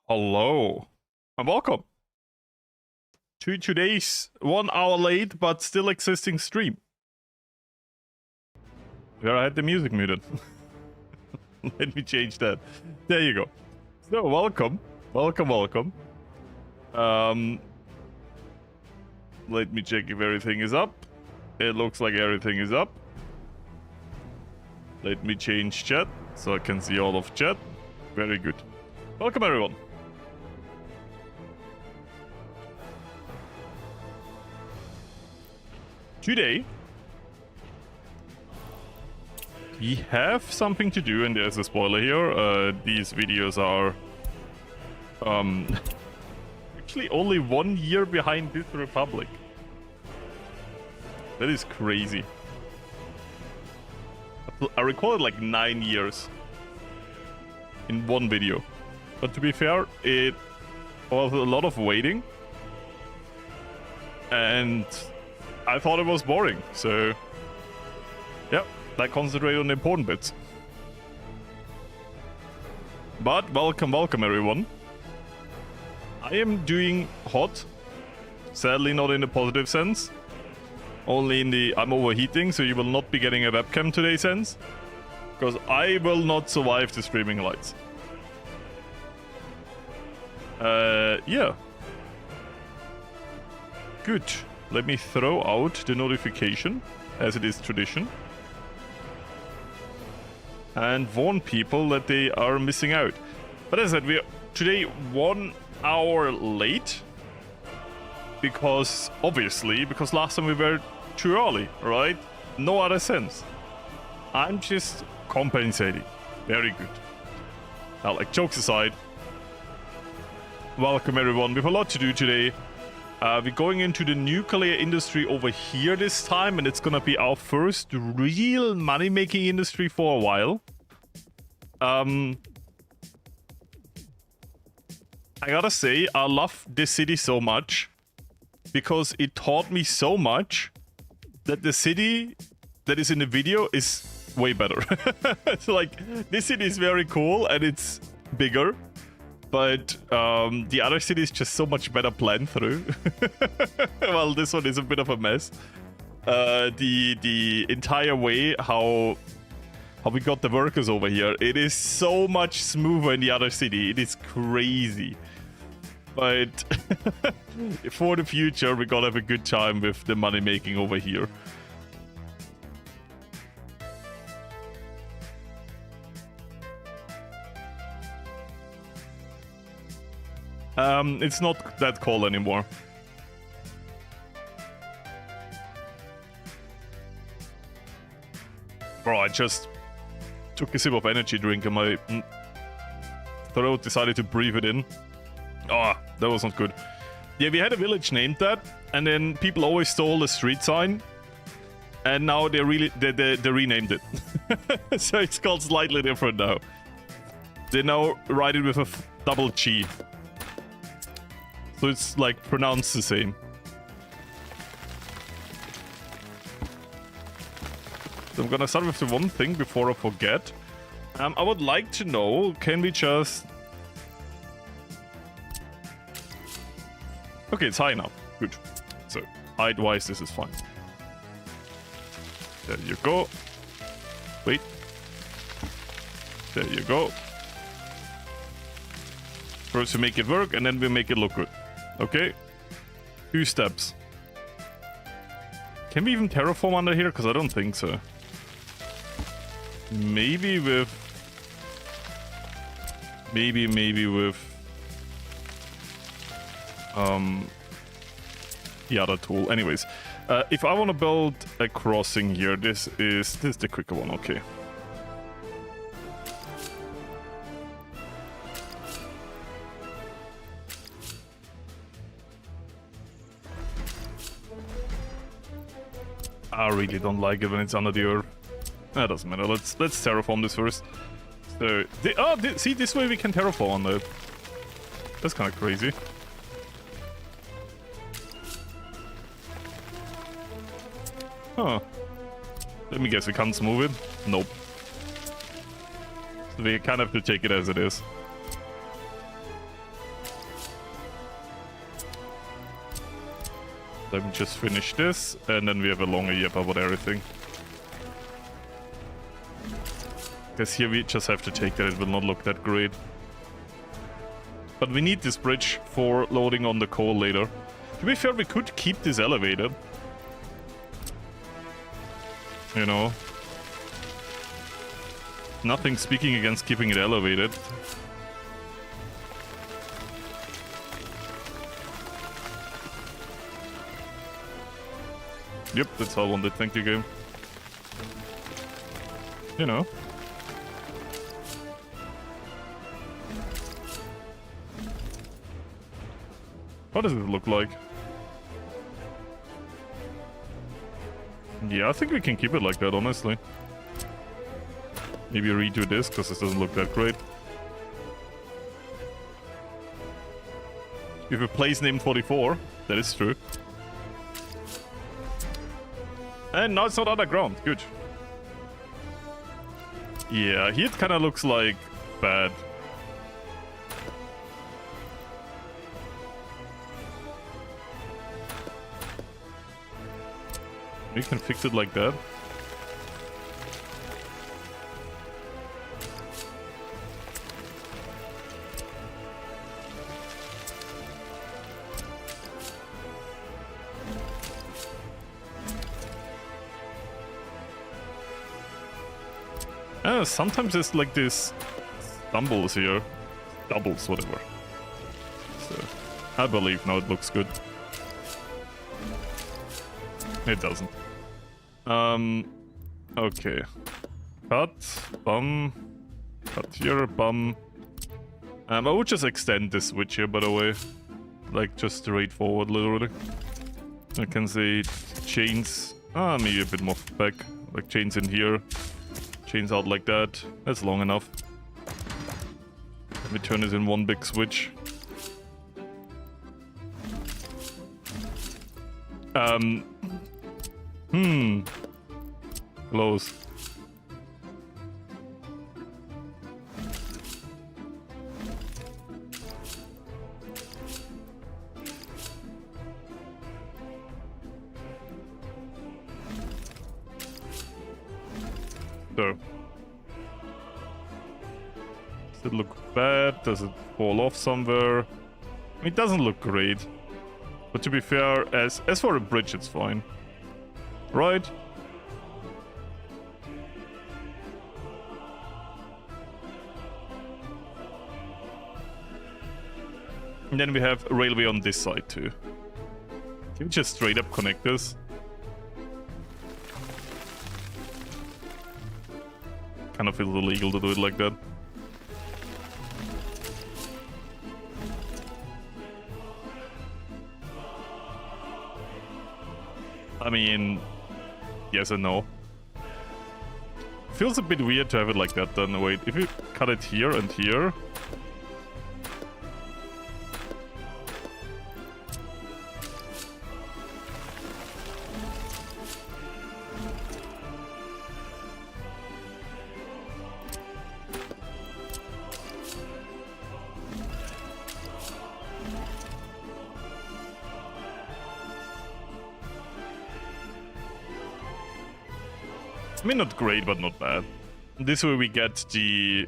Hello and welcome to today's 1 hour late but still existing stream. Where I had the music muted. Let me change that. There you go. So welcome. Let me check if everything is up. It looks like everything is up. Let me change chat so I can see all of chat. Very good. Welcome everyone. Today, we have something to do, and there's a spoiler here. These videos are actually only 1 year behind this Republic. That is crazy. I recorded like 9 years in one video. But to be fair, it was a lot of waiting. And I thought it was boring, so yeah, I concentrate on the important bits. But welcome everyone. I am doing hot, sadly not in the positive sense, only in the I'm overheating, so you will not be getting a webcam today sense, because I will not survive the streaming lights. Yeah. Good. Let me throw out the notification, as it is tradition, and warn people that they are missing out. But as I said, we are today 1 hour late, because last time we were too early, right? No other sense. I'm just compensating. Very good. Now, like, jokes aside, welcome everyone. We have a lot to do today. We're going into the nuclear industry over here this time, and it's gonna be our first real money-making industry for a while. I gotta say, I love this city so much, because it taught me so much that the city that is in the video is way better. It's like, this city is very cool, and it's bigger. But the other city is just so much better planned through. Well, this one is a bit of a mess. The entire way how we got the workers over here, it is so much smoother in the other city. It is crazy. But for the future, we're gonna have a good time with the money making over here. It's not that cold anymore. Bro, I just took a sip of energy drink and my throat decided to breathe it in. Oh, that was not good. Yeah, we had a village named that, and then people always stole the street sign, and now they renamed it. So it's called slightly different now. They now write it with a double G. So it's like pronounced the same. So I'm gonna start with the one thing before I forget. I would like to know, can we just... Okay, it's high enough. Good. So, height-wise, this is fine. There you go. Wait. There you go. First we make it work, and then we make it look good. Okay. 2 steps. Can we even terraform under here? Because I don't think so. Maybe with... Maybe with... the other tool. Anyways. If I want to build a crossing here, this is the quicker one. Okay. I really don't like it when it's under the earth. That doesn't matter. Let's terraform this first. So, see, this way we can terraform on that. That's kind of crazy. Huh. Let me guess, we can't move it? Nope. So we kind of have to take it as it is. Let me just finish this, and then we have a longer yap about everything. Because here we just have to take that, it will not look that great. But we need this bridge for loading on the coal later. To be fair, we could keep this elevated. You know. Nothing speaking against keeping it elevated. Yep, that's how I wanted. Thank you, game. You know. What does it look like? Yeah, I think we can keep it like that, honestly. Maybe redo this, because this doesn't look that great. We have a place named 44. That is true. And now it's not underground. Good. Yeah, here it kind of looks like bad. We can fix it like that. Sometimes there's like this stumbles here. Doubles, whatever. So, I believe now it looks good. It doesn't. Okay. Cut, bum. Cut here, bum. I would just extend this switch here, by the way. Like, just straightforward, literally. I can say chains. Maybe a bit more back. Like, chains in here. Chains out like that. That's long enough. Let me turn this in one big switch. Close. So. Does it look bad? Does it fall off somewhere? I mean, it doesn't look great. But to be fair, as for a bridge, it's fine. Right? And then we have a railway on this side too. Can we just straight up connect this? Kind of feels illegal to do it like that. I mean, yes and no. Feels a bit weird to have it like that then. Wait, if you cut it here and here. I mean, not great, but not bad. This way we get the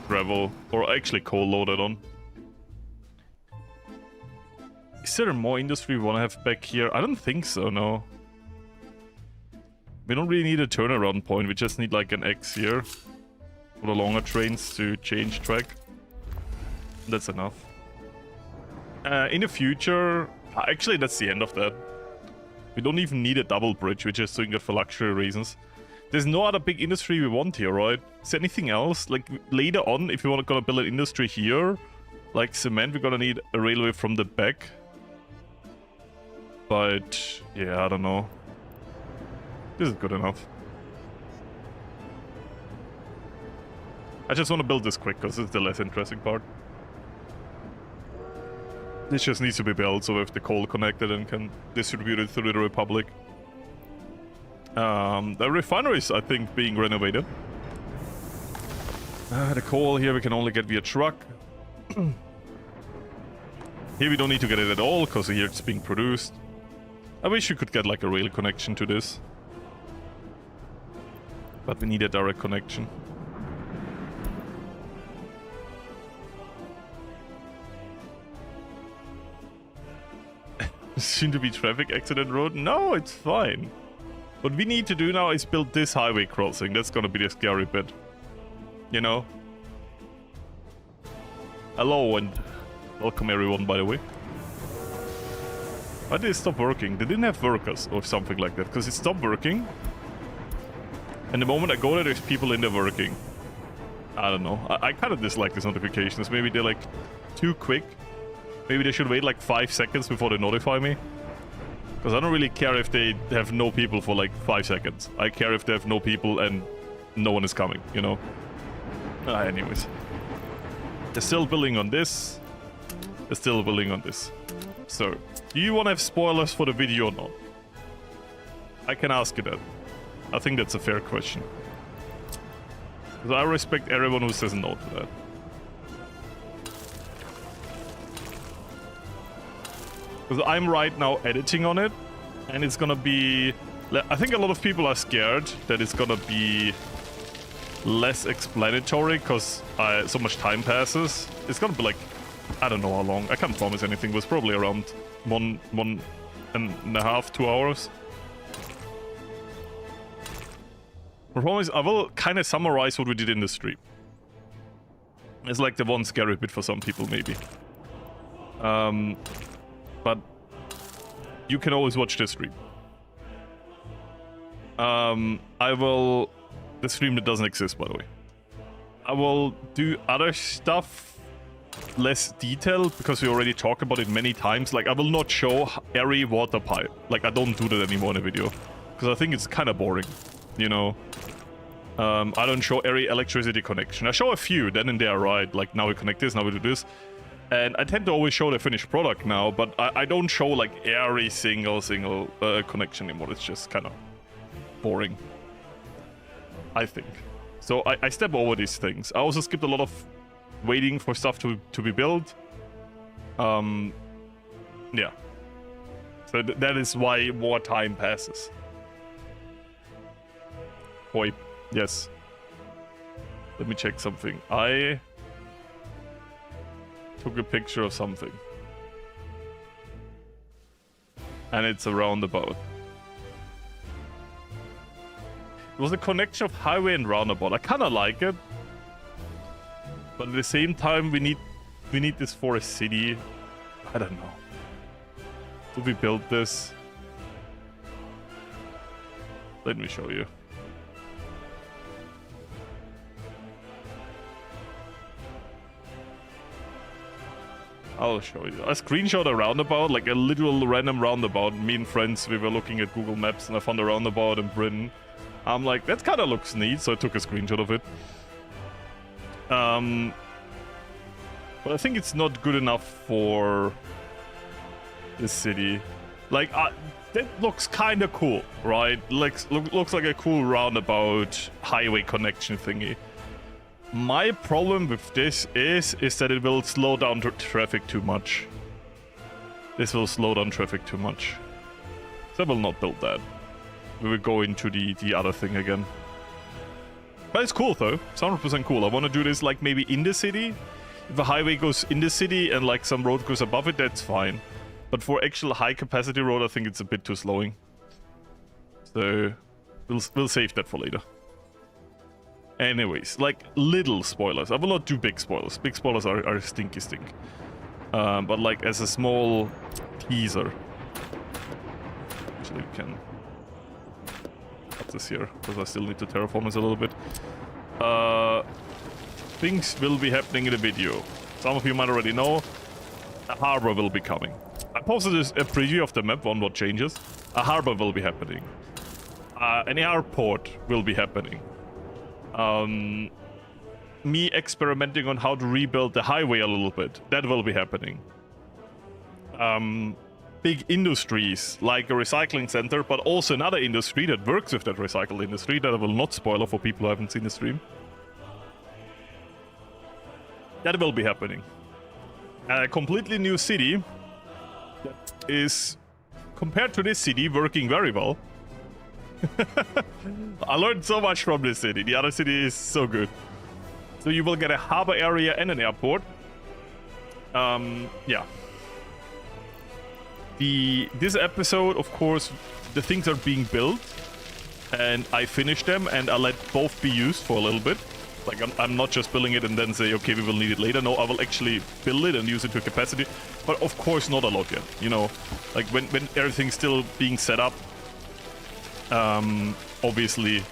gravel, or actually coal loaded on. Is there more industry we want to have back here? I don't think so, no. We don't really need a turnaround point, we just need like an X here. For the longer trains to change track. That's enough. In the future... Actually, that's the end of that. We don't even need a double bridge, we're just doing it for luxury reasons. There's no other big industry we want here, right? Is there anything else? Like, later on, if we want to build an industry here, like cement, we're gonna need a railway from the back. But, yeah, I don't know. This is good enough. I just want to build this quick, because it's the less interesting part. This just needs to be built, so we have the coal connected and can distribute it through the Republic. The refinery is, I think, being renovated. The coal here we can only get via truck. Here we don't need to get it at all, because here it's being produced. I wish we could get like a rail connection to this. But we need a direct connection. Soon to be traffic accident road? No, it's fine. What we need to do now is build this highway crossing. That's gonna be the scary bit. You know? Hello and welcome everyone, by the way. Why did it stop working? They didn't have workers or something like that, because it stopped working. And the moment I go there, there's people in there working. I don't know. I kind of dislike these notifications. Maybe they're like too quick. Maybe they should wait like 5 seconds before they notify me. Because I don't really care if they have no people for like 5 seconds. I care if they have no people and no one is coming, you know? Anyways. They're still building on this. They're still building on this. So, do you want to have spoilers for the video or not? I can ask you that. I think that's a fair question. Because I respect everyone who says no to that. Because I'm right now editing on it, and it's gonna be... I think a lot of people are scared that it's gonna be less explanatory because so much time passes. It's gonna be like, I don't know how long. I can't promise anything, but it's probably around one and a half, 2 hours. I promise I will kind of summarize what we did in the stream. It's like the one scary bit for some people, maybe. But you can always watch the stream. I will... The stream that doesn't exist, by the way. I will do other stuff, less detailed, because we already talked about it many times. Like, I will not show every water pipe. Like, I don't do that anymore in a video. Because I think it's kind of boring, you know? I don't show every electricity connection. I show a few, then and there, right? Like, now we connect this, now we do this. And I tend to always show the finished product now, but I don't show like every single connection anymore. It's just kind of boring, I think. So I step over these things. I also skipped a lot of waiting for stuff to be built. Yeah. So that is why more time passes. Oi, yes. Let me check something. I took a picture of something. And it's a roundabout. It was a connection of highway and roundabout. I kinda like it. But at the same time we need this for a city. I don't know. Did we build this? Let me show you. I'll show you. I screenshot a roundabout, like a literal random roundabout. Me and friends, we were looking at Google Maps and I found a roundabout in Britain. I'm like, that kind of looks neat, so I took a screenshot of it. But I think it's not good enough for this city. Like, that looks kind of cool, right? Looks like a cool roundabout highway connection thingy. My problem with this is that it will slow down traffic too much. This will slow down traffic too much. So I will not build that. We will go into the other thing again. But it's cool though. It's 100% cool. I want to do this like maybe in the city. If a highway goes in the city and like some road goes above it, that's fine. But for actual high capacity road, I think it's a bit too slowing. So we'll save that for later. Anyways, like little spoilers. I will not do big spoilers. Big spoilers are stinky stink. But like as a small teaser. Actually, we can put this here because I still need to terraform this a little bit. Things will be happening in the video. Some of you might already know. A harbor will be coming. I posted a preview of the map on what changes. A harbor will be happening. An airport will be happening. Me experimenting on how to rebuild the highway a little bit. That will be happening. Big industries like a recycling center, but also another industry that works with that recycle industry that I will not spoil for people who haven't seen the stream. That will be happening. A completely new city that is compared to this city, working very well. I learned so much from this city. The other city is so good. So you will get a harbor area and an airport. Yeah. This episode, of course, the things are being built, and I finished them, and I let both be used for a little bit. Like, I'm not just building it and then say, okay, we will need it later. No, I will actually build it and use it to capacity. But of course, not a lot yet. You know, like when everything's still being set up, obviously,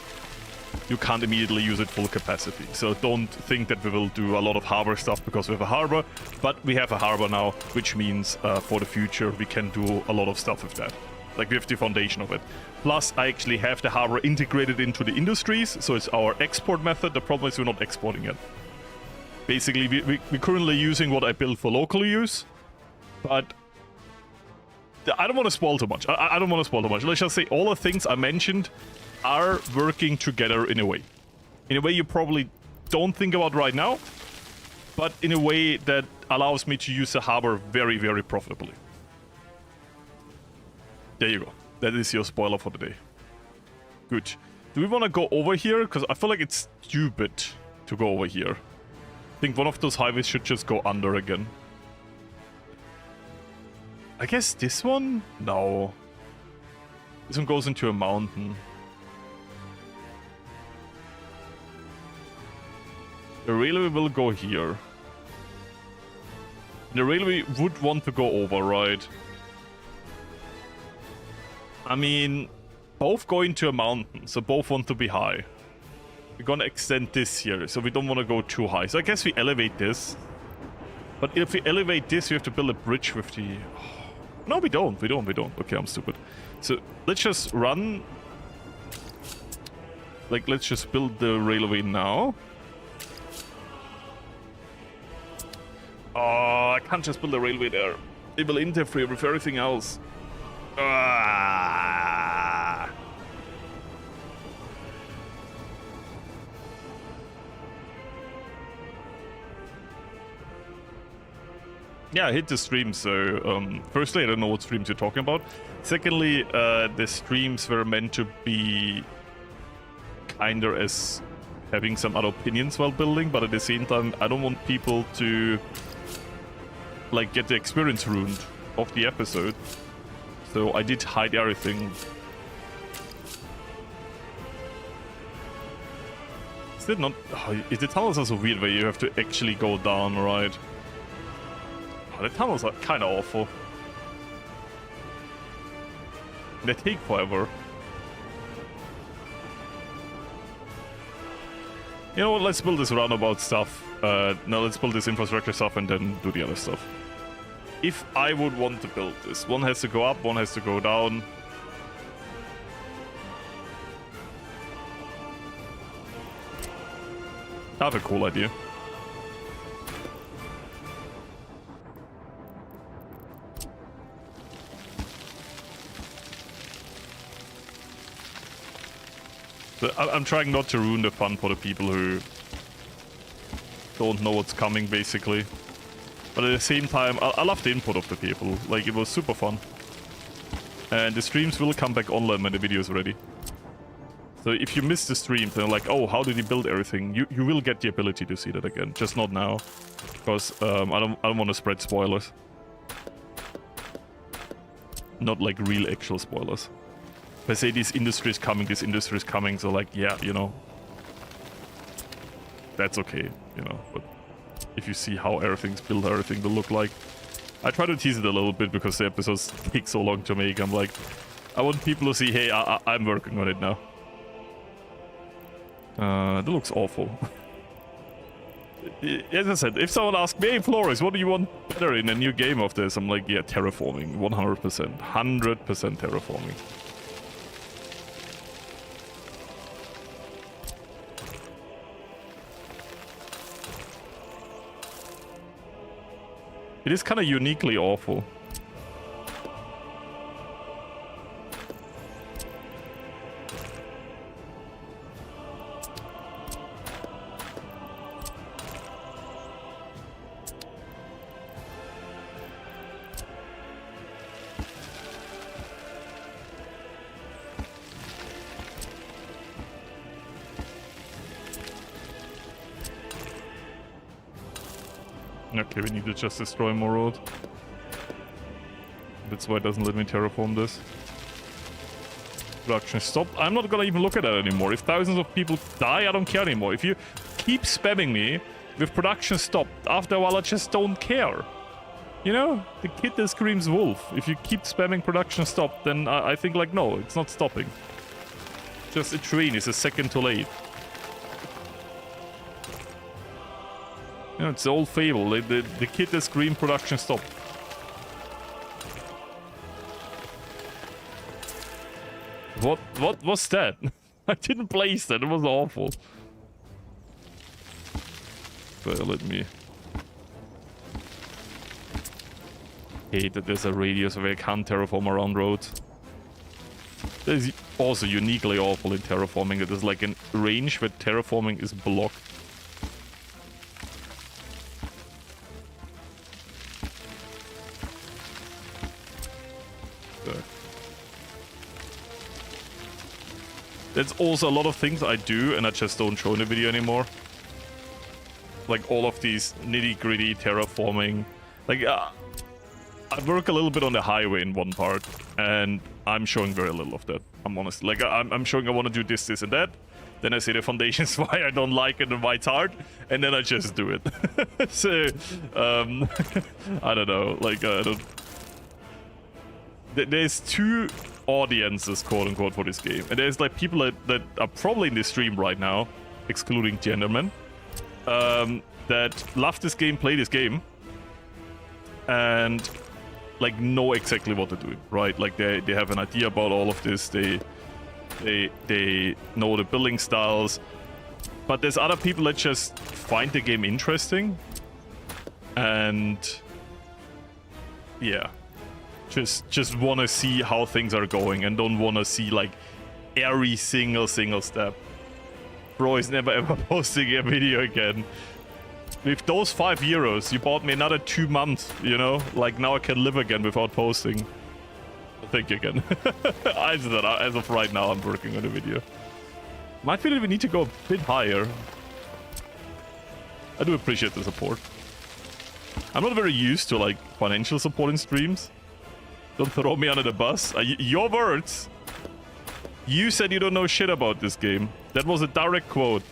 you can't immediately use it full capacity. So don't think that we will do a lot of harbor stuff because we have a harbor. But we have a harbor now, which means for the future, we can do a lot of stuff with that. Like, we have the foundation of it. Plus, I actually have the harbor integrated into the industries, so it's our export method. The problem is we're not exporting it. Basically, we're currently using what I built for local use, but I don't want to spoil too much. I don't want to spoil too much. Let's just say all the things I mentioned are working together in a way. In a way you probably don't think about right now, but in a way that allows me to use the harbor very, very profitably. There you go. That is your spoiler for the day. Good. Do we want to go over here? Because I feel like it's stupid to go over here. I think one of those highways should just go under again. I guess this one? No. This one goes into a mountain. The railway will go here. The railway would want to go over, right? I mean, both go into a mountain, so both want to be high. We're gonna extend this here, so we don't want to go too high. So I guess we elevate this. But if we elevate this, we have to build a bridge with the... No, we don't. We don't. Okay, I'm stupid. So let's just run... Like, let's just build the railway now. Oh, I can't just build a railway there. It will interfere with everything else. Ah. Yeah, I hit the stream, so firstly, I don't know what streams you're talking about. Secondly, the streams were meant to be kinda as having some other opinions while building, but at the same time, I don't want people to like get the experience ruined of the episode. So I did hide everything. Is it not... Oh, the tunnels are so weird where you have to actually go down, right? Oh, the tunnels are kind of awful. They take forever. You know what, let's build this roundabout stuff. No, let's build this infrastructure stuff and then do the other stuff. If I would want to build this, one has to go up, one has to go down. I have a cool idea. So I'm trying not to ruin the fun for the people who don't know what's coming, basically. But at the same time, I love the input of the people. Like, it was super fun. And the streams will come back online when the video is ready. So if you miss the streams and like, oh, how did he build everything? You will get the ability to see that again. Just not now. Because I don't want to spread spoilers. Not like real actual spoilers. If I say this industry is coming, so like, yeah, you know. That's okay, you know, but if you see how everything's built, everything will look like. I try to tease it a little bit because the episodes take so long to make. I'm like, I want people to see, hey, I'm working on it now. That looks awful. As I said, if someone asks me, hey, Florius, what do you want better in a new game of this? I'm like, yeah, terraforming, 100%. 100% terraforming. It is kind of uniquely awful. Okay, we need to just destroy more road. That's why it doesn't let me terraform this. Production stopped. I'm not gonna even look at that anymore. If thousands of people die, I don't care anymore. If you keep spamming me with production stopped, after a while I just don't care. You know? The kid that screams wolf. If you keep spamming production stopped, then I think like, no, it's not stopping. Just a train is a second too late. You know, it's the old fable. The kid that screamed production stopped. What was that? I didn't place that. It was awful. But let me... hate that there's a radius where I can't terraform around roads. That is also uniquely awful in terraforming. That there's like a range where terraforming is blocked. There's also a lot of things I do and I just don't show in the video anymore. Like all of these nitty-gritty terraforming. Like, I work a little bit on the highway in one part, and I'm showing very little of that, I'm honest. Like, I'm showing I want to do this, this, and that. Then I say the foundations why I don't like it and why it's hard, and then I just do it. So, I don't know. Like, I don't... There's two audiences, quote-unquote, for this game. And there's, like, people that are probably in this stream right now, excluding gentlemen, that love this game, play this game, and... like know exactly what to do, right? Like they have an idea about all of this. They know the building styles, but there's other people that just find the game interesting, and yeah, just want to see how things are going and don't want to see like every single step. Bro is never ever posting a video again. With those €5, you bought me another 2 months, you know? Like, now I can live again without posting. Thank you again. As of right now, I'm working on a video. Might feel that we need to go a bit higher. I do appreciate the support. I'm not very used to, like, financial support in streams. Don't throw me under the bus. Your words. You said you don't know shit about this game. That was a direct quote.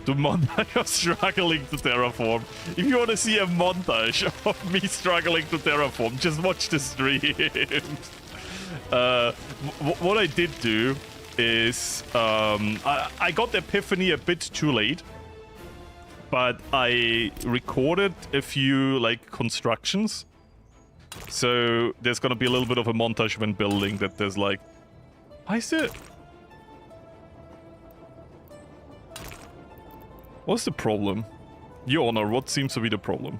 The montage of struggling to terraform. If you want to see a montage of me struggling to terraform, just watch the stream. What I did do is I got the epiphany a bit too late, but I recorded a few like constructions. So there's gonna be a little bit of a montage when building that there's like, why is it? What's the problem? Your Honor, what seems to be the problem?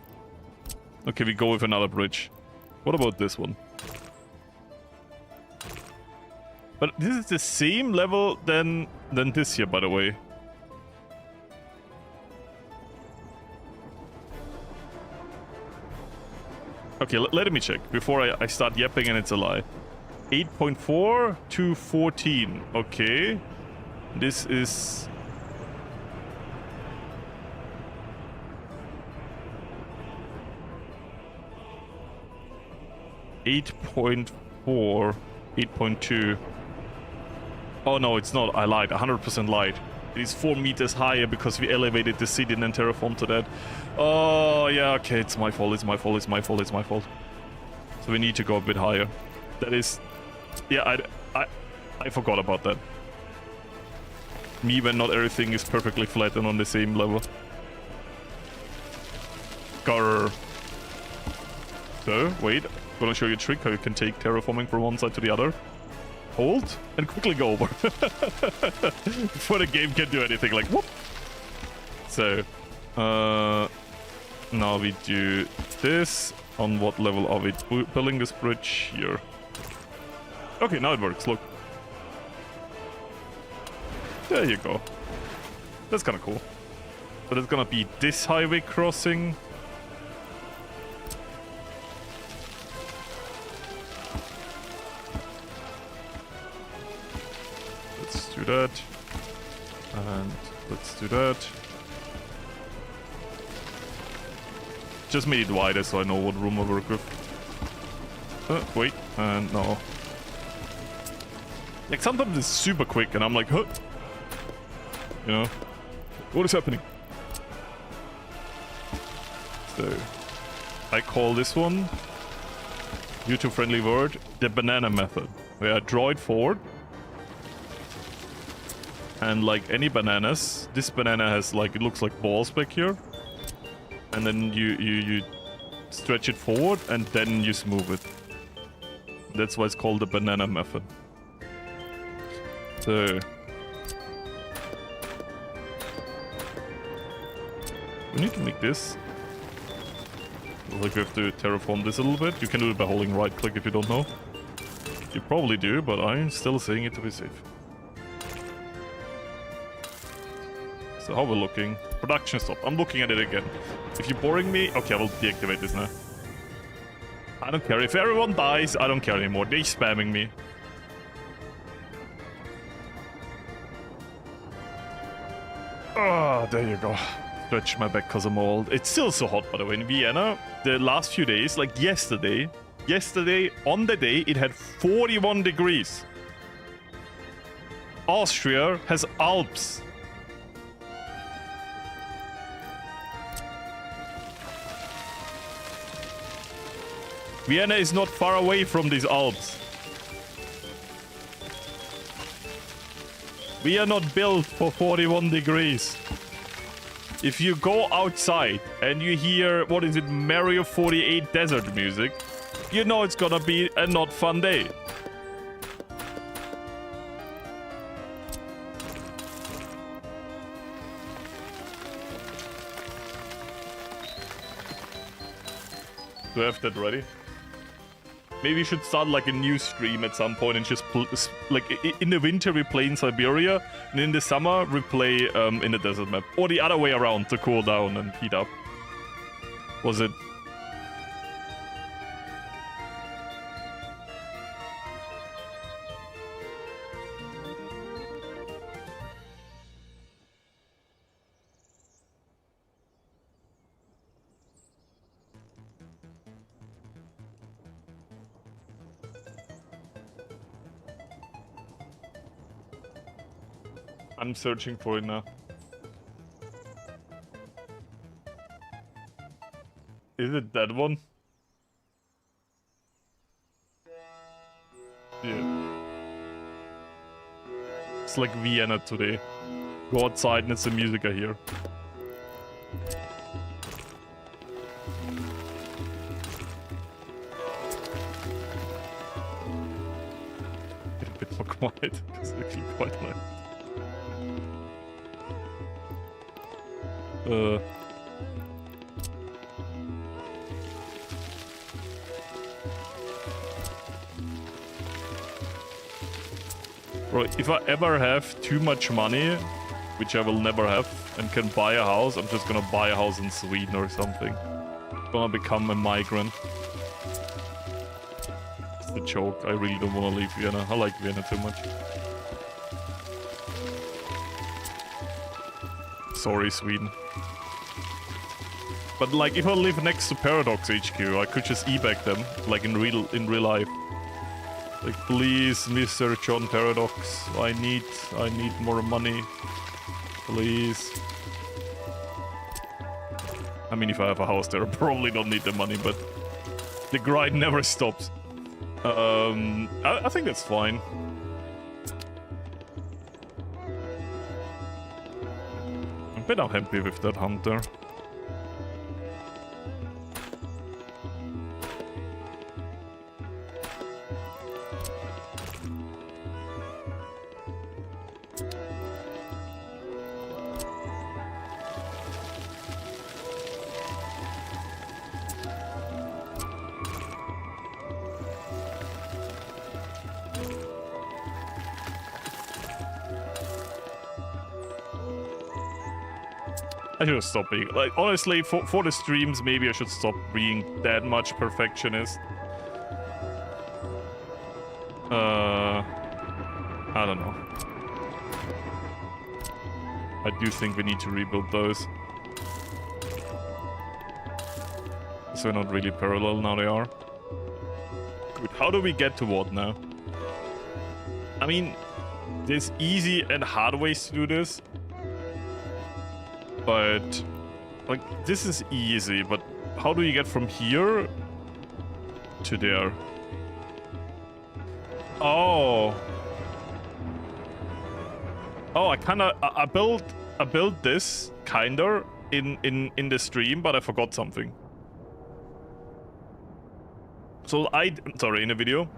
Okay, we go with another bridge. What about this one? But this is the same level than this here, by the way. Okay, let me check before I start yapping and it's a lie. 8.4 to 14. Okay. This is... 8.4, 8.2. Oh no, it's not. I lied. 100% lied. It is 4 meters higher because we elevated the city and then terraformed to that. Oh yeah, okay. It's my fault. It's my fault. It's my fault. It's my fault. So we need to go a bit higher. That is, yeah. I forgot about that. Me when not everything is perfectly flat and on the same level. Grr. So wait. Gonna show you a trick how you can take terraforming from one side to the other. Hold and quickly go over before the game can do anything. Like whoop. So now we do this. On what level are we building this bridge? Here. Okay, now it works. Look, there you go. That's kind of cool. But it's gonna be this highway crossing. do that. And let's do that. Just made it wider so I know what room I work with. Wait, and no. Like sometimes it's super quick and I'm like, huh? You know? What is happening? So, I call this one, YouTube-friendly word, the banana method. Where I draw it forward. And like any bananas, this banana has like, it looks like balls back here. And then you stretch it forward and then you smooth it. That's why it's called the banana method. So... we need to make this. Like we have to terraform this a little bit. You can do it by holding right click if you don't know. You probably do, but I'm still saying it to be safe. So how we're looking? Production stop. I'm looking at it again. If you're boring me, okay, I will deactivate this now. I don't care. If everyone dies, I don't care anymore. They're spamming me. Ah, there you go. Stretch my back because I'm old. It's still so hot, by the way, in Vienna. The last few days, like yesterday, on the day, it had 41 degrees. Austria has Alps. Vienna is not far away from these Alps. We are not built for 41 degrees. If you go outside and you hear, what is it, Mario 48 desert music, you know it's gonna be a not fun day. Do I have that ready? Maybe you should start like a new stream at some point and just like in the winter we play in Siberia and in the summer we play in the desert map. Or the other way around to cool down and heat up. Was it? I'm searching for it now. Is it that one? Yeah. It's like Vienna today. Go outside and it's the music I hear. Get a bit more quiet. It's actually quite nice. Bro, if I ever have too much money, which I will never have, and can buy a house, I'm just gonna buy a house in Sweden or something. I'm gonna become a migrant. It's a joke. I really don't wanna leave Vienna. I like Vienna too much. Sorry, Sweden. But like, if I live next to Paradox HQ, I could just evac them, like in real life. Like, please, Mr. John Paradox, I need more money, please. I mean, if I have a house there, I probably don't need the money, but the grind never stops. I think that's fine. I'm a bit unhappy with that hunter. I should stop being, like, honestly, for the streams, maybe I should stop being that much perfectionist. I don't know. I do think we need to rebuild those. So not really parallel, now they are. Good, how do we get to what now? I mean, there's easy and hard ways to do this. But, like, this is easy, but how do you get from here to there? Oh. Oh, I built this, kinda, in the stream, but I forgot something. So sorry, in the video,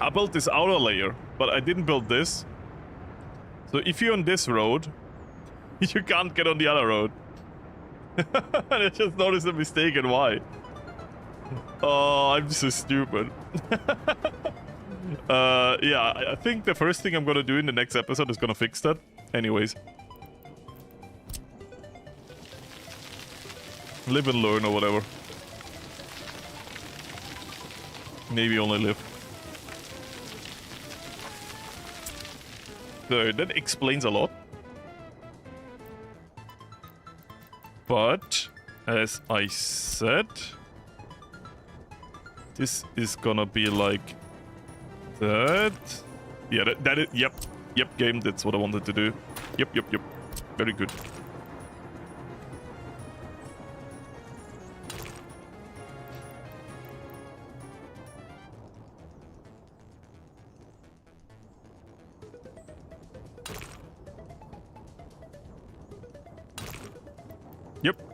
I built this outer layer, but I didn't build this. So if you're on this road, you can't get on the other road. I just noticed a mistake and why. Oh, I'm so stupid. Yeah, I think the first thing I'm gonna do in the next episode is gonna fix that. Anyways. Live and learn or whatever. Maybe only live. So that explains a lot. But, as I said, this is gonna be like that. Yeah, that is, yep, game, that's what I wanted to do. Yep. Very good.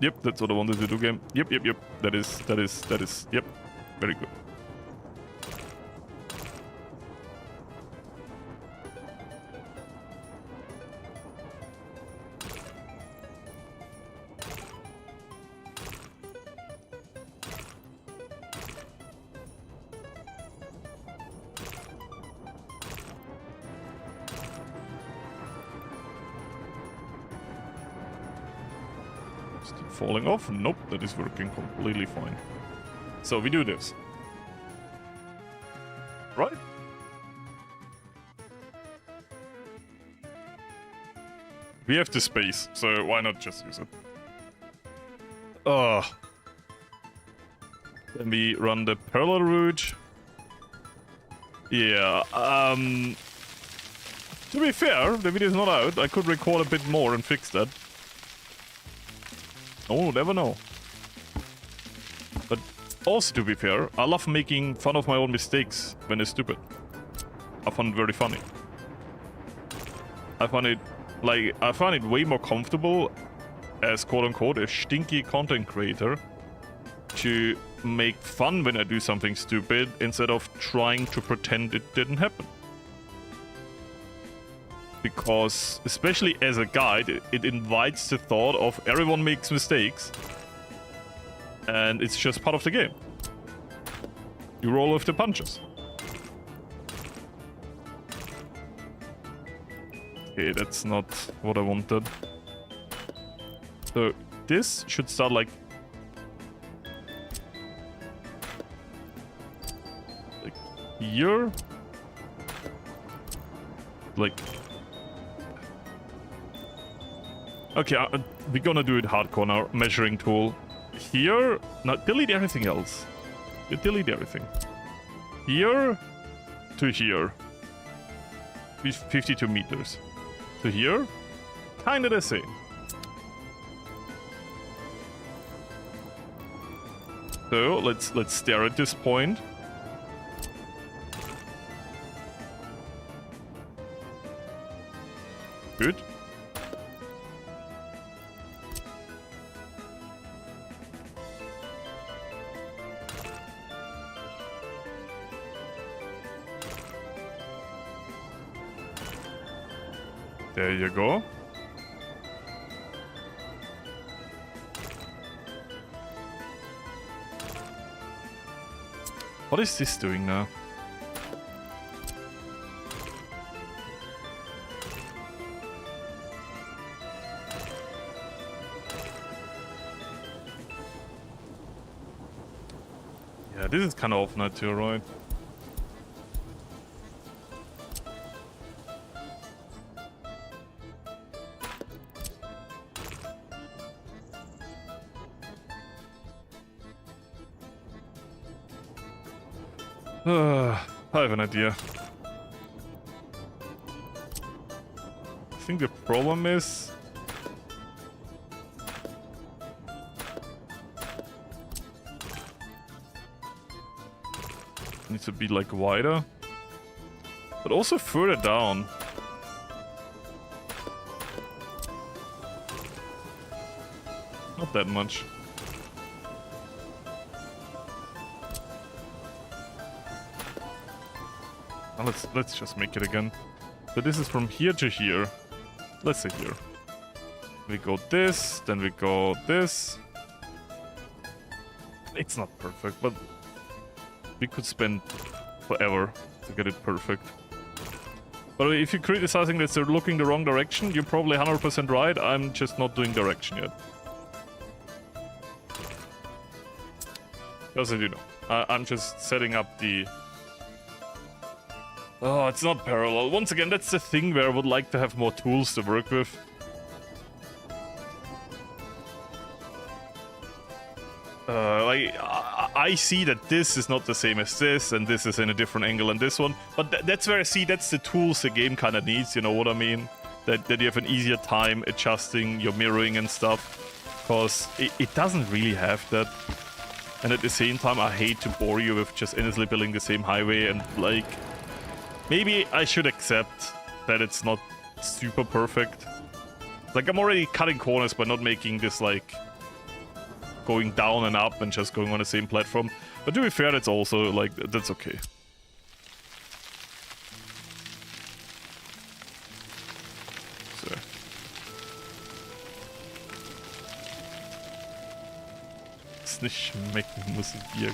Yep, that's what I wanted to do, game. Yep. That is, yep. Very good. Falling off? Nope, that is working completely fine. So we do this. Right? We have the space, so why not just use it? Then we run the parallel route. Yeah, to be fair, the video is not out. I could record a bit more and fix that. Oh, never know. But also, to be fair, I love making fun of my own mistakes when they're stupid. I find it very funny. I find it way more comfortable as quote-unquote a stinky content creator to make fun when I do something stupid instead of trying to pretend it didn't happen. Because, especially as a guide, it invites the thought of everyone makes mistakes. And it's just part of the game. You roll with the punches. Okay, that's not what I wanted. So, this should start like here. Like... Okay, we're gonna do it hardcore now. Measuring tool. Here. Now, delete everything else. You delete everything. Here to here. 52 meters. To here. Kinda the same. So, let's stare at this point. Good. There you go. What is this doing now? Yeah, this is kind of off now too, right? I have an idea. I think the problem is... needs to be like wider. But also further down. Not that much. Now let's just make it again. So this is from here to here. Let's say here. We go this, then we go this. It's not perfect, but we could spend forever to get it perfect. But if you're criticizing that they're looking the wrong direction, you're probably 100% right. I'm just not doing direction yet. Just so you know. I'm just setting up the... Oh, it's not parallel. Once again, that's the thing where I would like to have more tools to work with. I see that this is not the same as this, and this is in a different angle than this one. But that's where I see that's the tools the game kind of needs, you know what I mean? That you have an easier time adjusting your mirroring and stuff. Because it doesn't really have that. And at the same time, I hate to bore you with just endlessly building the same highway and like... Maybe I should accept that it's not super perfect. Like, I'm already cutting corners by not making this, like, going down and up and just going on the same platform. But to be fair, that's also, like, that's okay. So. Ist nicht schmecken, muss es dir.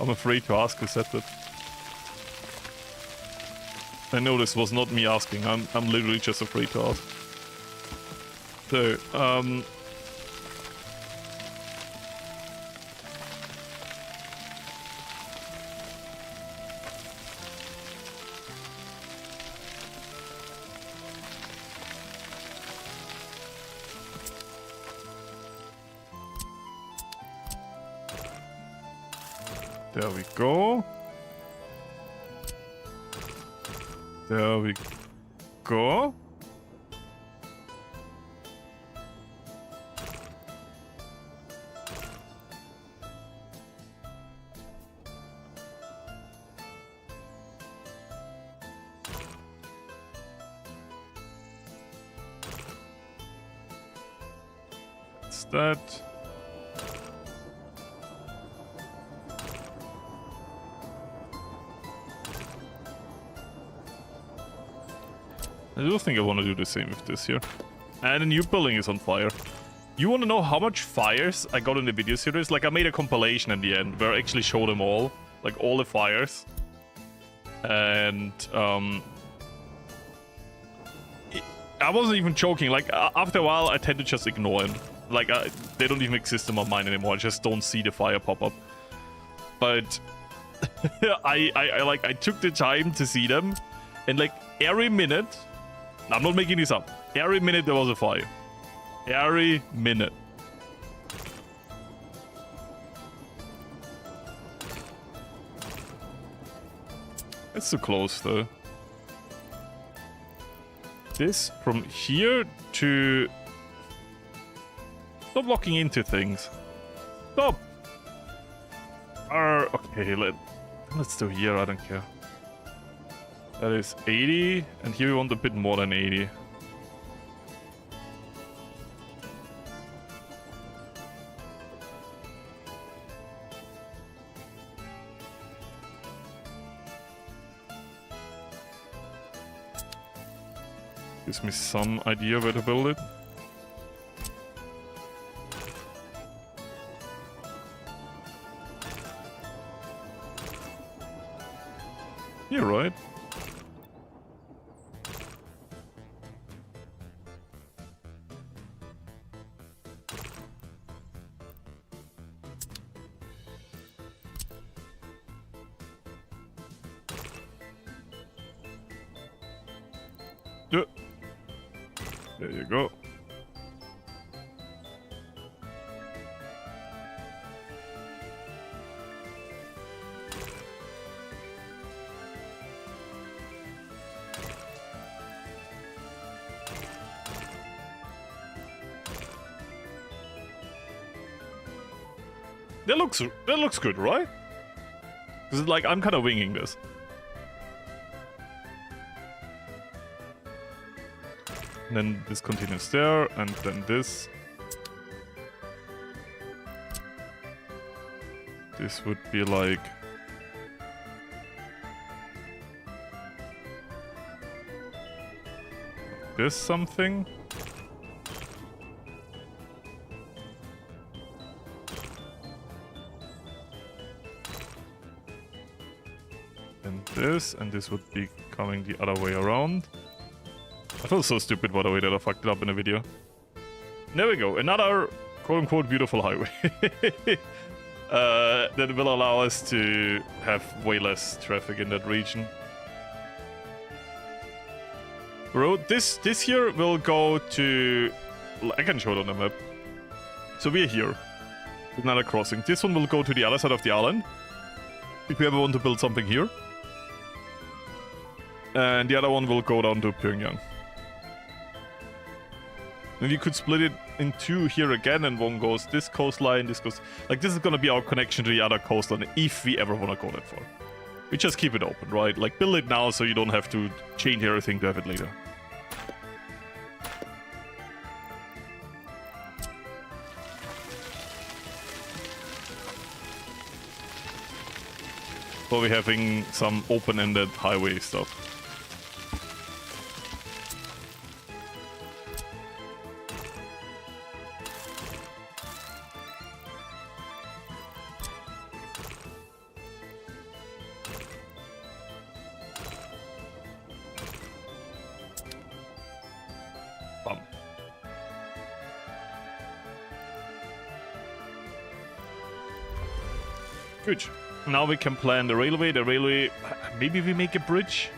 I'm afraid to ask who said that. I know this was not me asking, I'm literally just afraid to ask. So, there we go. There we go. That's that. I do think I want to do the same with this here. And a new building is on fire. You want to know how much fires I got in the video series? Like, I made a compilation in the end where I actually show them all. Like, all the fires. And, I wasn't even joking. Like, after a while, I tend to just ignore them. Like, they don't even exist in my mind anymore. I just don't see the fire pop up. But, I took the time to see them. And, like, every minute... I'm not making this up. Every minute there was a fire. Every minute. It's too close though. This from here to... Stop walking into things. Stop! Okay, let's do here, I don't care. That is 80, and here we want a bit more than 80. Gives me some idea where to build it. You're right. There you go. That looks good, right? Because like I'm kind of winging this. And then this continues there, and then this. This would be like this something. And this would be coming the other way around. I feel so stupid, by the way, that I fucked it up in the video. There we go, another quote-unquote beautiful highway. That will allow us to have way less traffic in that region. Road, this here will go to... I can show it on the map. So we're here. Another crossing. This one will go to the other side of the island. If we ever want to build something here. And the other one will go down to Pyongyang. And we could split it in two here again, and one goes this coastline, this goes... Like, this is gonna be our connection to the other coastline if we ever wanna go that far. We just keep it open, right? Like, build it now so you don't have to change everything to have it later. So we're having some open-ended highway stuff. Good. Now we can plan the railway. The railway... Maybe we make a bridge?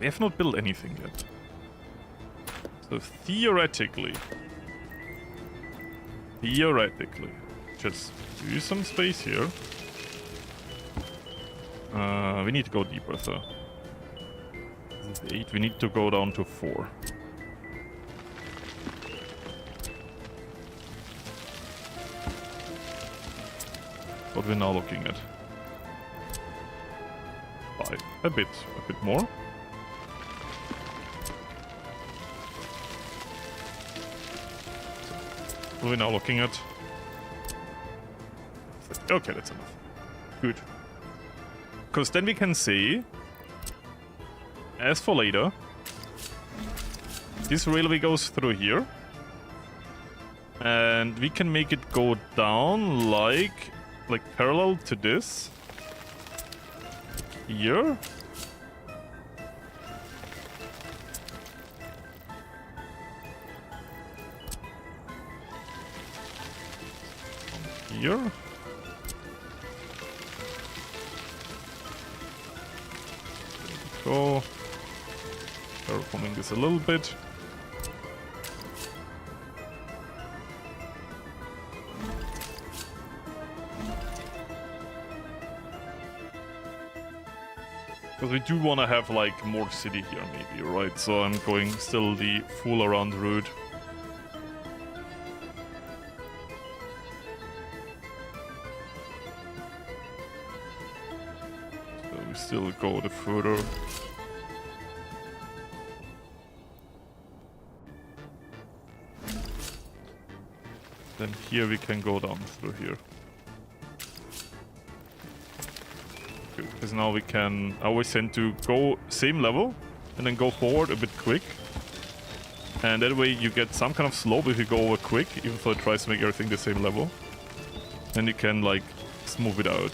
We have not built anything yet. So theoretically... Just do some space here. We need to go deeper, so... 8, we need to go down to 4. What we're now looking at. 5. A bit more. What we're now looking at. Okay, that's enough. Good. Because then we can see... As for later, this railway goes through here, and we can make it go down like parallel to this here. Here. Go. Terraforming this a little bit. Because we do want to have like more city here maybe, right? So I'm going still the full around route. So we still go the further. Then here we can go down through here. Because now we can... I always tend to go same level and then go forward a bit quick. And that way you get some kind of slope if you go over quick, even though it tries to make everything the same level. Then you can like smooth it out.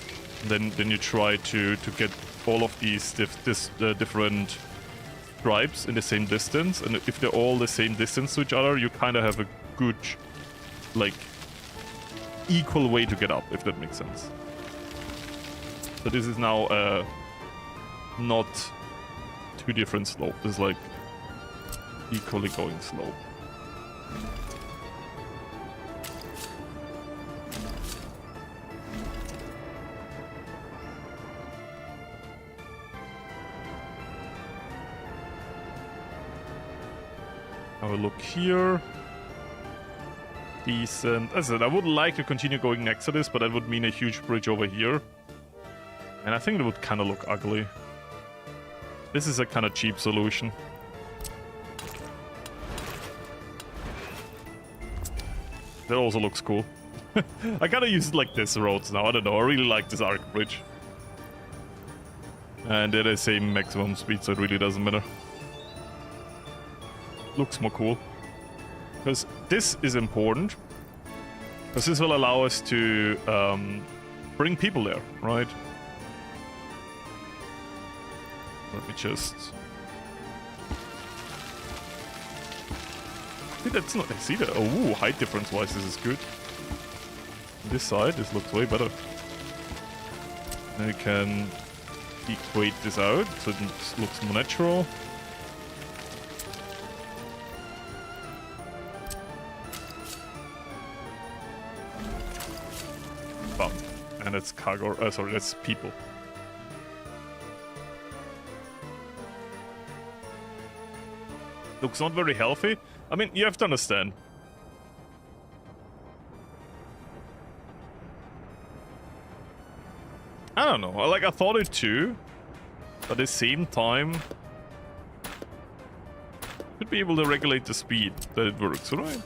And then you try to get all of these different stripes in the same distance. And if they're all the same distance to each other, you kind of have a good... like equal way to get up, if that makes sense. So this is now not two different slopes. It's like equally going slope. Have a look here. Decent. As I said, I would like to continue going next to this, but that would mean a huge bridge over here. And I think it would kind of look ugly. This is a kind of cheap solution. That also looks cool. I kind of use it like this roads now. I don't know. I really like this arc bridge. And they're the same maximum speed, so it really doesn't matter. Looks more cool. Because this is important. Because this will allow us to bring people there, right? Let me just... See, that's not... See that? Oh, height difference-wise, this is good. This side, this looks way better. And we can equate this out, so it looks more natural. Bum. And it's cargo... sorry, that's people. Looks not very healthy. I mean, you have to understand. I don't know. Like, I thought it too. But at the same time... should be able to regulate the speed that it works, right?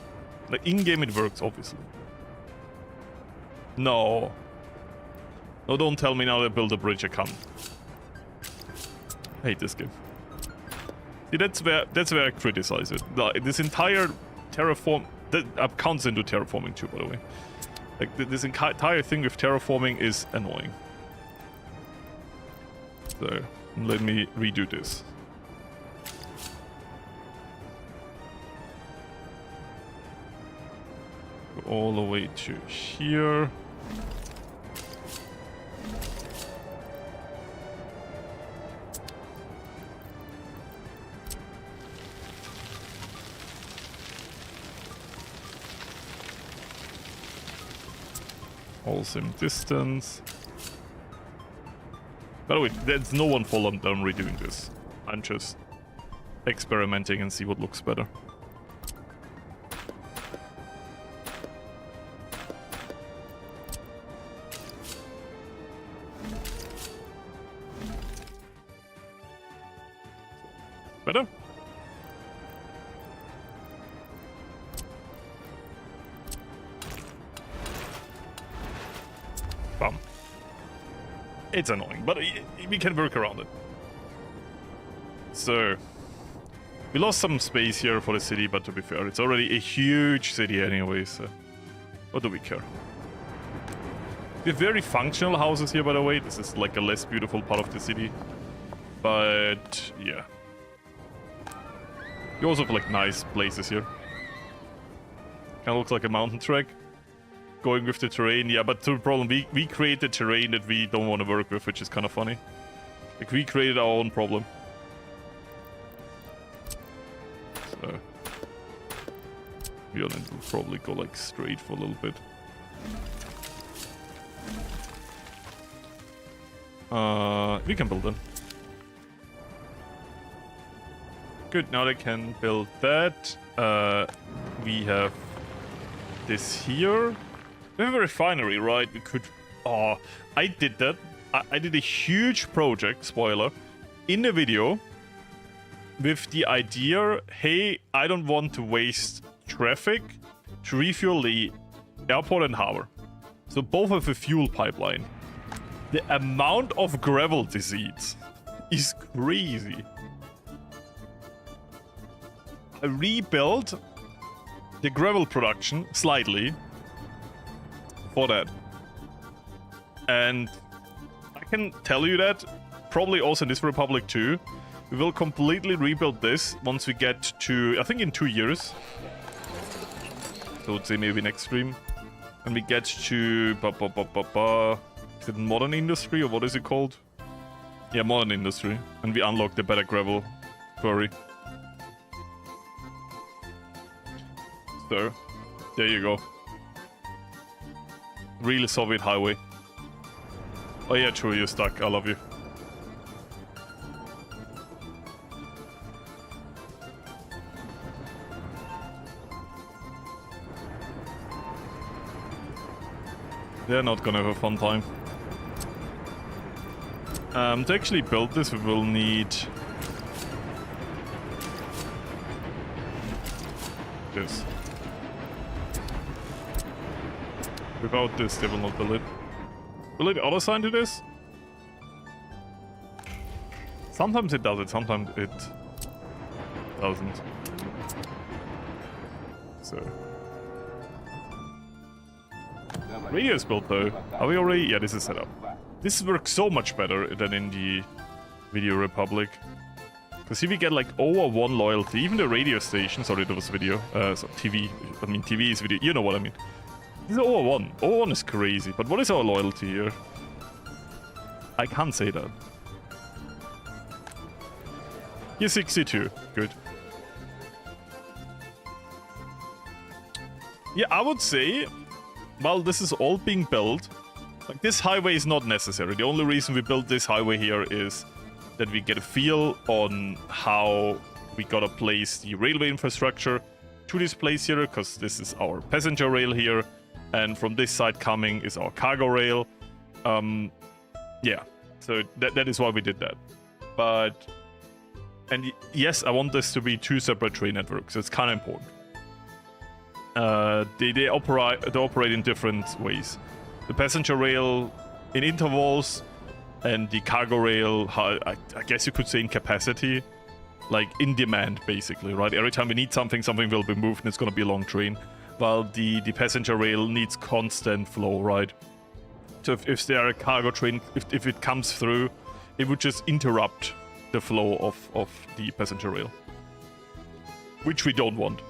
Like, in-game it works, obviously. No. No, don't tell me now to build a bridge, I can't. I hate this game. See, that's where I criticize it. This entire terraform... that counts into terraforming too, by the way. Like, this entire thing with terraforming is annoying. So, let me redo this. Go all the way to here. All same distance. By the way, there's no one fault that I'm redoing this. I'm just experimenting and see what looks better. Better? Bum. It's annoying, but we can work around it. So, we lost some space here for the city, but to be fair, it's already a huge city anyway, so what do we care? We have very functional houses here, by the way. This is like a less beautiful part of the city. But, yeah. You also have like nice places here. Kind of looks like a mountain trek. Going with the terrain, yeah, but the problem, we create the terrain that we don't want to work with, which is kind of funny. Like, we created our own problem. So... we'll probably go, like, straight for a little bit. We can build them. Good, now they can build that. We have this here. We have a refinery, right? We could... oh, I did that. I did a huge project, spoiler, in the video with the idea, hey, I don't want to waste traffic to refuel the airport and harbor. So both have a fuel pipeline. The amount of gravel this eats is crazy. I rebuilt the gravel production slightly for that. And I can tell you that, probably also in this Republic too, we will completely rebuild this once we get to, I think in 2 years. So let's say maybe next stream. And we get to, is it modern industry or what is it called? Yeah, modern industry. And we unlock the better gravel quarry. So, there you go. Real Soviet highway. Oh yeah, true, you're stuck. I love you. They're not gonna have a fun time. To actually build this, we will need this. Without this, they will not build it. Will it auto-assign to this? Sometimes it does it, sometimes it doesn't. So. Radio is built though. Are we already? Yeah, this is set up. This works so much better than in the Video Republic. Because if we get like over 1 loyalty, even the radio station, sorry, that was video, so TV, I mean TV is video, you know what I mean. This is over 1. Over 1 is crazy, but what is our loyalty here? I can't say that. You're 62, good. Yeah, I would say, while this is all being built, like this highway is not necessary. The only reason we built this highway here is that we get a feel on how we gotta place the railway infrastructure to this place here, because this is our passenger rail here, and from this side coming is our cargo rail. Yeah, so that is why we did that. But, and yes, I want this to be 2 separate train networks. It's kind of important. They operate in different ways. The passenger rail in intervals, and the cargo rail, I guess you could say in capacity, like in demand, basically, right? Every time we need something, something will be moved, and it's gonna be a long train. While the passenger rail needs constant flow, right? So if there are a cargo train, if it comes through, it would just interrupt the flow of the passenger rail, which we don't want.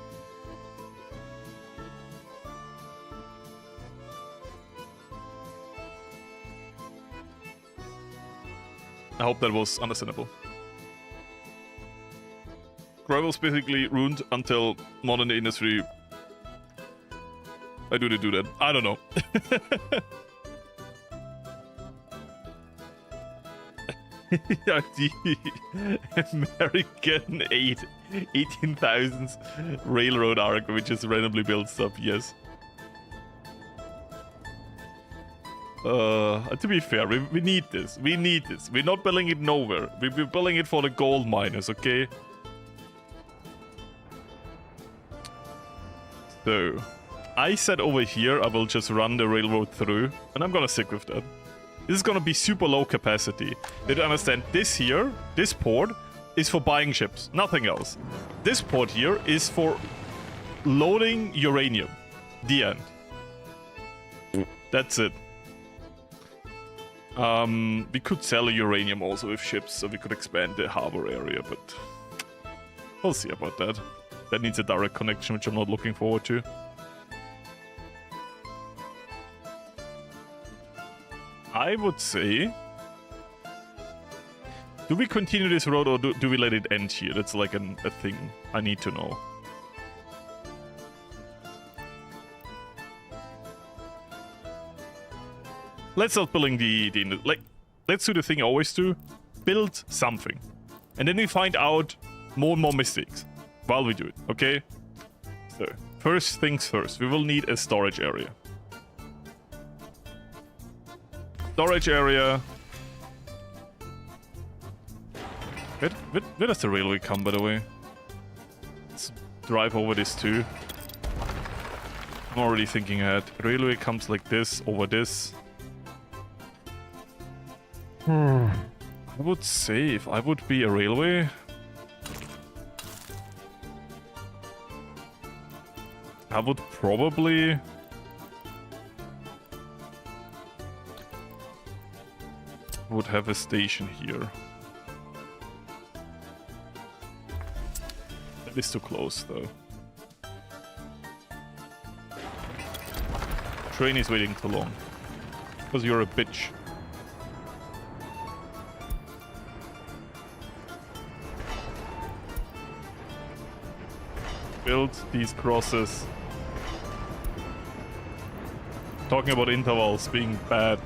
I hope that was understandable. Gravel's basically ruined until modern industry. Why do they do that? I don't know. Yeah, the American 18,000s railroad arc, which is randomly built stuff, yes. To be fair, we need this. We need this. We're not building it nowhere. We're building it for the gold miners, okay? So, I said over here I will just run the railroad through, and I'm gonna stick with that. This is gonna be super low capacity. They don't understand this here, this port, is for buying ships, nothing else. This port here is for loading uranium. The end. That's it. We could sell uranium also with ships, so we could expand the harbor area, but we'll see about that. That needs a direct connection, which I'm not looking forward to. I would say... Do we continue this road, or do we let it end here? That's like a thing I need to know. Let's start building let's do the thing I always do. Build something. And then we find out more and more mistakes while we do it, okay? So, first things first. We will need a storage area. Storage area. Where does the railway come, by the way? Let's drive over this too. I'm already thinking ahead. Railway comes like this, over this. I would say if I would be a railway, I would probably have a station here. That is too close though. Train is waiting too long. Because you're a bitch. Build these crosses. Talking about intervals being bad.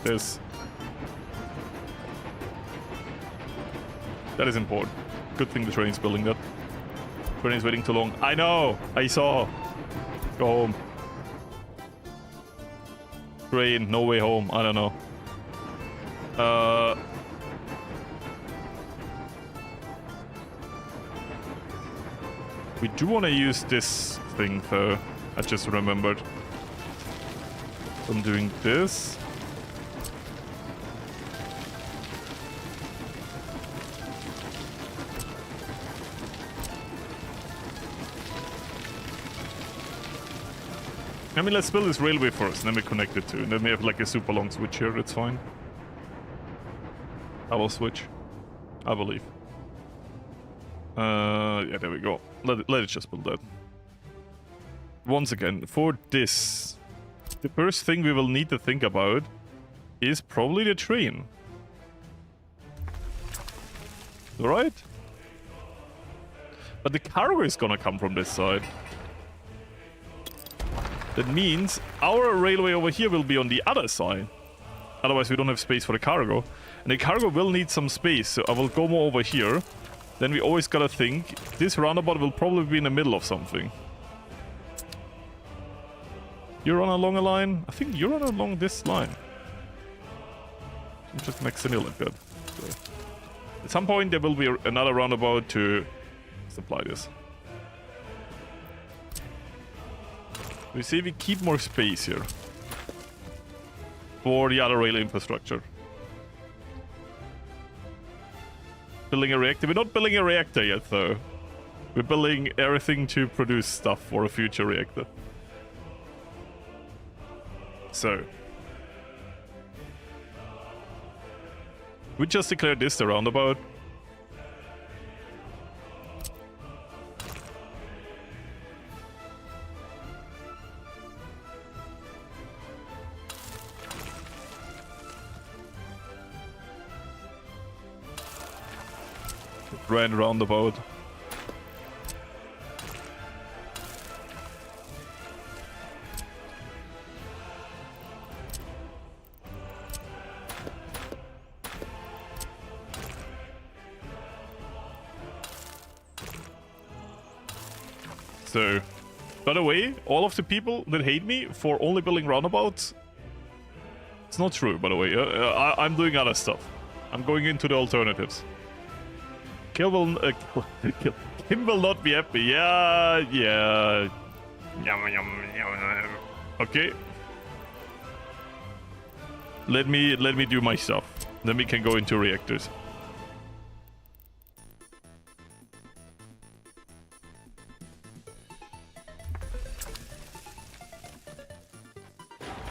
This. That is important. Good thing the train is building that. Train is waiting too long. I know! I saw! Go home. Train, no way home. I don't know. We do want to use this thing though. I just remembered. I'm doing this. I mean, let's build this railway first, and then we connect it to, and then we have like a super long switch here. It's fine. I will switch, I believe. Yeah, there we go. Let it just build that. Once again, for this, the first thing we will need to think about is probably the train. Right? But the cargo is gonna come from this side. That means our railway over here will be on the other side. Otherwise we don't have space for the cargo. And the cargo will need some space, so I will go more over here. Then we always gotta think, this roundabout will probably be in the middle of something. You run along a line? I think you run along this line. Just make it like that. So, at some point there will be another roundabout to supply this. We see we keep more space here for the other rail infrastructure. Building a reactor. We're not building a reactor yet, though. We're building everything to produce stuff for a future reactor. So. We just declared this the roundabout. Grand roundabout. So, by the way, all of the people that hate me for only building roundabouts, it's not true, by the way. I'm doing other stuff. I'm going into the alternatives. Kim will not be happy. Yeah. Okay. Let me do my stuff. Then we can go into reactors.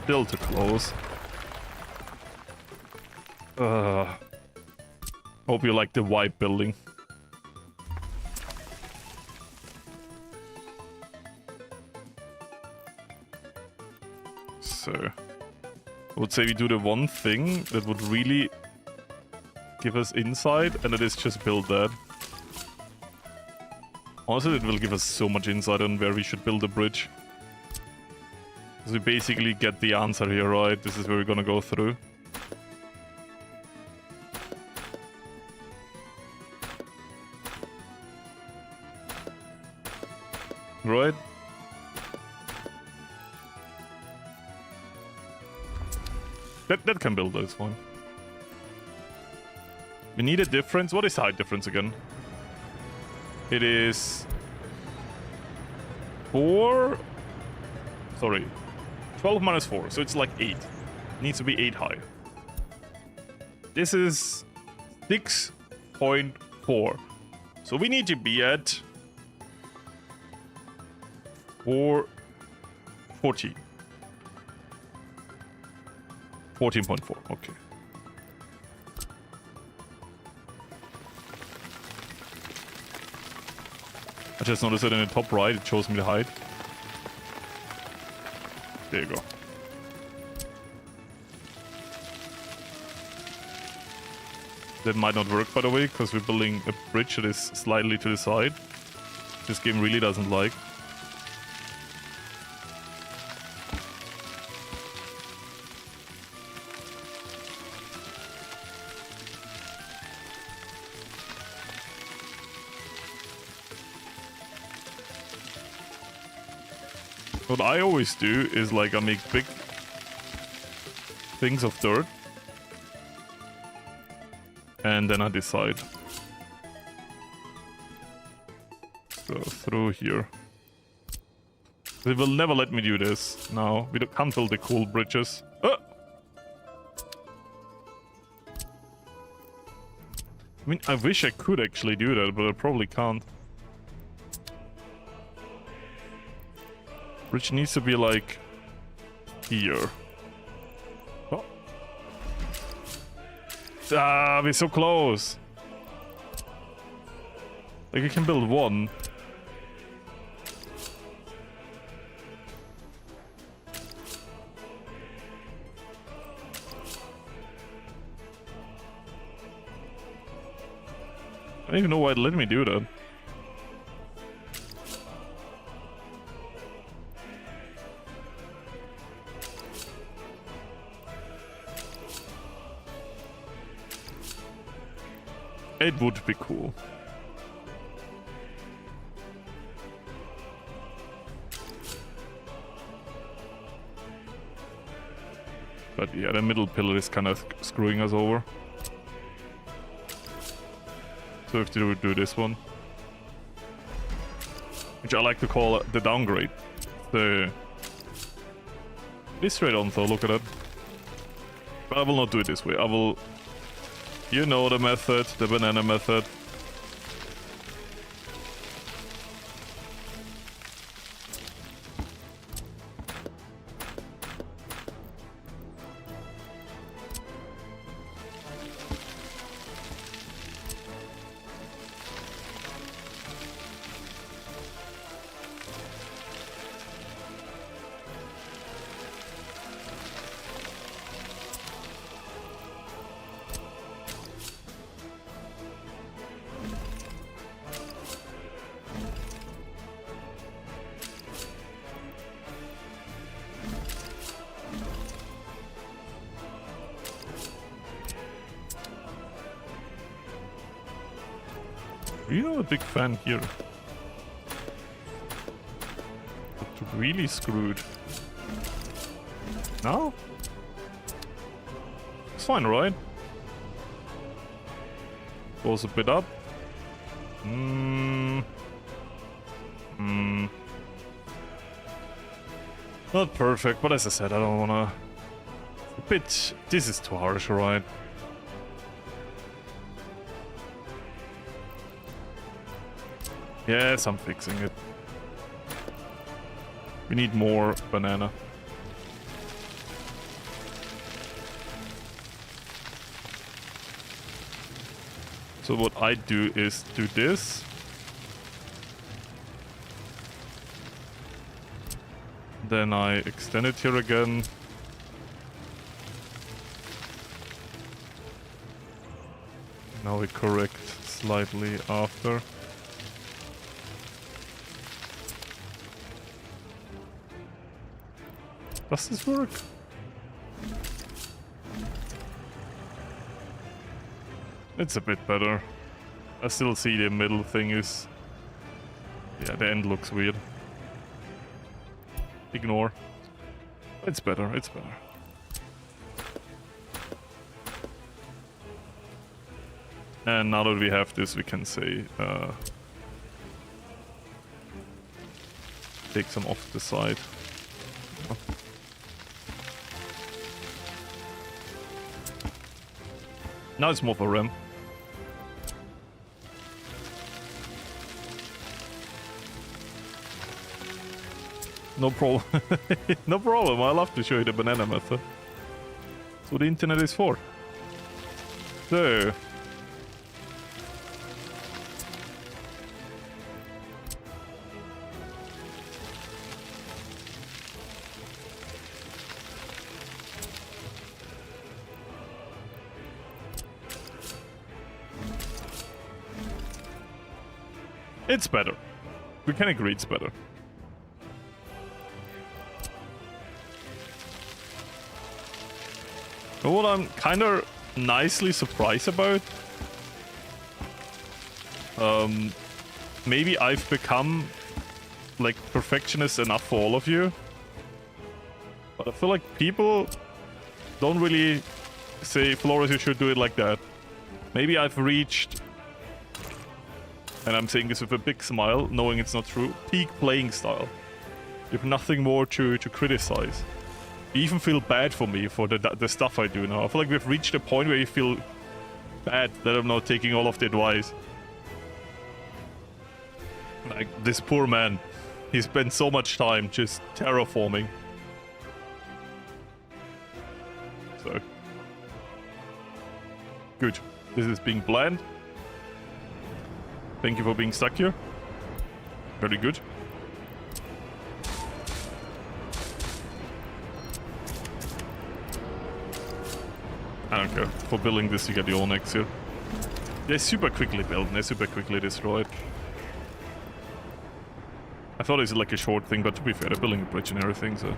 Still too close. Hope you like the white building. So, I would say we do the one thing that would really give us insight, and it is just build that. Honestly, it will give us so much insight on where we should build a bridge. Because we basically get the answer here, right? This is where we're gonna go through. Right? That can build, that's fine. We need a difference. What is height difference again? It is 4. Sorry, 12 minus 4, so it's like 8. It needs to be 8 high. This is 6.4. So we need to be at 14. 14.4, okay. I just noticed that in the top right it shows me the height. There you go. That might not work, by the way, because we're building a bridge that is slightly to the side. This game really doesn't like. What I always do is like I make big things of dirt. And then I decide. So through here. They will never let me do this. No, we can't build the cool bridges. I mean, I wish I could actually do that, but I probably can't. Bridge needs to be like here. Oh. Ah, we're so close. Like I can build one. I don't even know why it let me do that. It would be cool. But yeah, the middle pillar is kind of screwing us over. So we have to do this one. Which I like to call the downgrade. It is straight on though, look at that. But I will not do it this way. I will... You know the method, the banana method. You're not a big fan here. But really screwed. No? It's fine, right? Goes a bit up. Not perfect, but as I said, I don't wanna... A bit... This is too harsh, right? Yes, I'm fixing it. We need more banana. So what I do is do this. Then I extend it here again. Now we correct slightly after. Does this work? It's a bit better. I still see the middle thing is... Yeah, the end looks weird. Ignore. It's better, it's better. And now that we have this, we can say... take some off the side. Now it's more for RAM. No problem. No problem. I love to show you the banana method. That's what the internet is for. So. It's better. We can agree it's better. But what I'm kind of nicely surprised about, maybe I've become like perfectionist enough for all of you, but I feel like people don't really say, Florius, you should do it like that. Maybe I've reached, and I'm saying this with a big smile, knowing it's not true, peak playing style. You have nothing more to criticize. You even feel bad for me for the stuff I do now. I feel like we've reached a point where you feel bad that I'm not taking all of the advice. Like, this poor man. He spent so much time just terraforming. So. Good. This is being bland. Thank you for being stuck here. Very good. I don't care. For building this, you get your own X here. They're super quickly built and they're super quickly destroyed. I thought it was like a short thing, but to be fair, they're building a bridge and everything, so...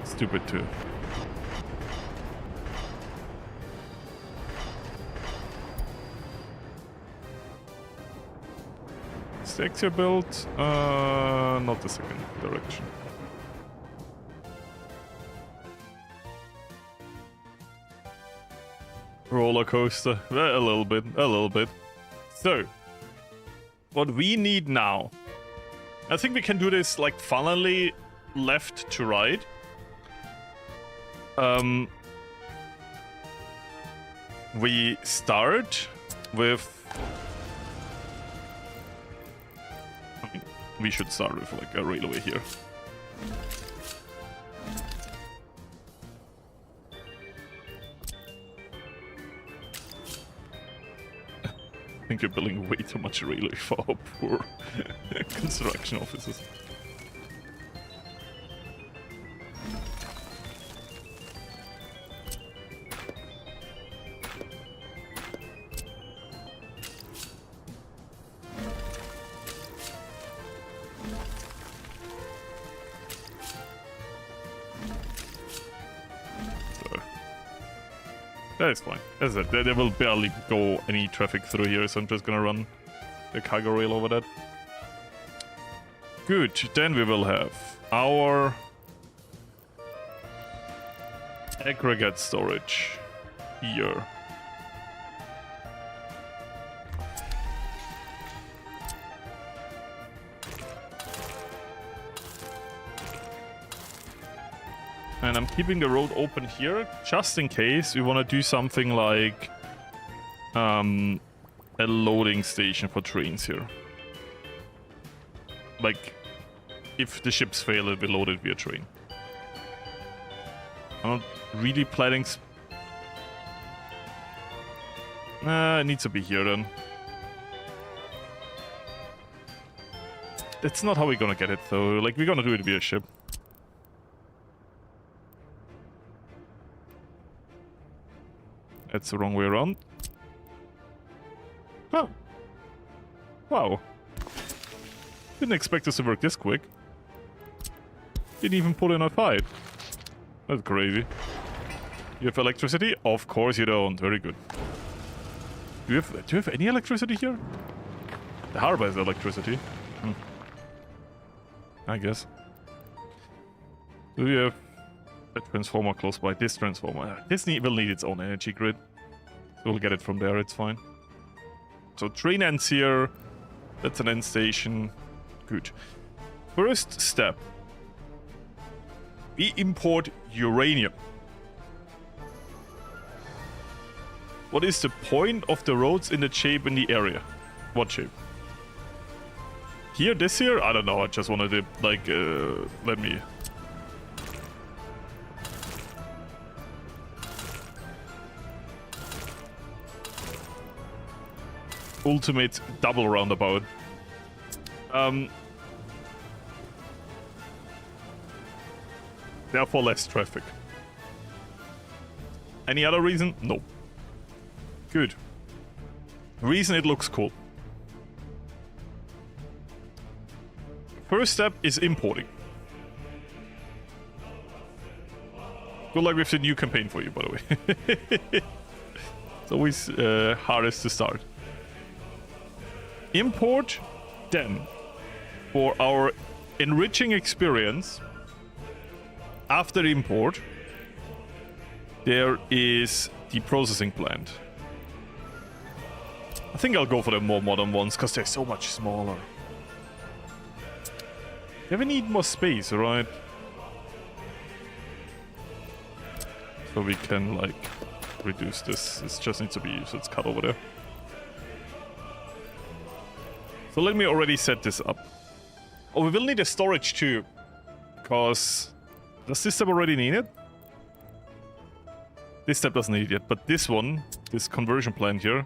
Stupid too. Is the X here built? Not the second direction. Roller coaster. A little bit, a little bit. So, what we need now... I think we can do this, like, funnily left to right. We start with... I mean, we should start with, like, a railway here. I think you're building way too much railway for our poor construction offices. That is fine. As I said, there will barely go any traffic through here, so I'm just gonna run the cargo rail over that. Good, then we will have our aggregate storage here. And I'm keeping the road open here, just in case we want to do something like a loading station for trains here. Like, if the ships fail, it'll be loaded via train. I'm not really planning... it needs to be here then. That's not how we're gonna get it though, like, we're gonna do it via ship. That's the wrong way around. Oh. Wow. Didn't expect this to work this quick. Didn't even pull in a fight. That's crazy. You have electricity? Of course you don't. Very good. Do you have any electricity here? The harbor has electricity. I guess. Do you have a transformer close by? This transformer. This will need its own energy grid. We'll get it from there, it's fine. So train ends here. That's an end station. Good. First step. We import uranium. What is the point of the roads in the shape in the area? What shape? Here, this here? I don't know, I just wanted to, like, let me... Ultimate double roundabout. Therefore less traffic. Any other reason? No. Good. Reason it looks cool. First step is importing. Good luck with the new campaign for you, by the way. It's always hardest to start. Import, then, for our enriching experience, after import, there is the processing plant. I think I'll go for the more modern ones, because they're so much smaller. Yeah, we need more space, right? So we can, like, reduce this. This just needs to be, so it's cut over there. So let me already set this up. Oh, we will need a storage too. Because... does this step already need it? This step doesn't need it yet, but this one, this conversion plant here,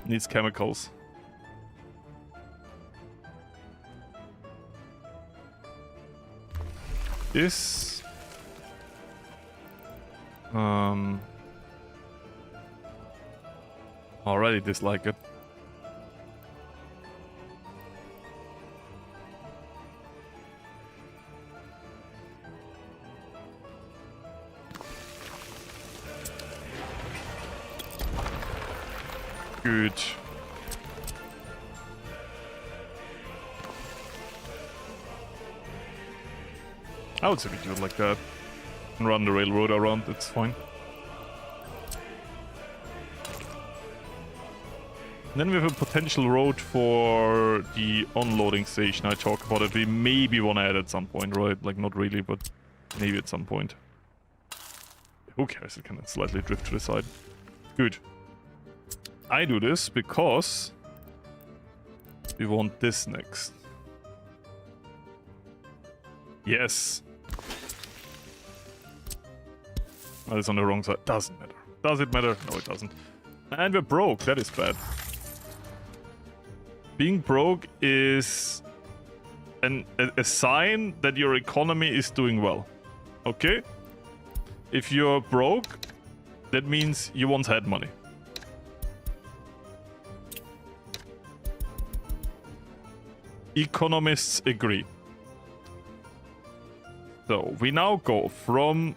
needs chemicals. This... already dislike it. Good. I would say we do it like that. And run the railroad around, it's fine. And then we have a potential road for the unloading station I talked about it. We maybe want to add at some point, right? Like, not really, but maybe at some point. Who cares? It can slightly drift to the side. Good. I do this because we want this next. Yes. That is on the wrong side. Doesn't matter. Does it matter? No, it doesn't. And we're broke. That is bad. Being broke is a sign that your economy is doing well. Okay? If you're broke, that means you once had money. Economists agree. So, we now go from...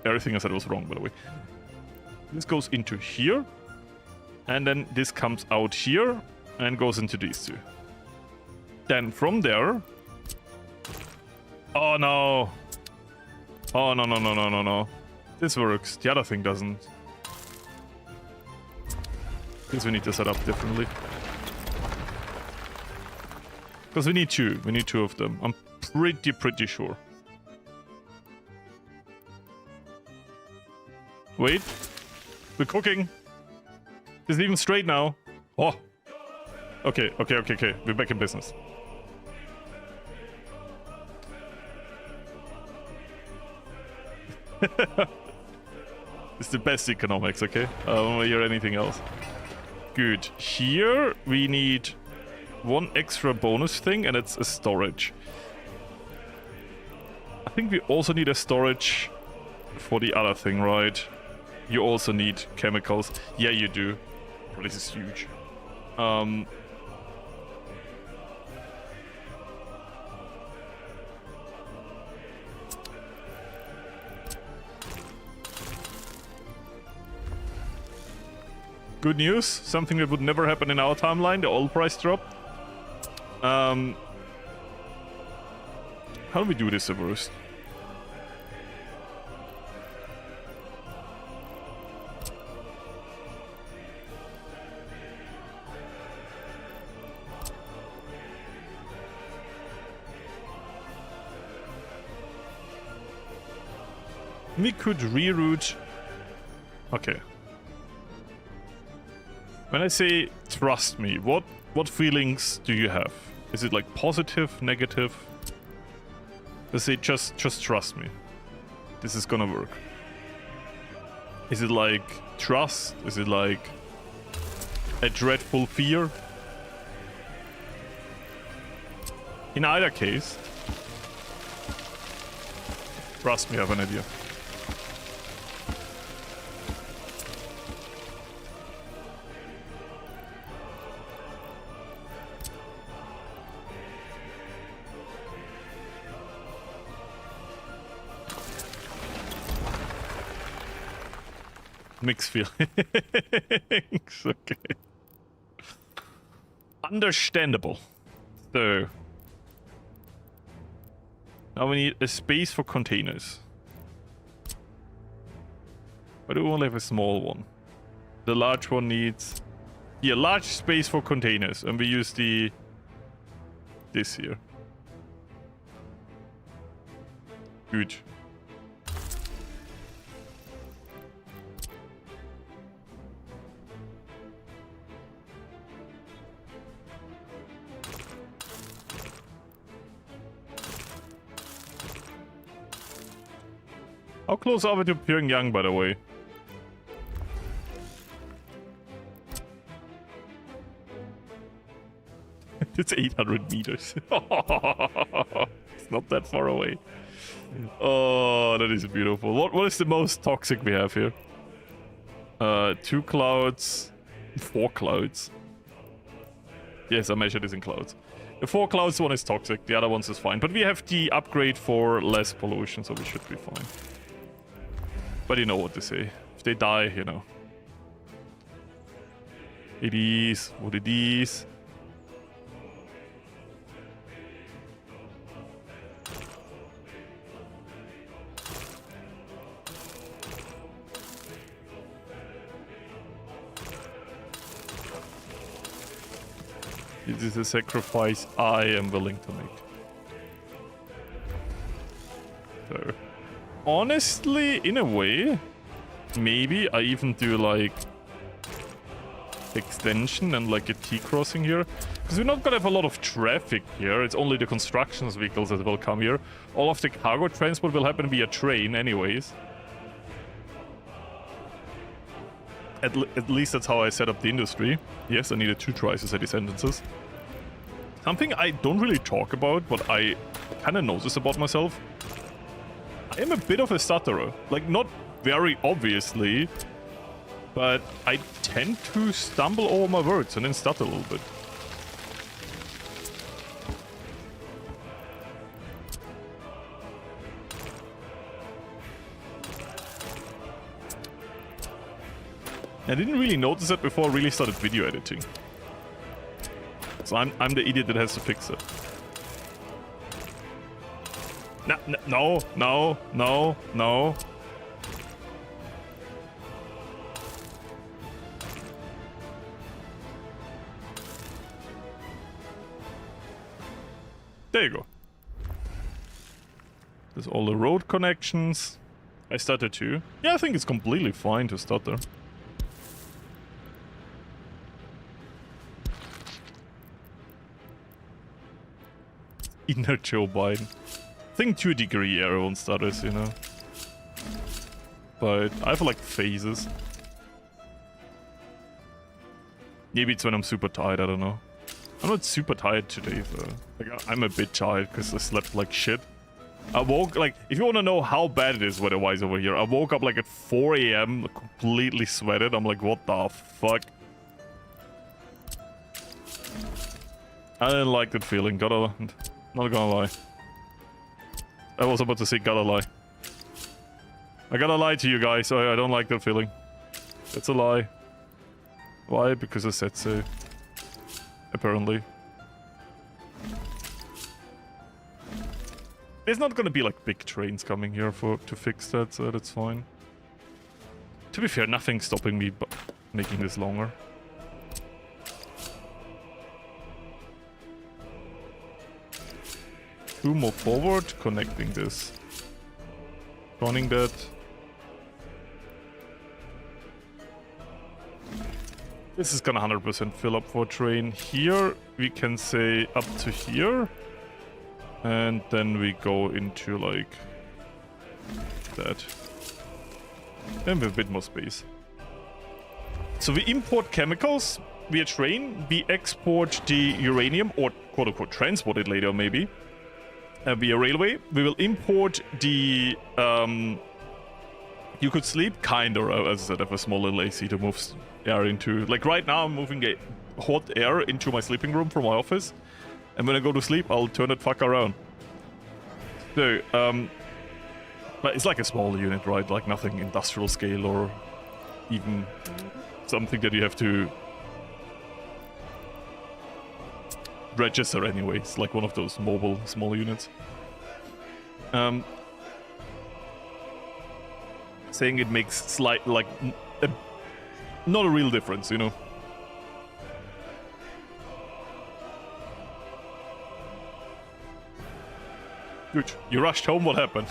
everything I said was wrong, by the way. This goes into here. And then this comes out here and goes into these two. Then from there... oh no! Oh no, no, no, no, no, no. This works. The other thing doesn't. This we need to set up differently. Because we need two. We need two of them. I'm pretty sure. Wait. We're cooking. Is it even straight now? Oh. Okay. We're back in business. It's the best economics, okay? I don't want to hear anything else. Good. Here we need one extra bonus thing, and it's a storage. I think we also need a storage for the other thing, right? You also need chemicals. Yeah, you do. Bro, this is huge. Good news, something that would never happen in our timeline, the oil price drop. How do we do this at worst? We could reroute... okay. When I say trust me, what feelings do you have? Is it like positive, negative? Let's say just trust me. This is gonna work. Is it like trust? Is it like a dreadful fear? In either case, trust me, I have an idea. Mixed feelings. Okay. Understandable. So. Now we need a space for containers. But we only have a small one. The large one needs... Yeah, large space for containers. And we use the... this here. Good. How close are we to Pyongyang, by the way? It's 800 meters. It's not that far away. Oh, that is beautiful. What is the most toxic we have here? 2 clouds, 4 clouds. Yes, I measured this in clouds. The 4 clouds one is toxic, the other ones is fine. But we have the upgrade for less pollution, so we should be fine. But you know what to say. If they die, you know. It is what it is. This is a sacrifice I am willing to make. So, honestly, in a way, maybe I even do like extension and like a T-crossing here. Because we're not gonna have a lot of traffic here. It's only the construction vehicles that will come here. All of the cargo transport will happen via train anyways. At least that's how I set up the industry. Yes, I needed 2 tries to say these sentences. Something I don't really talk about, but I kind of notice about myself. I am a bit of a stutterer. Like, not very obviously, but I tend to stumble over my words and then stutter a little bit. I didn't really notice that before I really started video editing. So I'm the idiot that has to fix it. No. There you go. There's all the road connections. I stutter too. Yeah, I think it's completely fine to stutter. Inner Joe Biden. I think to a degree everyone stutters, you know. But I have like phases. Maybe it's when I'm super tired, I don't know. I'm not super tired today, so like, I'm a bit tired because I slept like shit. I woke, like, if you want to know how bad it is weather-wise over here, I woke up like at 4 AM, completely sweated. I'm like, what the fuck? I didn't like that feeling, not gonna lie. I was about to say gotta lie. I gotta lie to you guys, I don't like that feeling. That's a lie. Why? Because I said so. Apparently. There's not gonna be like big trains coming here to fix that, so that's fine. To be fair, nothing's stopping me but making this longer. Two more forward, connecting this. Running that. This is gonna 100% fill up for a train. Here we can say up to here. And then we go into like that. Then we have a bit more space. So we import chemicals via train. We export the uranium, or quote unquote transport it later maybe. Via railway. We will import the you could sleep kinda, as I said, I have a small little AC to move air into. Like right now I'm moving a hot air into my sleeping room from my office, and when I go to sleep I'll turn that fuck around. So but it's like a small unit, right? Like nothing industrial scale or even something that you have to register anyway. It's like one of those mobile small units. saying it makes slight, like, not a real difference, you know. Good. You rushed home, what happened?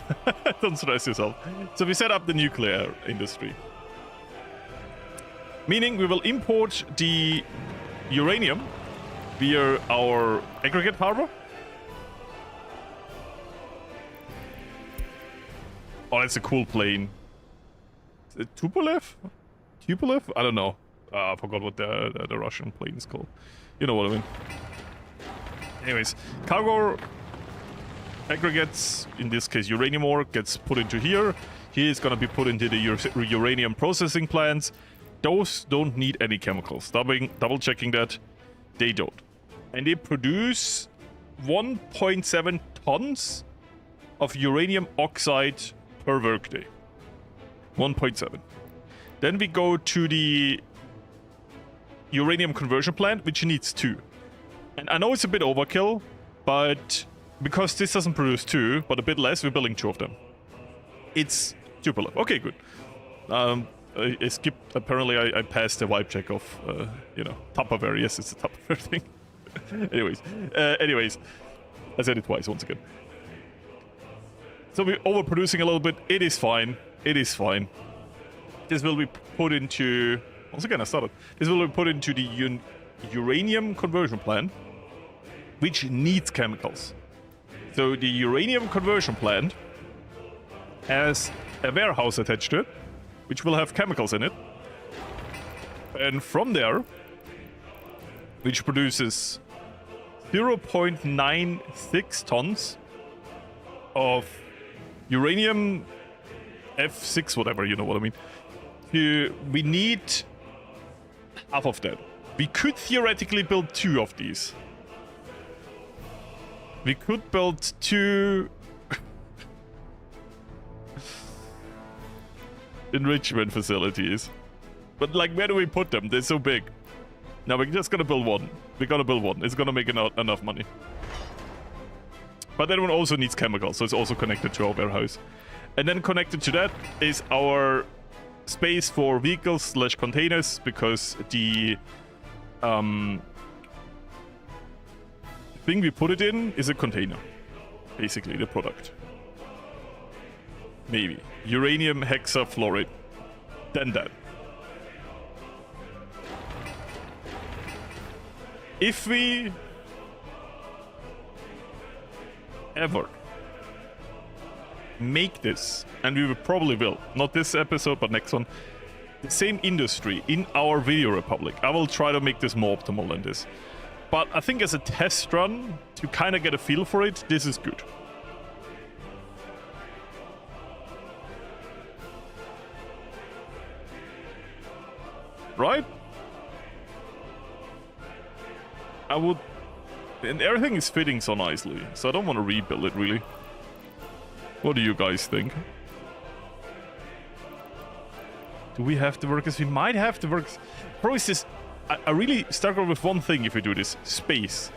Don't stress yourself. So we set up the nuclear industry. Meaning we will import the uranium via our aggregate harbor. Oh, that's a cool plane. Is it Tupolev? Tupolev? I don't know. I forgot what the Russian plane is called. You know what I mean. Anyways, cargo aggregates, in this case uranium ore, gets put into here. Here is gonna be put into the uranium processing plants. Those don't need any chemicals. Double checking that. They don't. And they produce 1.7 tons of uranium oxide per workday. 1.7. Then we go to the uranium conversion plant, which needs 2. And I know it's a bit overkill, but because this doesn't produce 2, but a bit less, we're building 2 of them. It's Tupolev. Okay, good. I skipped, apparently I passed the vibe check of, you know, Tupperware. Yes, it's a Tupperware thing. anyways, I said it twice, once again. So we're overproducing a little bit. It is fine. It is fine. This will be put into... Once again, I started. This will be put into the uranium conversion plant, which needs chemicals. So the uranium conversion plant has a warehouse attached to it, which will have chemicals in it. And from there, which produces 0.96 tons of uranium F6, whatever, you know what I mean. We need half of that. We could theoretically build 2 of these. We could build 2 enrichment facilities. But, like, where do we put them? They're so big. Now, we're just gonna build 1. We're gonna build 1. It's gonna make enough money. But that one also needs chemicals, so it's also connected to our warehouse. And then connected to that is our space for vehicles / containers, because the thing we put it in is a container. Basically, the product. Maybe. Uranium hexafluoride. Then that. If we ever make this, and we probably will, not this episode, but next one, the same industry in our video republic, I will try to make this more optimal than this. But I think as a test run, to kind of get a feel for it, this is good. Right? I would... And everything is fitting so nicely, so I don't want to rebuild it, really. What do you guys think? Do we have the workers? We might have the workers. Probably this... I really struggle with one thing if we do this. Space.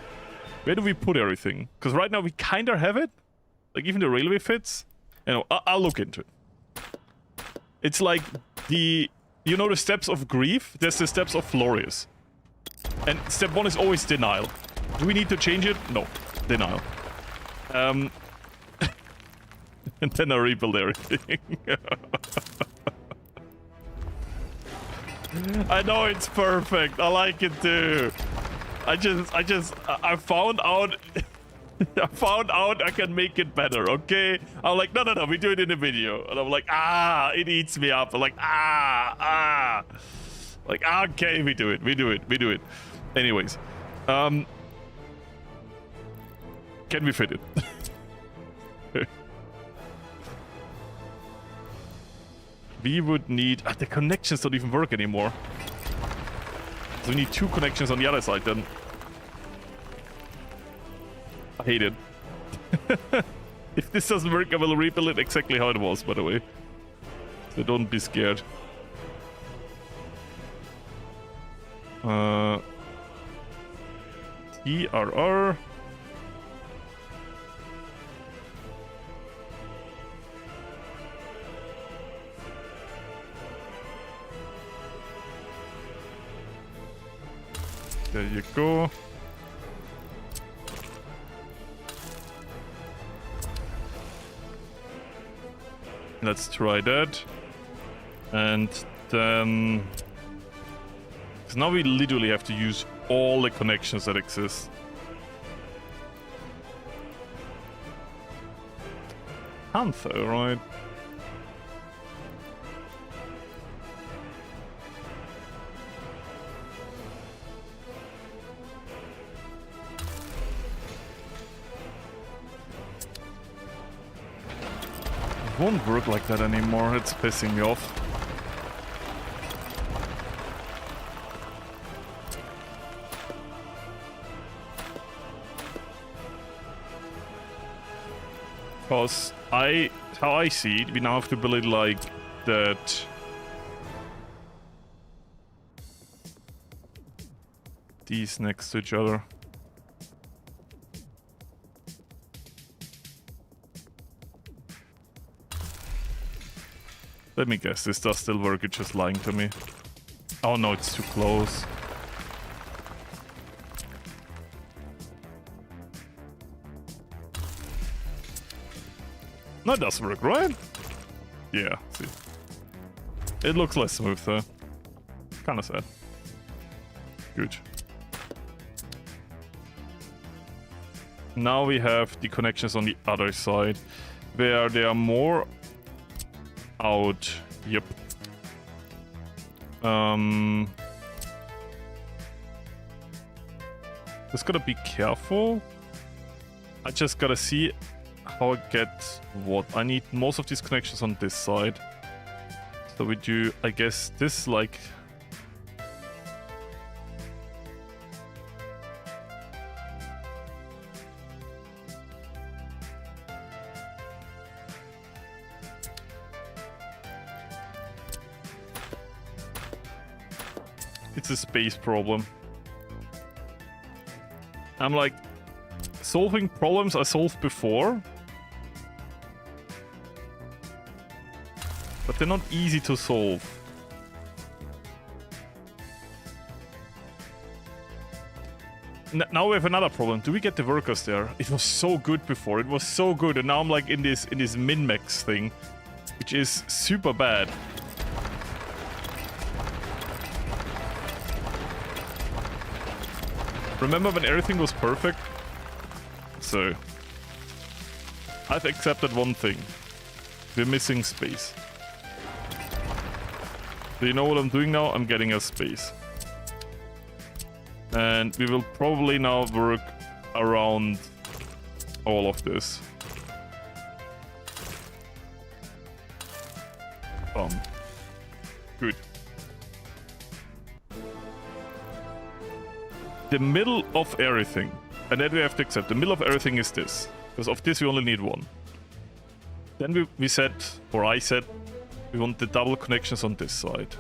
Where do we put everything? Because right now we kind of have it. Like, even the railway fits. You know, I'll look into it. It's like the... You know the steps of grief? There's the steps of Florius. And step 1 is always denial. Do we need to change it? No. Denial. And then I rebuild everything. I know it's perfect. I like it too. I found out... I found out I can make it better, okay? I'm like, no, we do it in a video. And I'm like, it eats me up. I'm like, Like, okay, we do it. Anyways. Can we fit it? We would need... the connections don't even work anymore. So we need 2 connections on the other side then. I hate it. If this doesn't work, I will rebuild it exactly how it was, by the way. So don't be scared. TRR. There you go. Let's try that. And then... because now we literally have to use all the connections that exist. Panther, right? It won't work like that anymore. It's pissing me off. Because how I see it, we now have to build it like that. These next to each other. Let me guess, this does still work, it's just lying to me. Oh no, it's too close. No, it does work, right? Yeah, see. It looks less smooth though. Kinda sad. Good. Now we have the connections on the other side, where they are more out. Yep. Just gotta be careful. I just gotta see how I get what. I need most of these connections on this side. So we do, I guess, this like... it's a space problem. I'm like, solving problems I solved before, but they're not easy to solve. Now we have another problem. Do we get the workers there? It was so good before. It was so good, and now I'm like in this min-max thing, which is super bad. Remember when everything was perfect? So, I've accepted one thing. We're missing space. Do you know what I'm doing now? I'm getting a space. And we will probably now work around all of this. Good. The middle of everything, and then we have to accept the middle of everything is this, because of this we only need one. Then we said, or I said, we want the double connections on this side.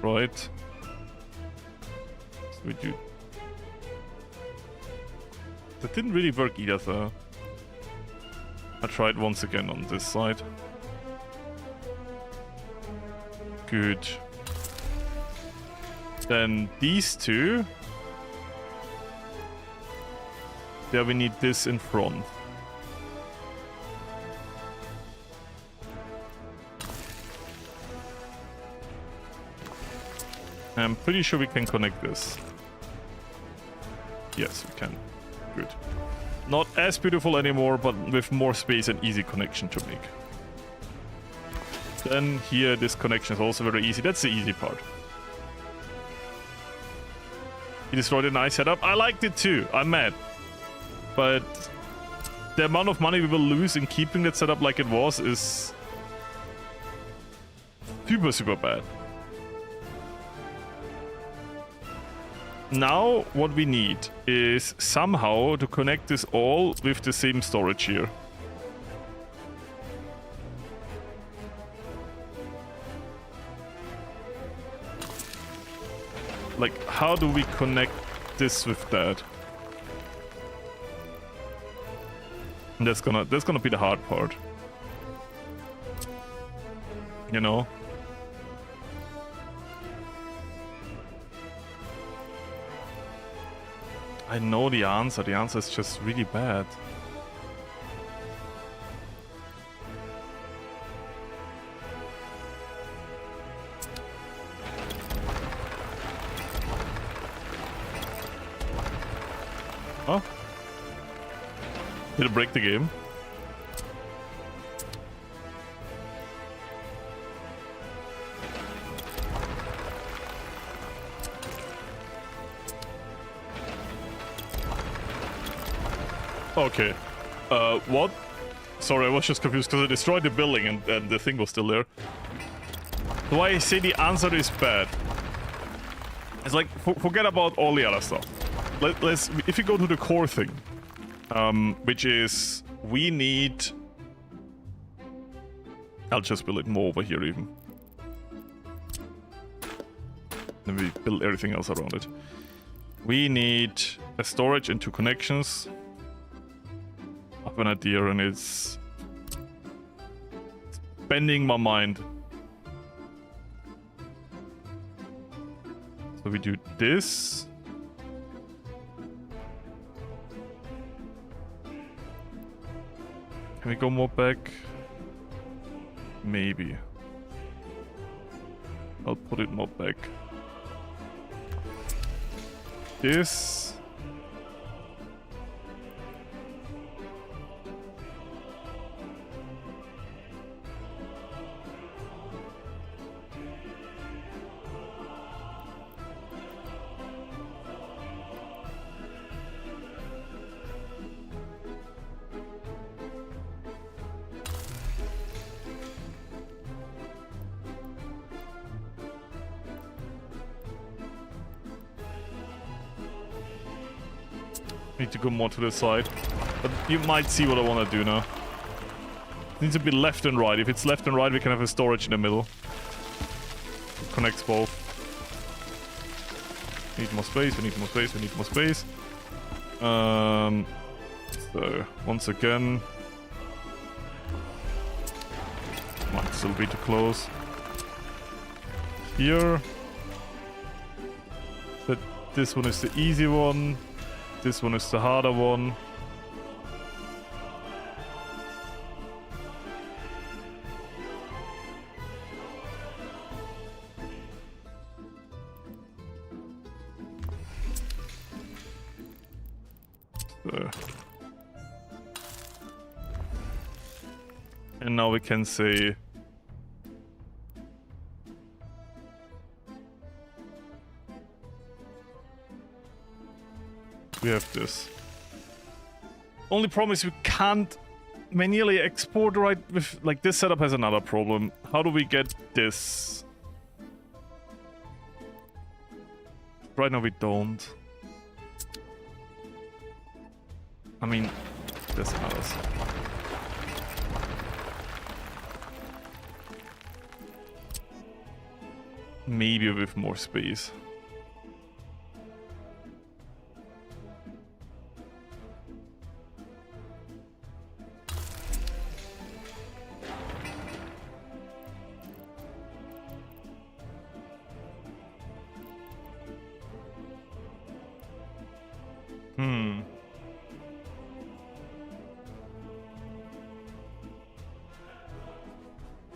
Right. So we do. That didn't really work either though. I tried once again on this side. Good. Then these two. There we need this in front. I'm pretty sure we can connect this. Yes, we can. Good. Not as beautiful anymore, but with more space and easy connection to make. Then here, this connection is also very easy. That's the easy part. He destroyed a nice setup. I liked it too. I'm mad. But the amount of money we will lose in keeping that setup like it was is super, super bad. Now what we need is somehow to connect this all with the same storage here. Like, how do we connect this with that? And that's gonna be the hard part. You know? I know the answer. The answer is just really bad. Oh. Did it break the game? Okay. What? Sorry, I was just confused because I destroyed the building and the thing was still there. So why I say the answer is bad? It's like, forget about all the other stuff. If you go to the core thing, which is, we need... I'll just build it more over here even. Then we build everything else around it. We need a storage and 2 connections. I have an idea and it's bending my mind. So we do this. Can we go more back? Maybe. I'll put it more back. This. Need to go more to the side, but you might see what I want to do now. It needs to be left and right. If it's left and right, we can have a storage in the middle. It connects both. We need more space, we need more space, we need more space. So, once again... Might still be too close. Here. But this one is the easy one. This one is the harder one. So. And now we can say... We have this. Only problem is we can't manually export right with, like, this setup has another problem. How do we get this? Right now we don't. I mean, this matters. Maybe with more space.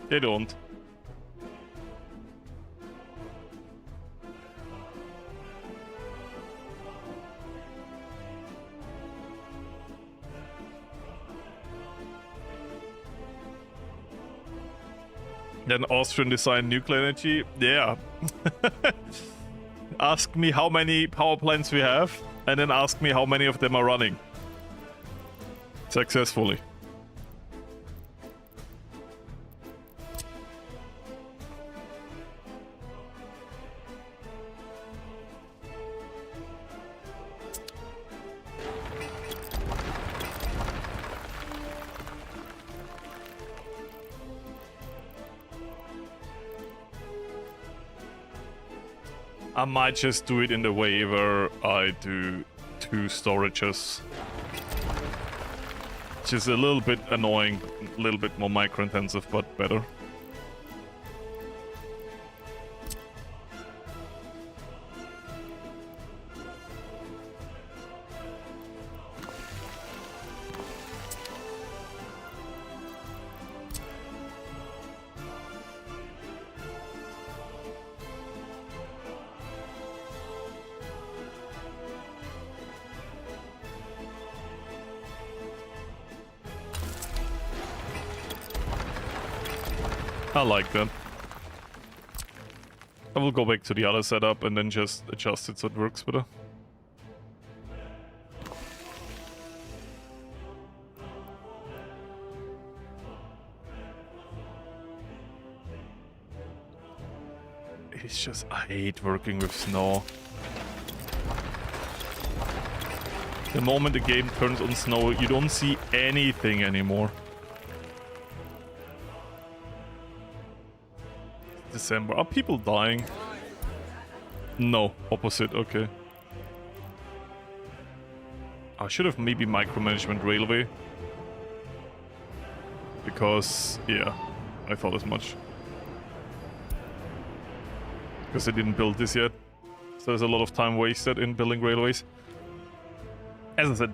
They don't. Then Austrian design nuclear energy? Yeah. Ask me how many power plants we have, and then ask me how many of them are running. Successfully. I might just do it in the way where I do 2 storages. Which is a little bit annoying, a little bit more micro-intensive, but better. I like that. I will go back to the other setup and then just adjust it so it works better. It's just, I hate working with snow. The moment the game turns on snow, you don't see anything anymore. December. Are people dying? No, opposite, okay. I should have maybe micromanagement railway. Because, yeah, I thought as much. Because I didn't build this yet. So there's a lot of time wasted in building railways. As I said,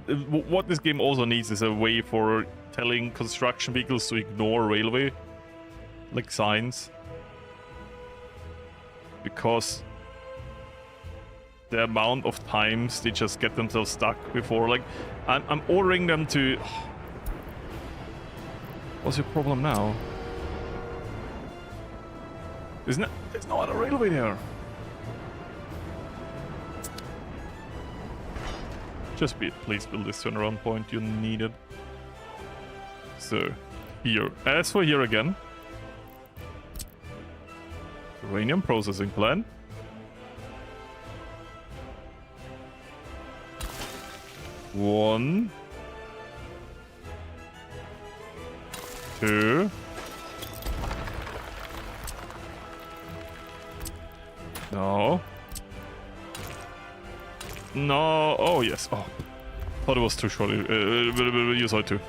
what this game also needs is a way for telling construction vehicles to ignore railway. Like signs. Because the amount of times they just get themselves stuck before, like, I'm ordering them to... What's your problem now? There's no other railway there. Just please build this turnaround point, you need it. So, here. As for here again. Uranium processing plant. One. Two. No. No. Oh, yes. Oh. Thought it was too short. Use I2.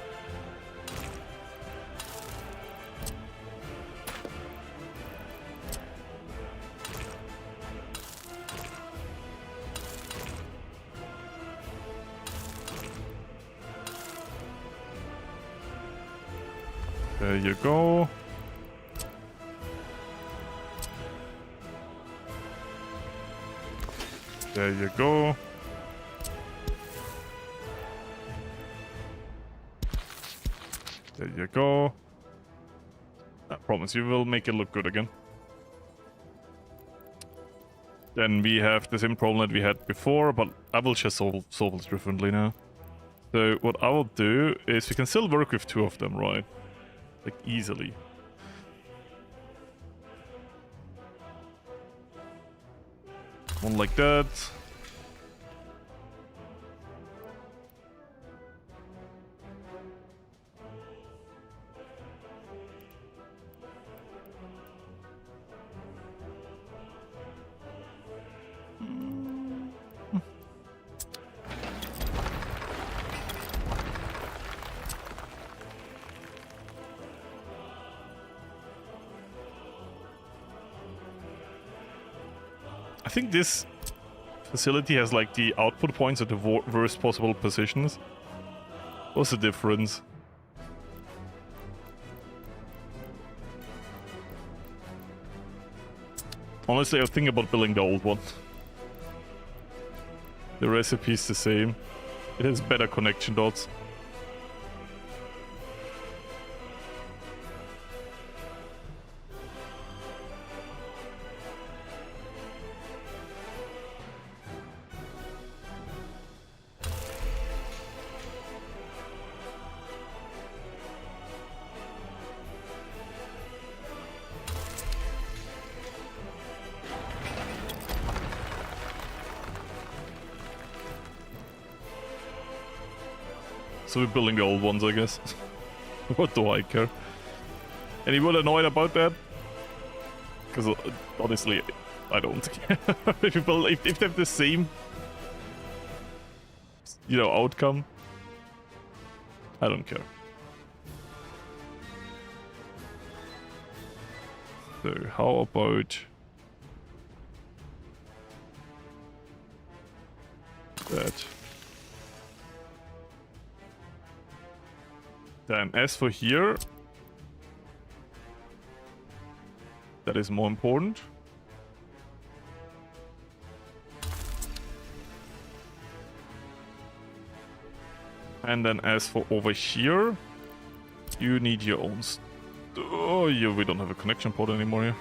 There you go. There you go. There you go. I promise you will make it look good again. Then we have the same problem that we had before, but I will just solve it differently now. So what I will do is we can still work with two of them, right? Like, easily. One like that. I think this facility has like the output points at the worst possible positions. What's the difference? Honestly, I was thinking about building the old one. The recipe is the same. It has better connection dots. So we're building the old ones, I guess. What do I care? Anyone annoyed about that? Because honestly, I don't care. If they have the same, you know, outcome, I don't care. So how about that? Then as for here, that is more important. And then as for over here, you need your own Oh, yeah, we don't have a connection port anymore here.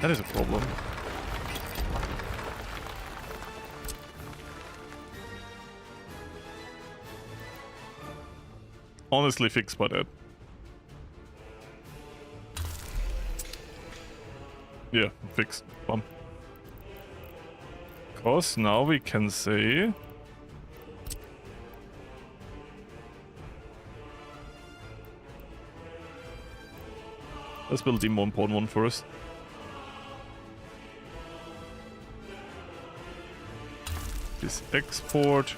That is a problem. Honestly fixed by that. Yeah, fixed. Bum. Because now we can say... Let's build the more important one first. This export.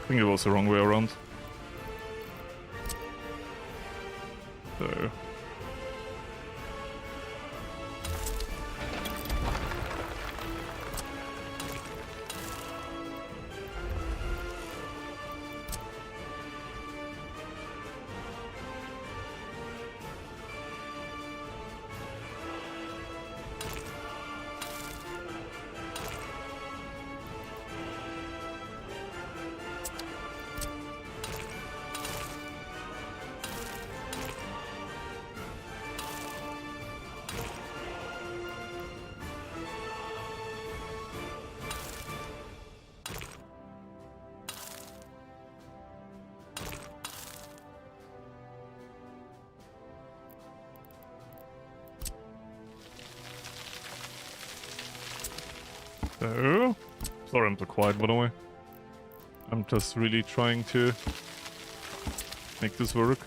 I think it was the wrong way around. So. So, sorry I'm too quiet by the way. I'm just really trying to make this work.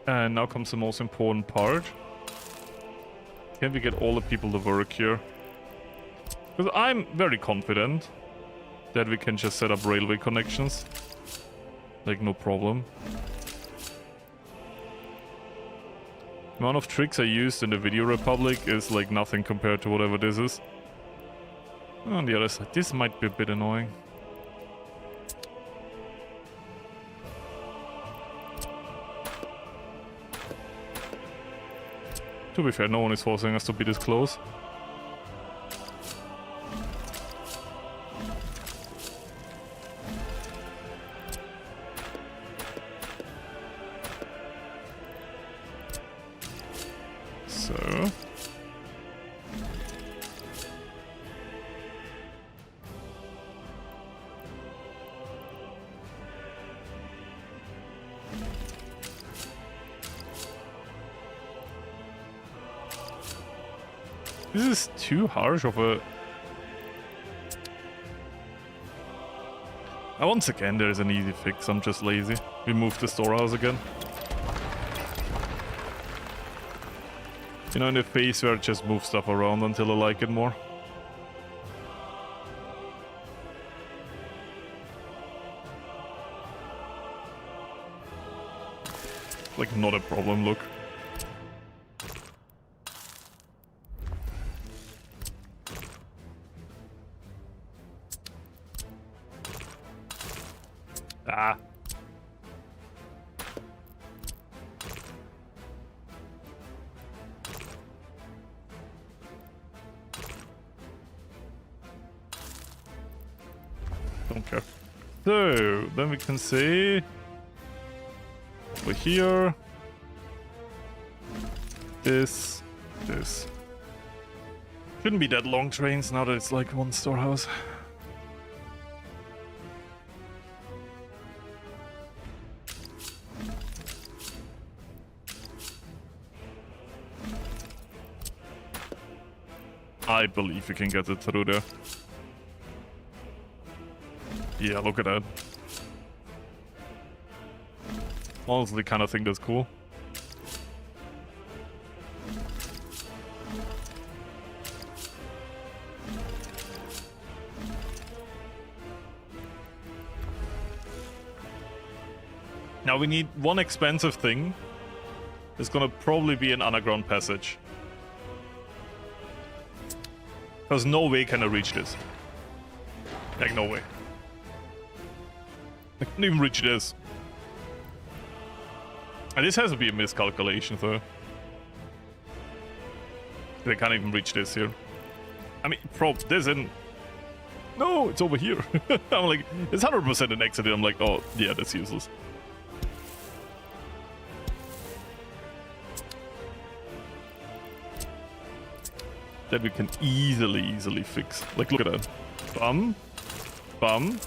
And now comes the most important part. Can we get all the people to work here? Because I'm very confident that we can just set up railway connections. Like, no problem. The amount of tricks I used in the Video Republic is like nothing compared to whatever this is. On the other side, this might be a bit annoying. To be fair, no one is forcing us to be this close. So... This is too harsh of a... Once again, there is an easy fix. I'm just lazy. We moved the storehouse again. You know, in the phase where I just move stuff around until I like it more. Like, not a problem, look. Ah. Don't care. So, then we can say... over here... This... Shouldn't be that long trains now that it's like one storehouse. I believe we can get it through there. Yeah, look at that. Honestly, kind of think that's cool. Now we need one expensive thing. It's gonna probably be an underground passage. Because no way can I reach this. Like, no way. I can't even reach this. And this has to be a miscalculation, though. They can't even reach this here. I mean, this isn't... No, it's over here. I'm like, it's 100% an accident. I'm like, oh, yeah, that's useless. That we can easily fix. Like, look at that. Bum. Bum.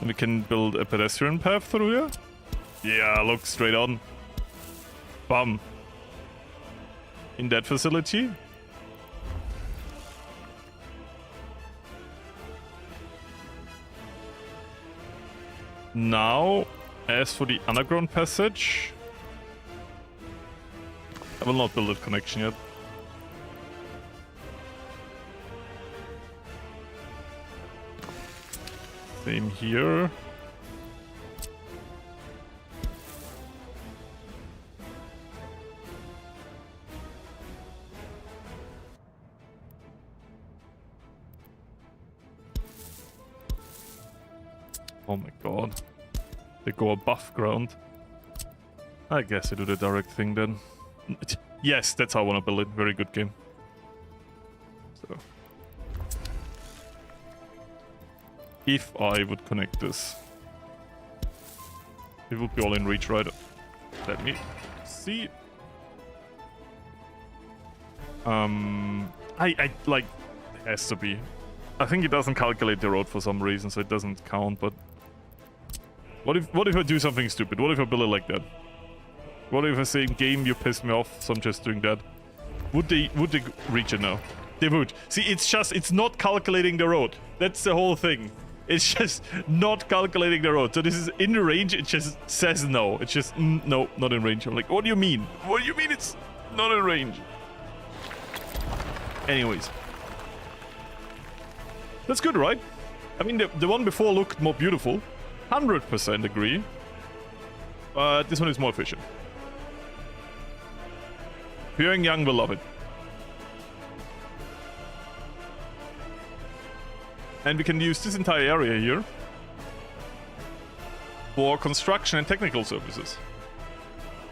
And we can build a pedestrian path through here. Yeah, look, straight on. Bum. In that facility. Now, as for the underground passage, I will not build a connection yet. Same here. Oh my god. They go above ground. I guess I do the direct thing then. Yes, that's how I want to build it. Very good game. So. If I would connect this. It would be all in reach, right? Let me see. I like, it has to be. I think it doesn't calculate the road for some reason, so it doesn't count, but... What if I do something stupid? What if I build it like that? What if I say, game, you pissed me off, so I'm just doing that? Would they reach it now? They would. See, it's not calculating the road. That's the whole thing. It's just not calculating the road. So this is in the range, it just says no. It's just, no, not in range. I'm like, what do you mean? What do you mean it's not in range? Anyways. That's good, right? I mean, the one before looked more beautiful. 100% agree. But this one is more efficient. Pyongyang will love it. And we can use this entire area here for construction and technical services.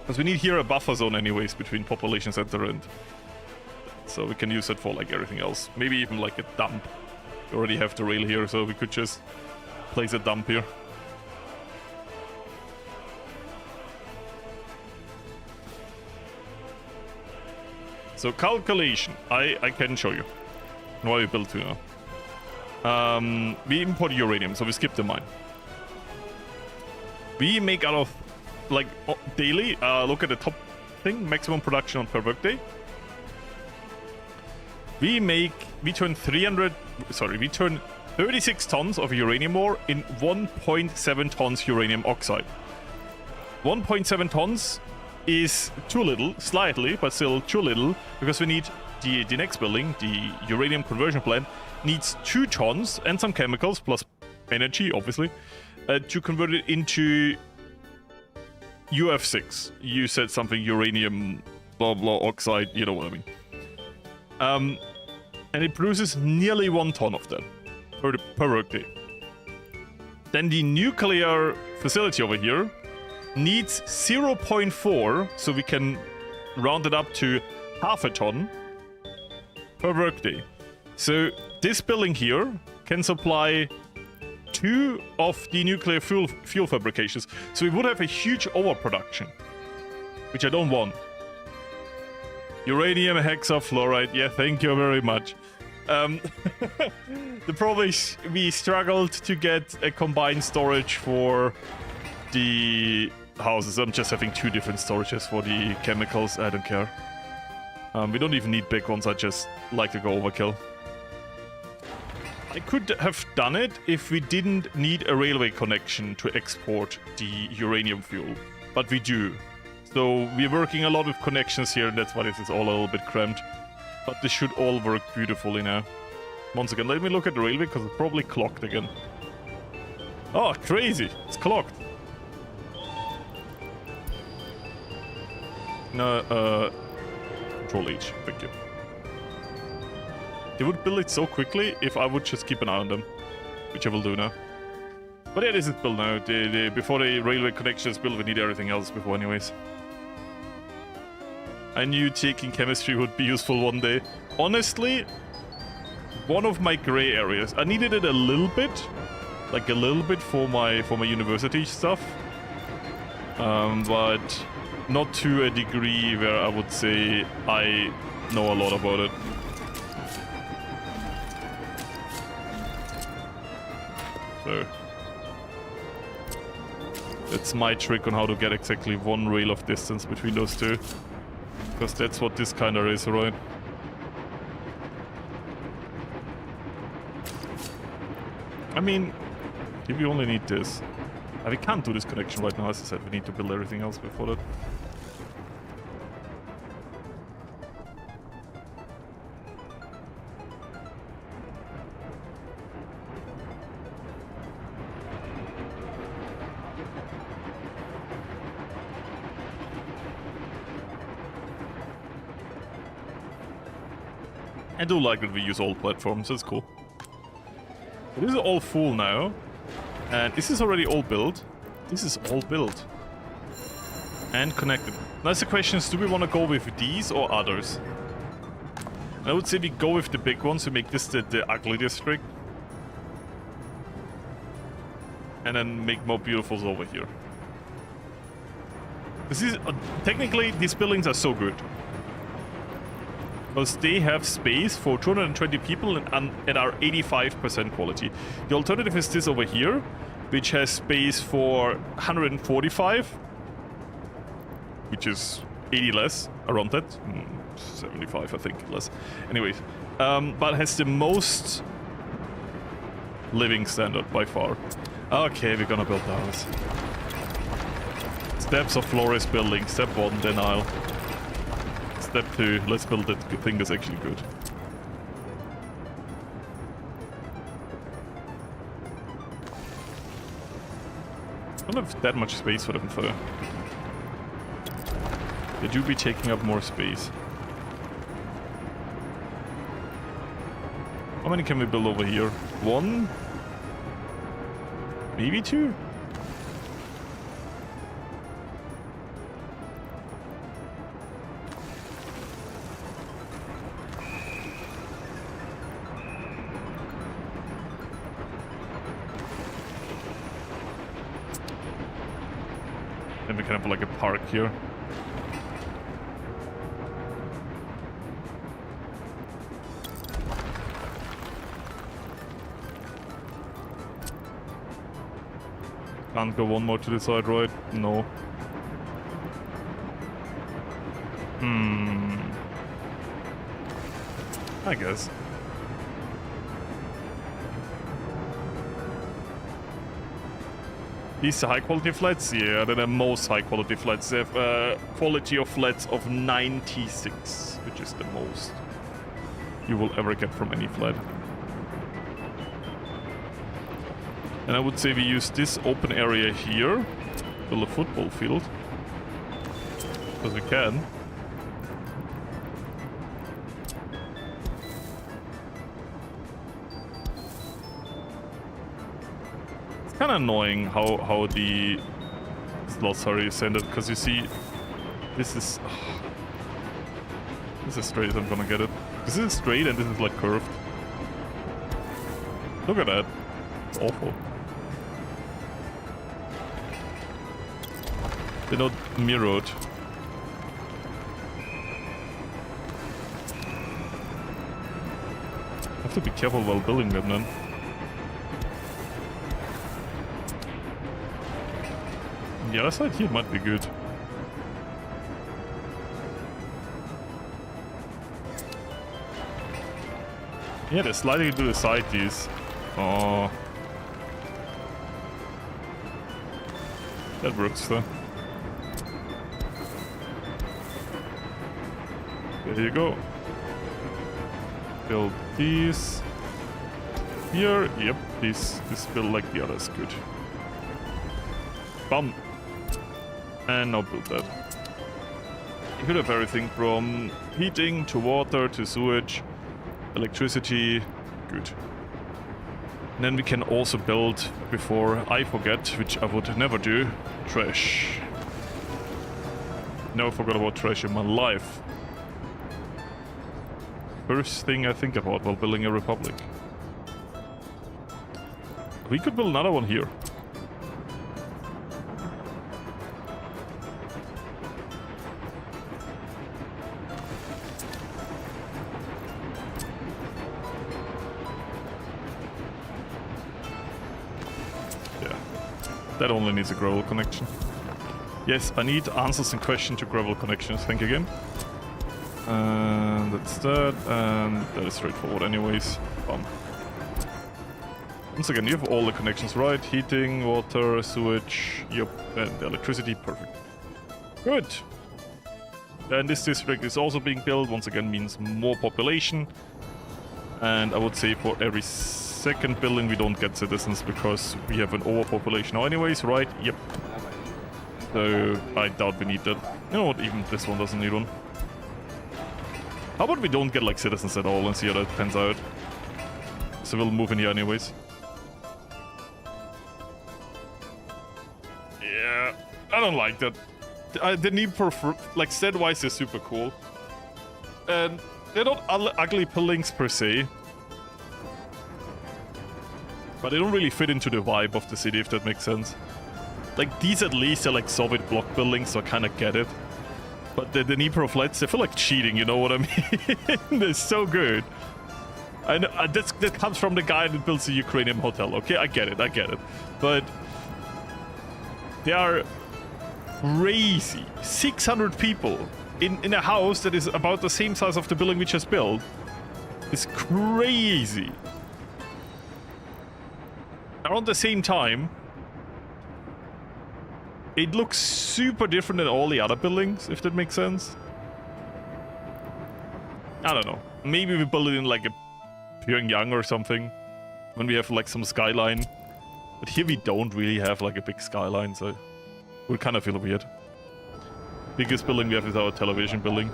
Because we need here a buffer zone anyways between population center and... So we can use it for like everything else. Maybe even like a dump. We already have the rail here, so we could just place a dump here. So calculation, I can show you what we built here now. We import uranium, so we skip the mine. We make out of, like, daily, look at the top thing, maximum production on per workday. We turn 36 tons of uranium ore in 1.7 tons uranium oxide. 1.7 tons is too little, slightly, but still too little, because we need the next building, the uranium conversion plant, needs 2 tons and some chemicals, plus energy, obviously, to convert it into UF6. You said something, uranium, blah blah, oxide, you know what I mean. And it produces nearly 1 ton of that per workday. Then the nuclear facility over here needs 0.4, so we can round it up to half a ton per workday. So this building here can supply 2 of the nuclear fuel fabrications. So we would have a huge overproduction, which I don't want. Uranium hexafluoride, yeah, thank you very much. The problem is we struggled to get a combined storage for the houses. I'm just having 2 different storages for the chemicals. I don't care. We don't even need big ones, I just like to go overkill. I could have done it if we didn't need a railway connection to export the uranium fuel, but we do. So we're working a lot with connections here, and that's why this is all a little bit cramped. But this should all work beautifully now. Once again, let me look at the railway, because it's probably clocked again. Oh, crazy! It's clocked. No, Control H, thank you. They would build it so quickly if I would just keep an eye on them, which I will do now. But yeah, this is built now. Before the railway connection is built, we need everything else before anyways. I knew taking chemistry would be useful one day. Honestly, one of my gray areas. I needed it a little bit, like a little bit for my university stuff, but not to a degree where I would say I know a lot about it. So that's my trick on how to get exactly one rail of distance between those two, because that's what this kind of is, right? I mean, if you only need this. We can't do this connection right now, as I said, we need to build everything else before that. I do like that we use all platforms, that's cool. This is all full now. And this is already all built. This is all built. And connected. Now the question is, do we want to go with these or others? I would say we go with the big ones to make this the ugly district. And then make more beautifuls over here. This is... technically, these buildings are so good. Because they have space for 220 people and are 85% quality. The alternative is this over here, which has space for 145, which is 80 less, around that. 75, I think, less. Anyways, but has the most living standard by far. Okay, we're gonna build the house. Steps of Florius building. Step 1, denial. Step 2, let's build that thing that's actually good. I don't have that much space for them though. They do be taking up more space. How many can we build over here? 1? Maybe 2? Then we can have like a park here. Can't go one more to the side, right? No. I guess. These high quality flats? Yeah, they're the most high quality flats. They have quality of flats of 96, which is the most you will ever get from any flat. And I would say we use this open area here to build a football field. Because we can. It's kind of annoying how the slots are centered, because you see, this is straight as I'm gonna get it. This is straight and this is like curved. Look at that. It's awful. They're not mirrored. I have to be careful while building them then. The other side here might be good. Yeah, they're sliding to the side, these. Oh. That works, though. There you go. Build these. Here. Yep, this build like the others. Good. Bum. And now build that. You could have everything from heating to water to sewage, electricity. Good. And then we can also build, before I forget, which I would never do, trash. Never forgot about trash in my life. First thing I think about while building a republic. We could build another one here. That only needs a gravel connection. Yes, I need answers and questions to gravel connections. Thank you again. And that's that. And that is straightforward anyways. Bum. Once again, you have all the connections right. Heating, water, sewage. Yep. And electricity. Perfect. Good. And this district is also being built. Once again, means more population. And I would say for every second building we don't get citizens because we have an overpopulation now anyways, right? Yep. So I doubt we need that. You know what, even this one doesn't need one. How about we don't get like citizens at all and see how that pans out? So we'll move in here anyways. Yeah, I don't like that. The need for like stat-wise is super cool. And they're not ugly buildings per se. But they don't really fit into the vibe of the city, if that makes sense. Like, these at least are like Soviet block buildings, so I kind of get it. But the Dnipro flats, they feel like cheating, you know what I mean? They're so good. I know, that comes from the guy that builds the Ukrainian hotel, okay? I get it. But they are crazy. 600 people in a house that is about the same size of the building we just built. It's crazy. Around the same time, it looks super different than all the other buildings, if that makes sense. I don't know. Maybe we build it in like a Pyongyang or something, when we have like some skyline. But here we don't really have like a big skyline, so it would kind of feel weird. Biggest building we have is our television building.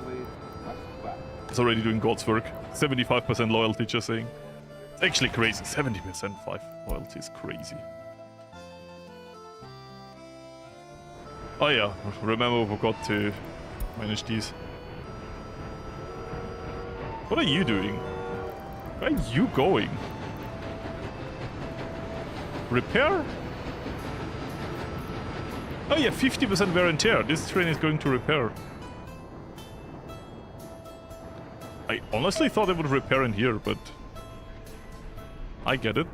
It's already doing God's work. 75% loyalty, just saying. Actually crazy. 70% 5 loyalty is crazy. Oh yeah, remember we forgot to manage these. What are you doing? Where are you going? Repair? Oh yeah, 50% wear and tear. This train is going to repair. I honestly thought it would repair in here, but I get it.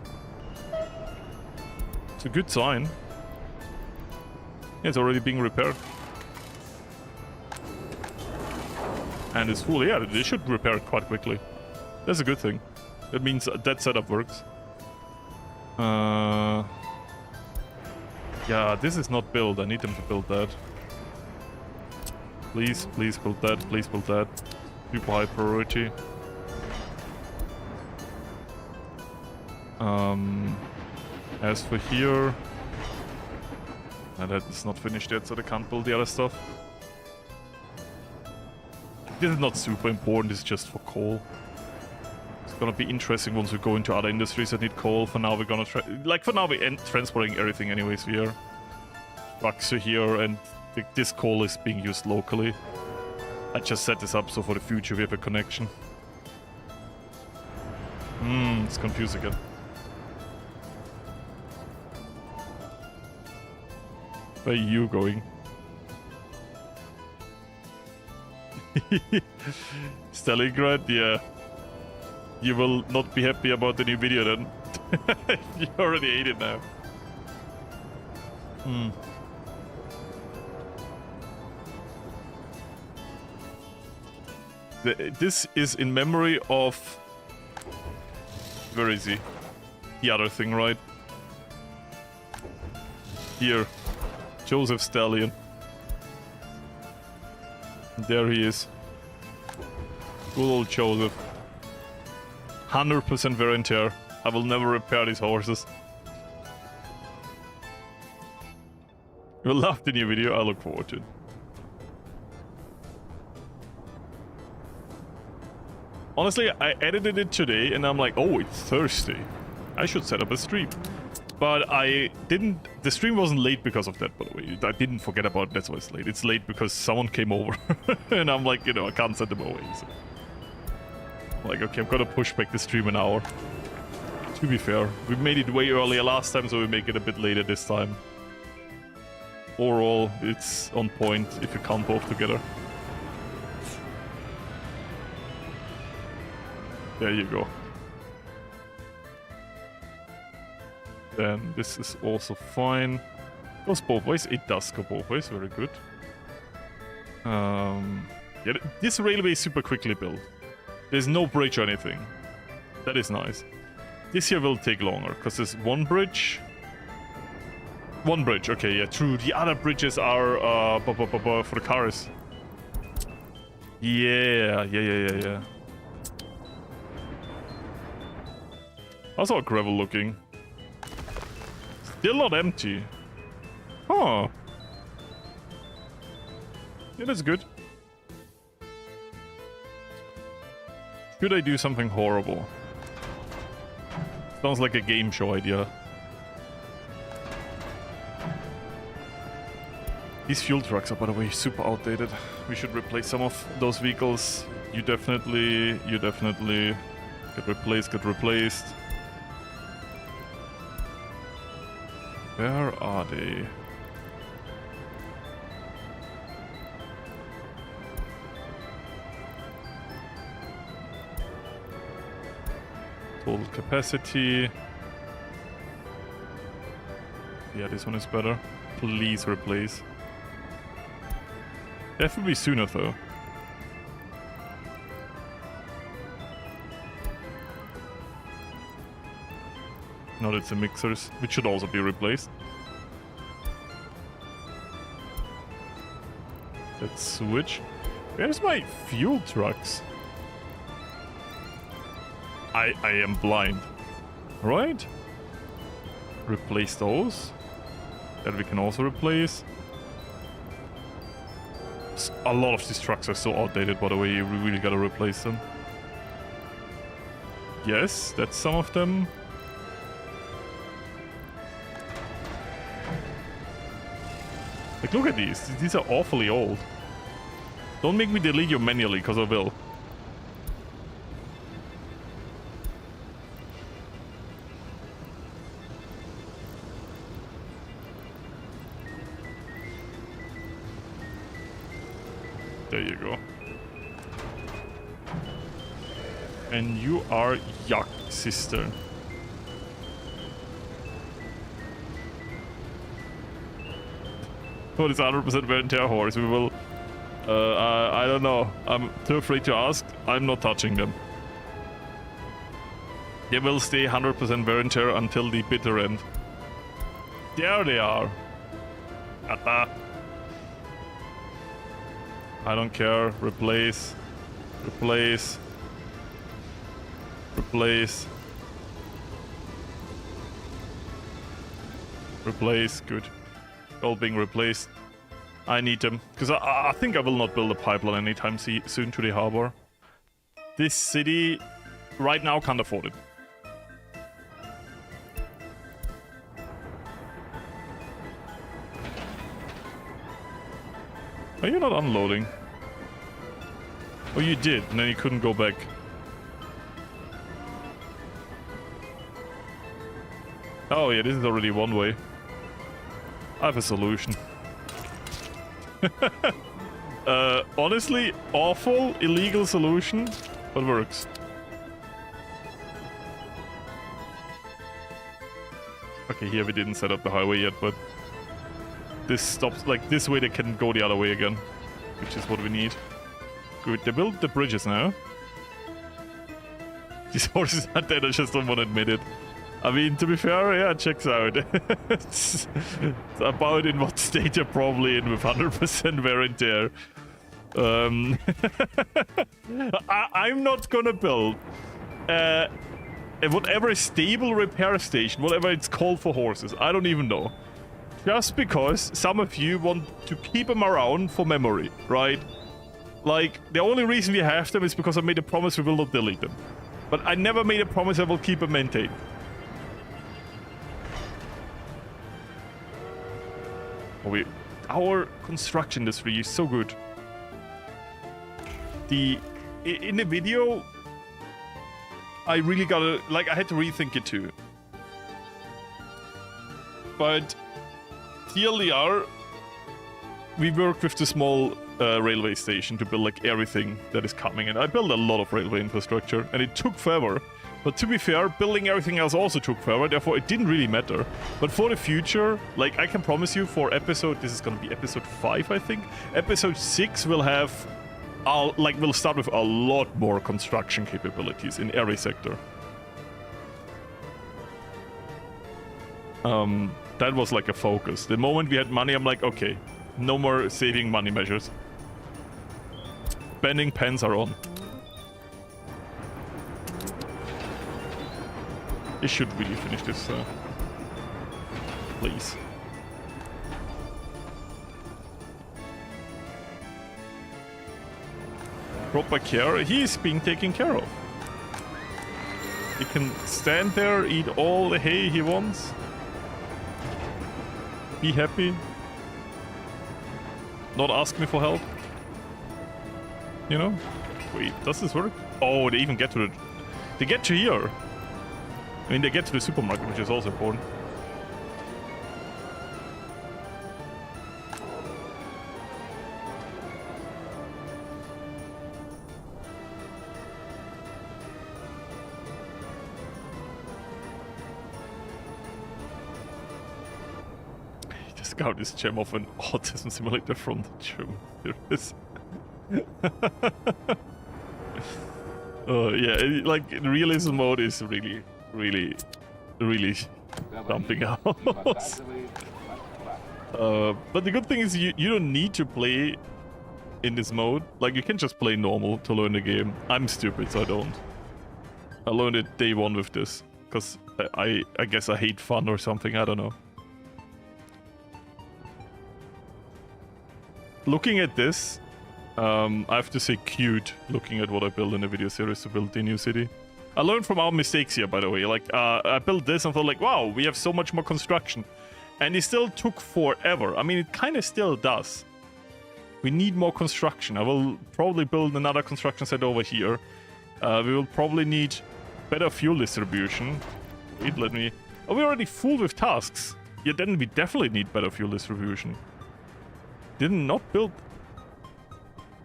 It's a good sign. It's already being repaired. And it's full. Yeah, they should repair it quite quickly. That's a good thing. That means that setup works. Yeah, this is not built. I need them to build that. Please, please build that. Please build that. Super high priority. As for here, and that is not finished yet, so they can't build the other stuff. This is not super important, it's just for coal. It's gonna be interesting once we go into other industries that need coal. For now we're gonna for now we're transporting everything anyways here. Trucks are here, and this coal is being used locally. I just set this up so for the future we have a connection. It's confused again. Where are you going? Stalingrad? Yeah. You will not be happy about the new video then. You already ate it now. This is in memory of Where is he? The other thing, right? Here. Joseph Stallion. There he is. Good old Joseph. 100% wear and tear. I will never repair these horses. You will love the new video. I look forward to it. Honestly, I edited it today and I'm like, oh, it's Thursday. I should set up a stream. But I didn't... The stream wasn't late because of that, by the way. I didn't forget about it, that's why it's late. It's late because someone came over. And I'm like, you know, I can't send them away. So. I'm like, okay, I'm gonna push back the stream an hour. To be fair, we made it way earlier last time, so we make it a bit later this time. Overall, it's on point if you count both together. There you go. Then this is also fine. Goes both ways. It does go both ways. Very good. Yeah, this railway is super quickly built. There's no bridge or anything. That is nice. This here will take longer because there's one bridge. One bridge. Okay, yeah, true. The other bridges are for the cars. Yeah. How's our gravel looking? Still not empty. Huh. Yeah, that's good. Should I do something horrible? Sounds like a game show idea. These fuel trucks are, by the way, super outdated. We should replace some of those vehicles. You definitely get replaced. Where are they? Total capacity. Yeah, this one is better. Please replace. That will be sooner though. Not it's the mixers, which should also be replaced. Let's switch. Where's my fuel trucks? I am blind. Right? Replace those. That we can also replace. A lot of these trucks are so outdated, by the way, you really gotta replace them. Yes, that's some of them. Like, look at these. These are awfully old. Don't make me delete you manually, because I will. There you go. And you are Yuck, sister. What is 100% wear and tear horse? We will... I don't know. I'm too afraid to ask. I'm not touching them. They will stay 100% wear and tear until the bitter end. There they are. Atta. I don't care. Replace. Replace. Replace. Replace. Good. All being replaced. I need them. Because I think I will not build a pipeline anytime soon to the harbor. This city right now can't afford it. Are you not unloading? Oh, you did, and then you couldn't go back. Oh yeah, this is already one way. I have a solution. Honestly, awful, illegal solution, but works. Okay, here we didn't set up the highway yet, but this stops, like this way they can go the other way again, which is what we need. Good, they built the bridges now. these horses are dead, I just don't want to admit it. I mean, to be fair, yeah, it checks out. It's about in what state you're probably in with 100% wear and tear. I'm not gonna build whatever stable repair station, whatever it's called for horses. I don't even know. Just because some of you want to keep them around for memory, right? Like, the only reason we have them is because I made a promise we will not delete them. But I never made a promise I will keep them maintained. Oh, our construction industry is so good. In the video, I really gotta, like, I had to rethink it too. But TLDR, we worked with the small railway station to build like everything that is coming, and I built a lot of railway infrastructure, and it took forever. But to be fair, building everything else also took forever, therefore it didn't really matter. But for the future, like, I can promise you for episode, this is gonna be episode 5, I think. Episode 6 will have, we'll start with a lot more construction capabilities in every sector. That was like a focus. The moment we had money, I'm like, okay, no more saving money measures. Spending pens are on. They should really finish this, please. Proper care. He is being taken care of. He can stand there, eat all the hay he wants. Be happy. Not ask me for help. You know? Wait, does this work? Oh, they even get to the... They get to here. I mean, they get to the supermarket, which is also important. Just got this gem off an autism simulator from the gym. Here it is. Yeah, like, realism mode is really dumping out. But the good thing is you don't need to play in this mode. Like, you can just play normal to learn the game. I'm stupid, so I don't. I learned it day one with this, because I guess I hate fun or something, I don't know. Looking at this, I have to say cute, looking at what I built in the video series to build the new city. I learned from our mistakes here, by the way. Like, I built this and thought like, wow, we have so much more construction. And it still took forever. I mean, it kind of still does. We need more construction. I will probably build another construction site over here. We will probably need better fuel distribution. Wait, let me... Oh, we're already full with tasks. Yeah, then we definitely need better fuel distribution. Did not build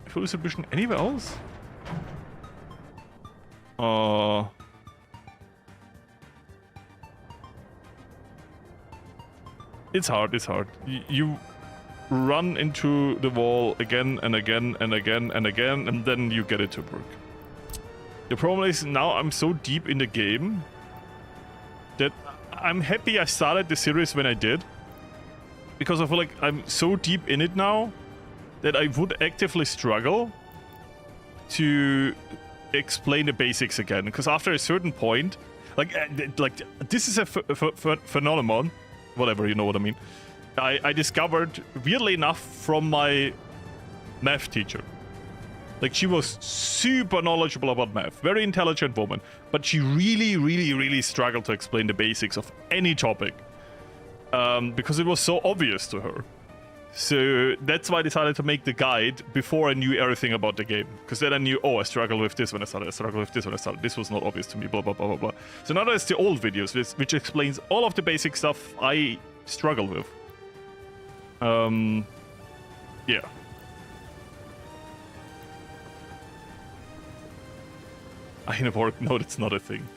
fuel distribution anywhere else? It's hard, it's hard. You run into the wall again and again and again and again, and then you get it to work. The problem is now I'm so deep in the game that I'm happy I started the series when I did, because I feel like I'm so deep in it now that I would actively struggle to explain the basics again, because after a certain point, like this is a phenomenon, whatever, you know what I mean. I discovered, weirdly enough, from my math teacher. Like, she was super knowledgeable about math, very intelligent woman, but she really struggled to explain the basics of any topic, because it was so obvious to her. So that's why I decided to make the guide before I knew everything about the game. Because then I knew, oh, I struggled with this when I started, I struggled with this when I started. This was not obvious to me, blah, blah, blah, blah, blah. So now there's the old videos, which explains all of the basic stuff I struggled with. Yeah. In a work mode, it's not a thing.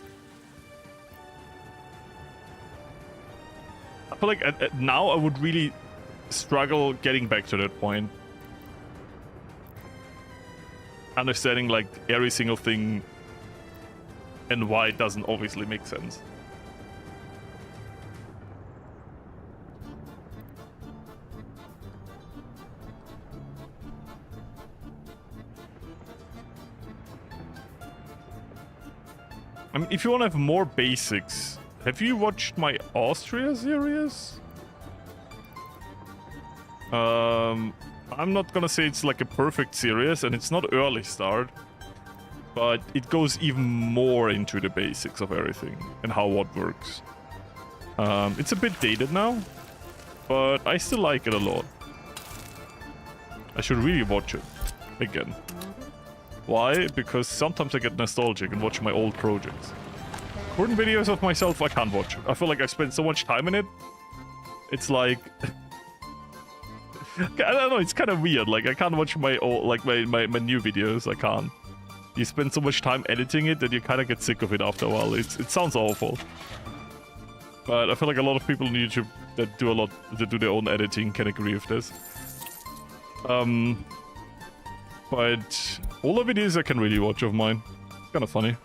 I feel like now I would really struggle getting back to that point. Understanding like every single thing and why it doesn't obviously make sense. I mean, if you want to have more basics, have you watched my Austria series? I'm not gonna say it's like a perfect series, and it's not early start, but it goes even more into the basics of everything and how what works. It's a bit dated now, but I still like it a lot. I should really watch it again. Why? Because sometimes I get nostalgic and watch my old projects. Current videos of myself, I can't watch. I feel like I spent so much time in it. It's like... I don't know, it's kind of weird. Like, I can't watch my old, like my new videos. I can't. You spend so much time editing it that you kind of get sick of it after a while. It sounds awful. But I feel like a lot of people on YouTube that do their own editing can agree with this. But all the videos I can really watch of mine. It's kind of funny.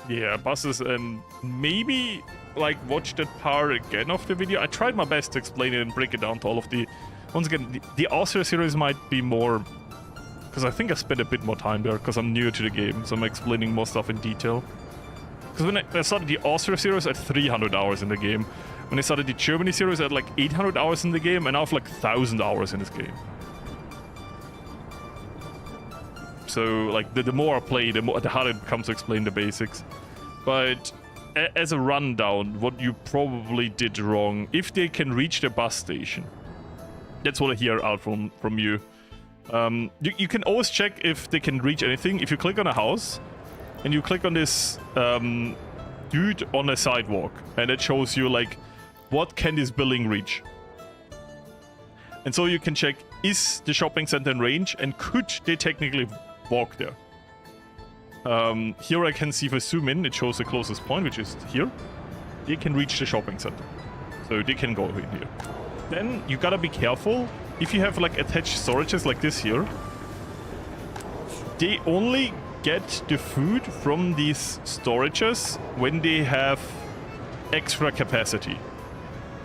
Yeah, buses, and maybe like watch that part again of the video. I tried my best to explain it and break it down to all of the... Once again, the Austria series might be more... Because I think I spent a bit more time there because I'm new to the game, so I'm explaining more stuff in detail. Because when I started the Austria series, I had 300 hours in the game. When I started the Germany series, I had like 800 hours in the game, and now I have like 1,000 hours in this game. So, like, the more I play, the harder it becomes to explain the basics. But as a rundown, what you probably did wrong, if they can reach the bus station. That's what I hear out from you. You can always check if they can reach anything. If you click on a house, and you click on this dude on a sidewalk, and it shows you, like, what can this building reach? And so you can check, is the shopping center in range, and could they technically walk there? Here I can see if I zoom in, it shows the closest point, which is here. They can reach the shopping center, so they can go in here. Then you gotta be careful. If you have like attached storages like this here, they only get the food from these storages when they have extra capacity.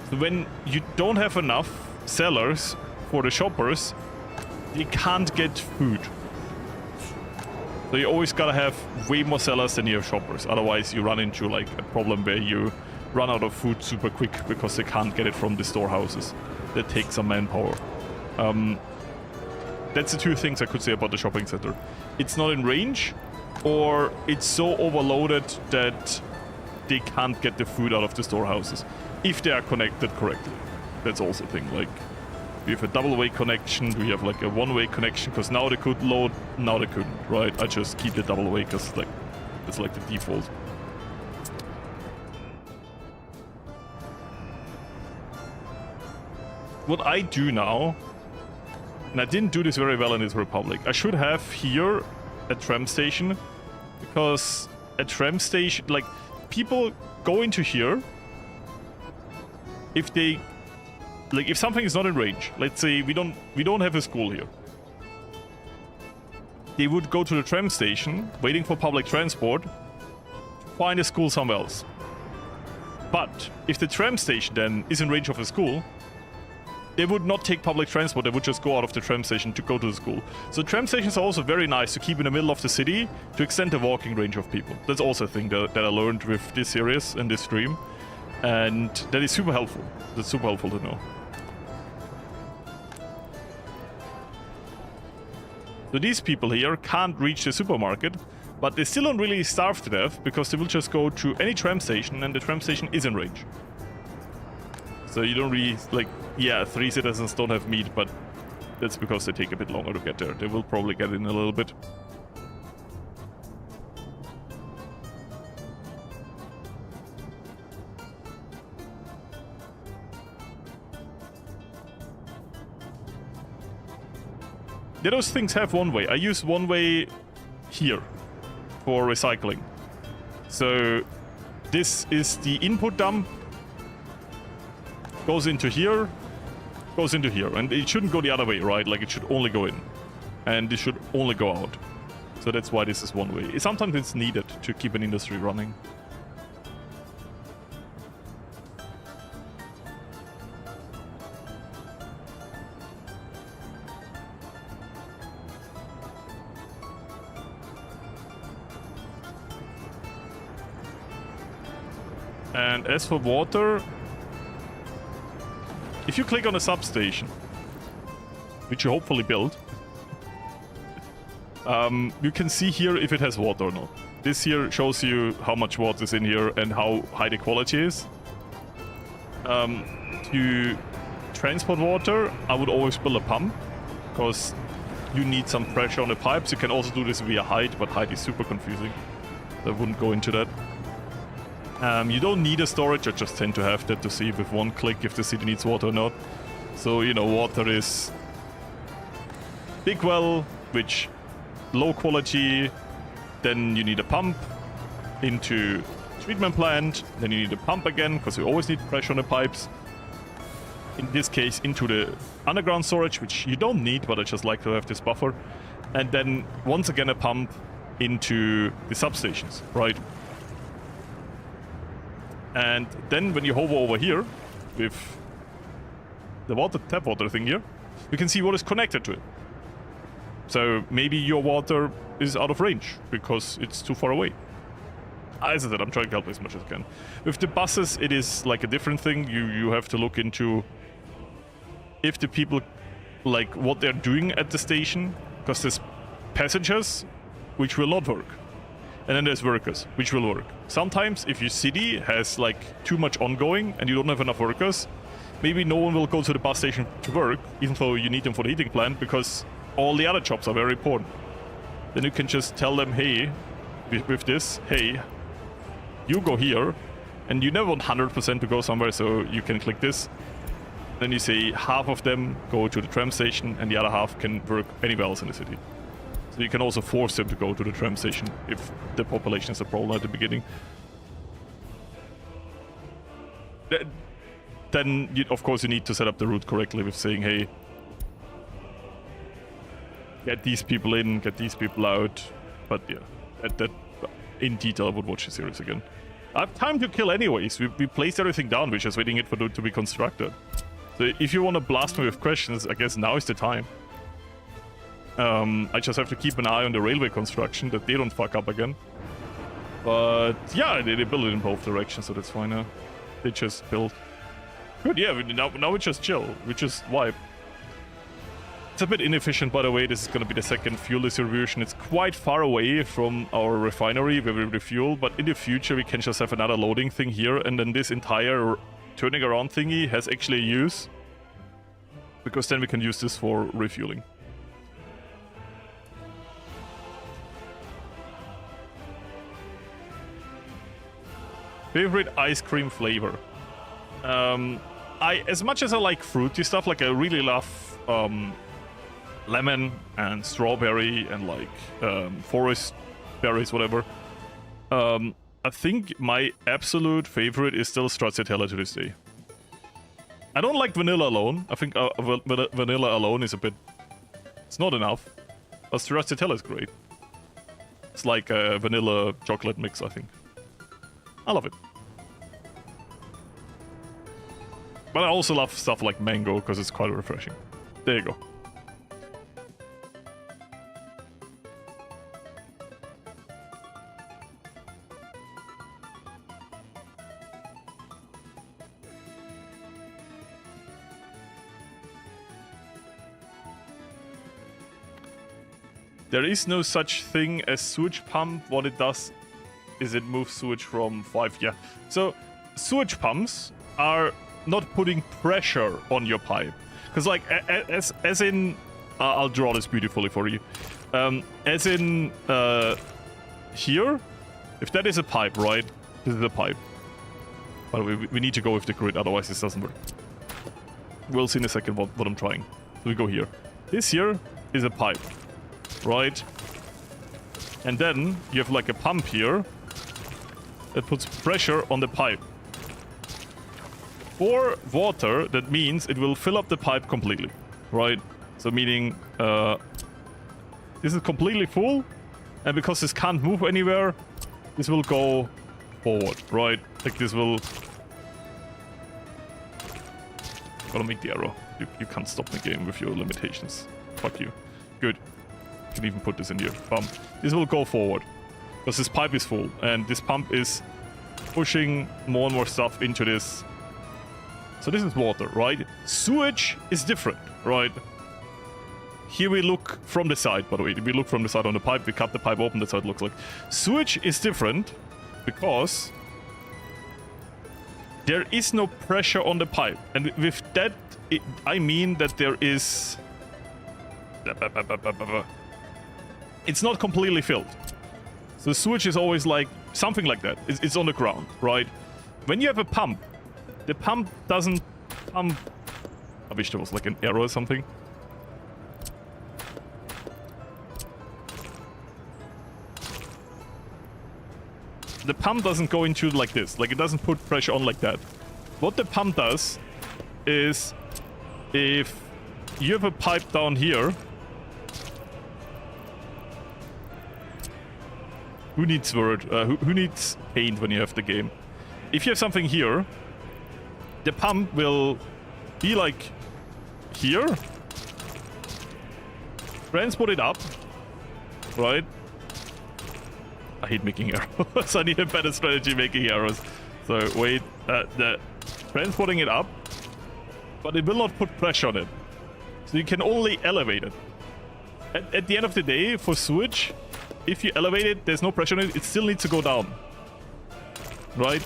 So when you don't have enough sellers for the shoppers, they can't get food. So you always gotta have way more sellers than you have shoppers. Otherwise you run into like a problem where you run out of food super quick because they can't get it from the storehouses. That takes some manpower. That's the two things I could say about the shopping center. It's not in range, or it's so overloaded that they can't get the food out of the storehouses. If they are connected correctly. That's also a thing. Like, we have a double-way connection, we have like a one-way connection, because now they could load, now they couldn't, right? I just keep the double-way because like, it's like the default. What I do now, and I didn't do this very well in this Republic, I should have here a tram station, because a tram station, like, people go into here if they... Like, if something is not in range, let's say we don't have a school here. They would go to the tram station, waiting for public transport, find a school somewhere else. But if the tram station then is in range of a school, they would not take public transport, they would just go out of the tram station to go to the school. So tram stations are also very nice to keep in the middle of the city to extend the walking range of people. That's also a thing that I learned with this series and this stream. And that is super helpful. That's super helpful to know. So these people here can't reach the supermarket, but they still don't really starve to death because they will just go to any tram station and the tram station is in range. So you don't really, like, yeah, 3 citizens don't have meat, but that's because they take a bit longer to get there. They will probably get in a little bit. Yeah, those things have one way. I use one way here for recycling. So this is the input dump. Goes into here. Goes into here. And it shouldn't go the other way, right? Like, it should only go in. And it should only go out. So that's why this is one way. Sometimes it's needed to keep an industry running. And as for water, if you click on a substation, which you hopefully build, you can see here if it has water or not. This here shows you how much water is in here and how high the quality is. To transport water, I would always build a pump, because you need some pressure on the pipes. You can also do this via height, but height is super confusing. I wouldn't go into that. You don't need a storage, I just tend to have that to see with one click if the city needs water or not. So, you know, water is big well, which low quality, then you need a pump into treatment plant, then you need a pump again, because you always need pressure on the pipes. In this case, into the underground storage, which you don't need, but I just like to have this buffer. And then, once again, a pump into the substations, right? And then when you hover over here, with the tap water thing here, you can see what is connected to it. So maybe your water is out of range because it's too far away. As I said, I'm trying to help as much as I can. With the buses, it is like a different thing. You have to look into if the people, like, what they're doing at the station, because there's passengers which will not work. And then there's workers, which will work. Sometimes, if your city has, like, too much ongoing and you don't have enough workers, maybe no one will go to the bus station to work, even though you need them for the heating plant, because all the other jobs are very important. Then you can just tell them, hey, with this, hey, you go here, and you never want 100% to go somewhere, so you can click this. Then you say half of them go to the tram station, and the other half can work anywhere else in the city. So you can also force them to go to the tram station if the population is a problem at the beginning. Then, of course, you need to set up the route correctly with saying, hey, get these people in, get these people out. But yeah, that in detail I would watch the series again. I have time to kill anyways. We placed everything down, we're just waiting it for it to be constructed. So if you want to blast me with questions, I guess now is the time. I just have to keep an eye on the railway construction, that they don't fuck up again. But yeah, they build it in both directions, so that's fine now. They just build. Good, yeah, now we just chill. We just vibe. It's a bit inefficient, by the way. This is going to be the second fuel distribution. It's quite far away from our refinery where we refuel, but in the future we can just have another loading thing here, and then this entire turning around thingy has actually a use, because then we can use this for refueling. Favorite ice cream flavor? As much as I like fruity stuff, like I really love lemon and strawberry and like forest berries, whatever. I think my absolute favorite is still stracciatella to this day. I don't like vanilla alone. I think vanilla alone is a bit... It's not enough. But stracciatella is great. It's like a vanilla chocolate mix, I think. I love it. But I also love stuff like mango, because it's quite refreshing. There you go. There is no such thing as sewage pump. What it does is it moves sewage from 5. Yeah. So sewage pumps are not putting pressure on your pipe. Because like, as in... I'll draw this beautifully for you. As in... here? If that is a pipe, right? This is a pipe. By the way, we need to go with the grid, otherwise this doesn't work. We'll see in a second what I'm trying. So we go here. This here is a pipe, right? And then you have like a pump here that puts pressure on the pipe. For water, that means it will fill up the pipe completely, right? So meaning this is completely full, and because this can't move anywhere, this will go forward, right? Like this will... Gotta make the arrow. You can't stop the game with your limitations. Fuck you. Good. You can even put this in here. Bum. This will go forward. Because this pipe is full. And this pump is pushing more and more stuff into this. So this is water, right? Sewage is different, right? Here we look from the side, by the way. We look from the side on the pipe. We cut the pipe open. That's how it looks like. Sewage is different because there is no pressure on the pipe. And with that, I mean that there is... It's not completely filled. So the sewage is always like something like that. It's on the ground, right? When you have a pump, the pump doesn't pump... I wish there was like an arrow or something. The pump doesn't go into like this. Like, it doesn't put pressure on like that. What the pump does is, if you have a pipe down here... Who needs word? Who needs paint when you have the game? If you have something here, the pump will be like here. Transport it up, right? I hate making arrows. I need a better strategy making arrows. So wait, transporting it up, but it will not put pressure on it. So you can only elevate it. At the end of the day, for sewage, if you elevate it, there's no pressure on it, it still needs to go down. Right?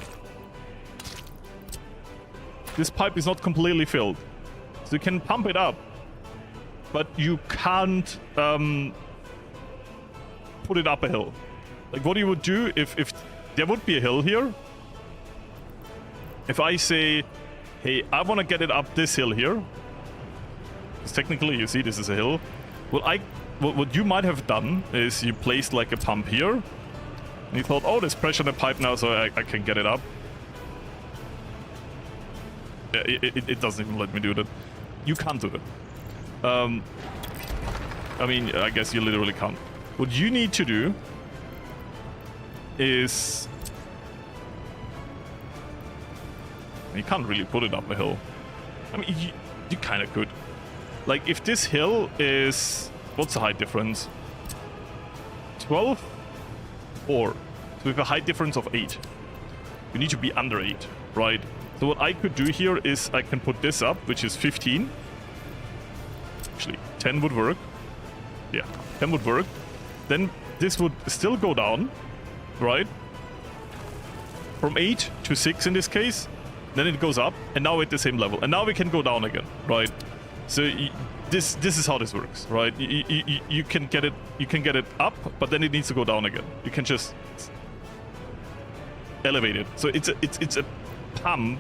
This pipe is not completely filled. So you can pump it up, but you can't put it up a hill. Like, what you would do if there would be a hill here. If I say, hey, I want to get it up this hill here. Because technically, you see, this is a hill. What you might have done is you placed like a pump here. And you thought, oh, there's pressure on the pipe now, so I can get it up. Yeah, it doesn't even let me do that. You can't do that. I mean, I guess you literally can't. What you need to do is... You can't really put it up a hill. I mean, you kind of could. Like, if this hill is... What's the height difference? 12? 4. So we have a height difference of 8. You need to be under 8, right? So what I could do here is I can put this up, which is 15. Actually, 10 would work. Yeah, 10 would work. Then this would still go down, right? From 8 to 6 in this case. Then it goes up, and now we're at the same level. And now we can go down again, right? So this is how this works, right? You can get it up, but then it needs to go down again. You can just elevate it. So it's a pump,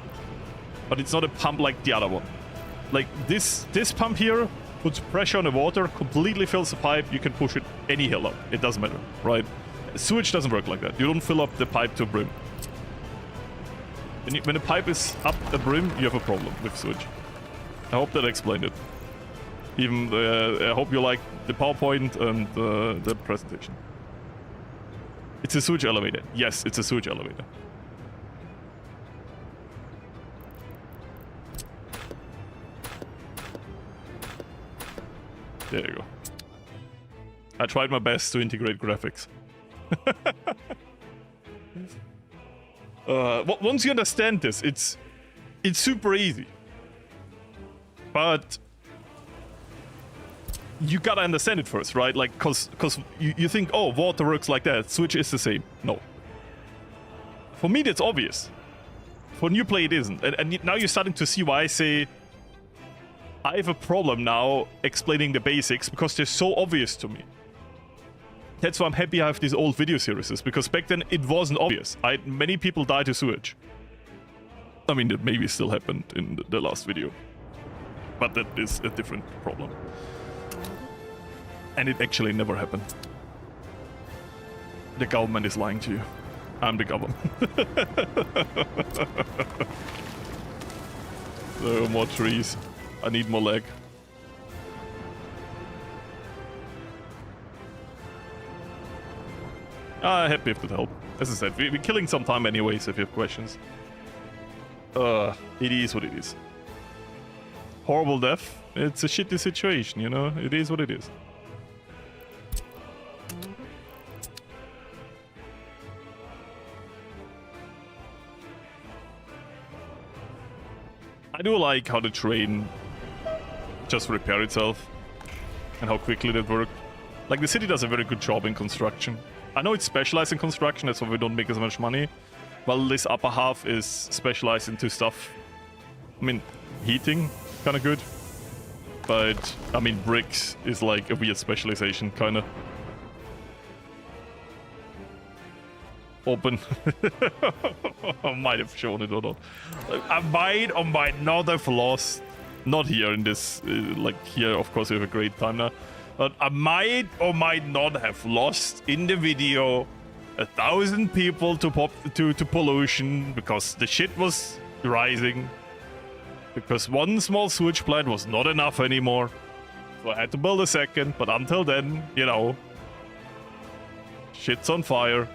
but it's not a pump like the other one. Like this pump here puts pressure on the water, completely fills the pipe. You can push it any hill up. It doesn't matter, right? Sewage doesn't work like that. You don't fill up the pipe to brim. When the pipe is up the brim, you have a problem with sewage. I hope that explained it. Even I hope you like the PowerPoint and the presentation. It's a sewage elevator. Yes, it's a sewage elevator. There you go. I tried my best to integrate graphics. Once you understand this, it's super easy. But you gotta understand it first, right? Like, cause you think, oh, water works like that, sewage is the same. No. For me, that's obvious. For new play, it isn't. And now you're starting to see why I say I have a problem now explaining the basics, because they're so obvious to me. That's why I'm happy I have these old video series, because back then it wasn't obvious. Many people died to sewage. I mean, that maybe still happened in the last video. But that is a different problem. And it actually never happened. The government is lying to you. I'm the government. So, more trees. I need more leg. Happy if it helped. As I said, we're killing some time anyways if you have questions. It is what it is. Horrible death. It's a shitty situation, you know? It is what it is. I do like how the train just repair itself and how quickly that worked. Like, the city does a very good job in construction. I know it's specialized in construction, that's why we don't make as much money. While this upper half is specialized into stuff. I mean, heating, kind of good. But, I mean, bricks is like a weird specialization, kind of. Open. I might have shown it or not. I might or might not have lost. Not here in this, like here, of course, we have a great time now. But I might or might not have lost in the video 1,000 people to pollution because the shit was rising. Because one small sewage plant was not enough anymore. So I had to build a second, but until then, you know, shit's on fire.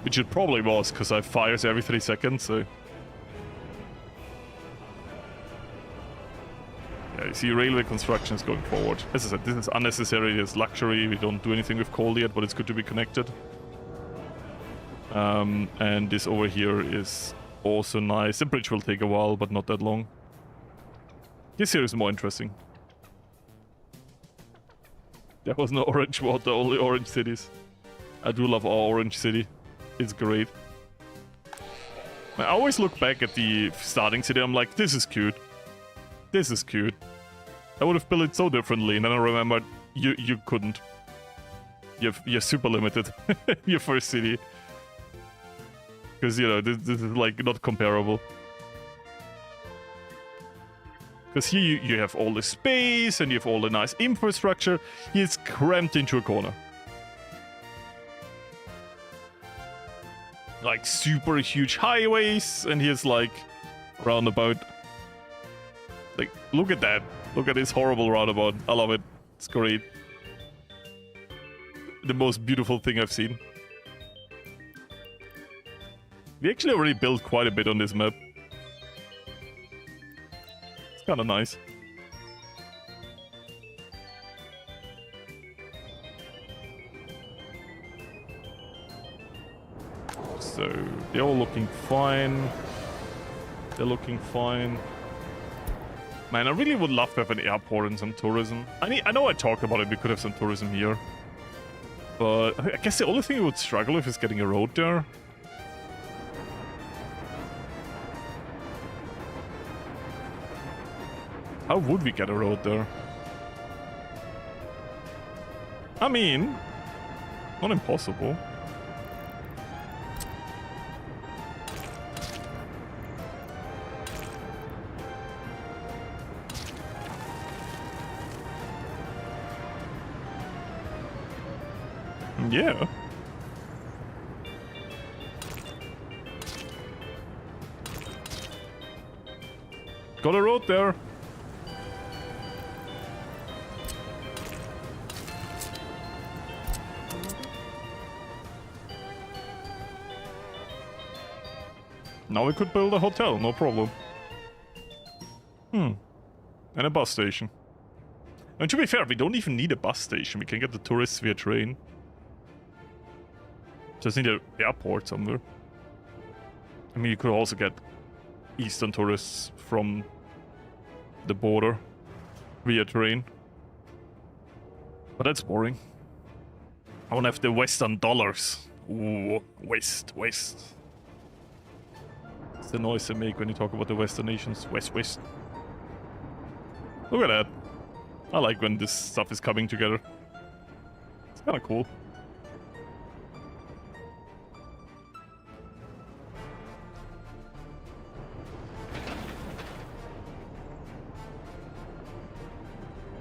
Which it probably was, because I have fires every 3 seconds, so... Yeah, you see railway construction is going forward. As I said, this is unnecessary, it's luxury, we don't do anything with coal yet, but it's good to be connected. And this over here is also nice. The bridge will take a while, but not that long. This here is more interesting. There was no orange water, only orange cities. I do love our orange city. It's great. I always look back at the starting city, I'm like, this is cute. This is cute. I would have built it so differently, and then I remembered you couldn't. You're super limited. Your first city. Because, you know, this is like not comparable. Because here you have all the space, and you have all the nice infrastructure. Here it's cramped into a corner. Like super huge highways, and here's like roundabout. Like, look at that. Look at this horrible roundabout. I love it. It's great. The most beautiful thing I've seen. We actually already built quite a bit on this map. It's kind of nice. So, they're all looking fine. They're looking fine. Man, I really would love to have an airport and some tourism. I know I talked about it, we could have some tourism here. But I guess the only thing we would struggle with is getting a road there. How would we get a road there? I mean, not impossible. Yeah. Got a road there. Now we could build a hotel, no problem. And a bus station. And to be fair, we don't even need a bus station. We can get the tourists via train. Just need an airport somewhere. I mean, you could also get Eastern tourists from the border via train. But that's boring. I want to have the Western dollars. Ooh, West. It's the noise they make when you talk about the Western nations. West. Look at that. I like when this stuff is coming together. It's kind of cool.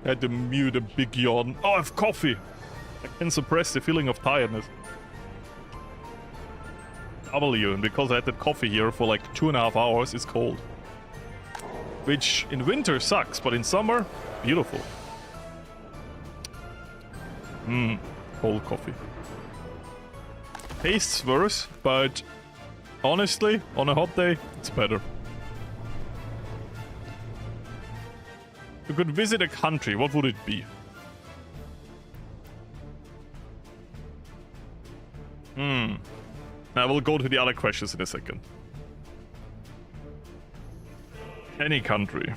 I had to mute a big yawn. Oh, I have coffee. I can suppress the feeling of tiredness. W, and because I had that coffee here for like 2.5 hours, it's cold. Which in winter sucks, but in summer, beautiful. Cold coffee. Tastes worse, but honestly, on a hot day, it's better. You could visit a country, what would it be? I will go to the other questions in a second. Any country.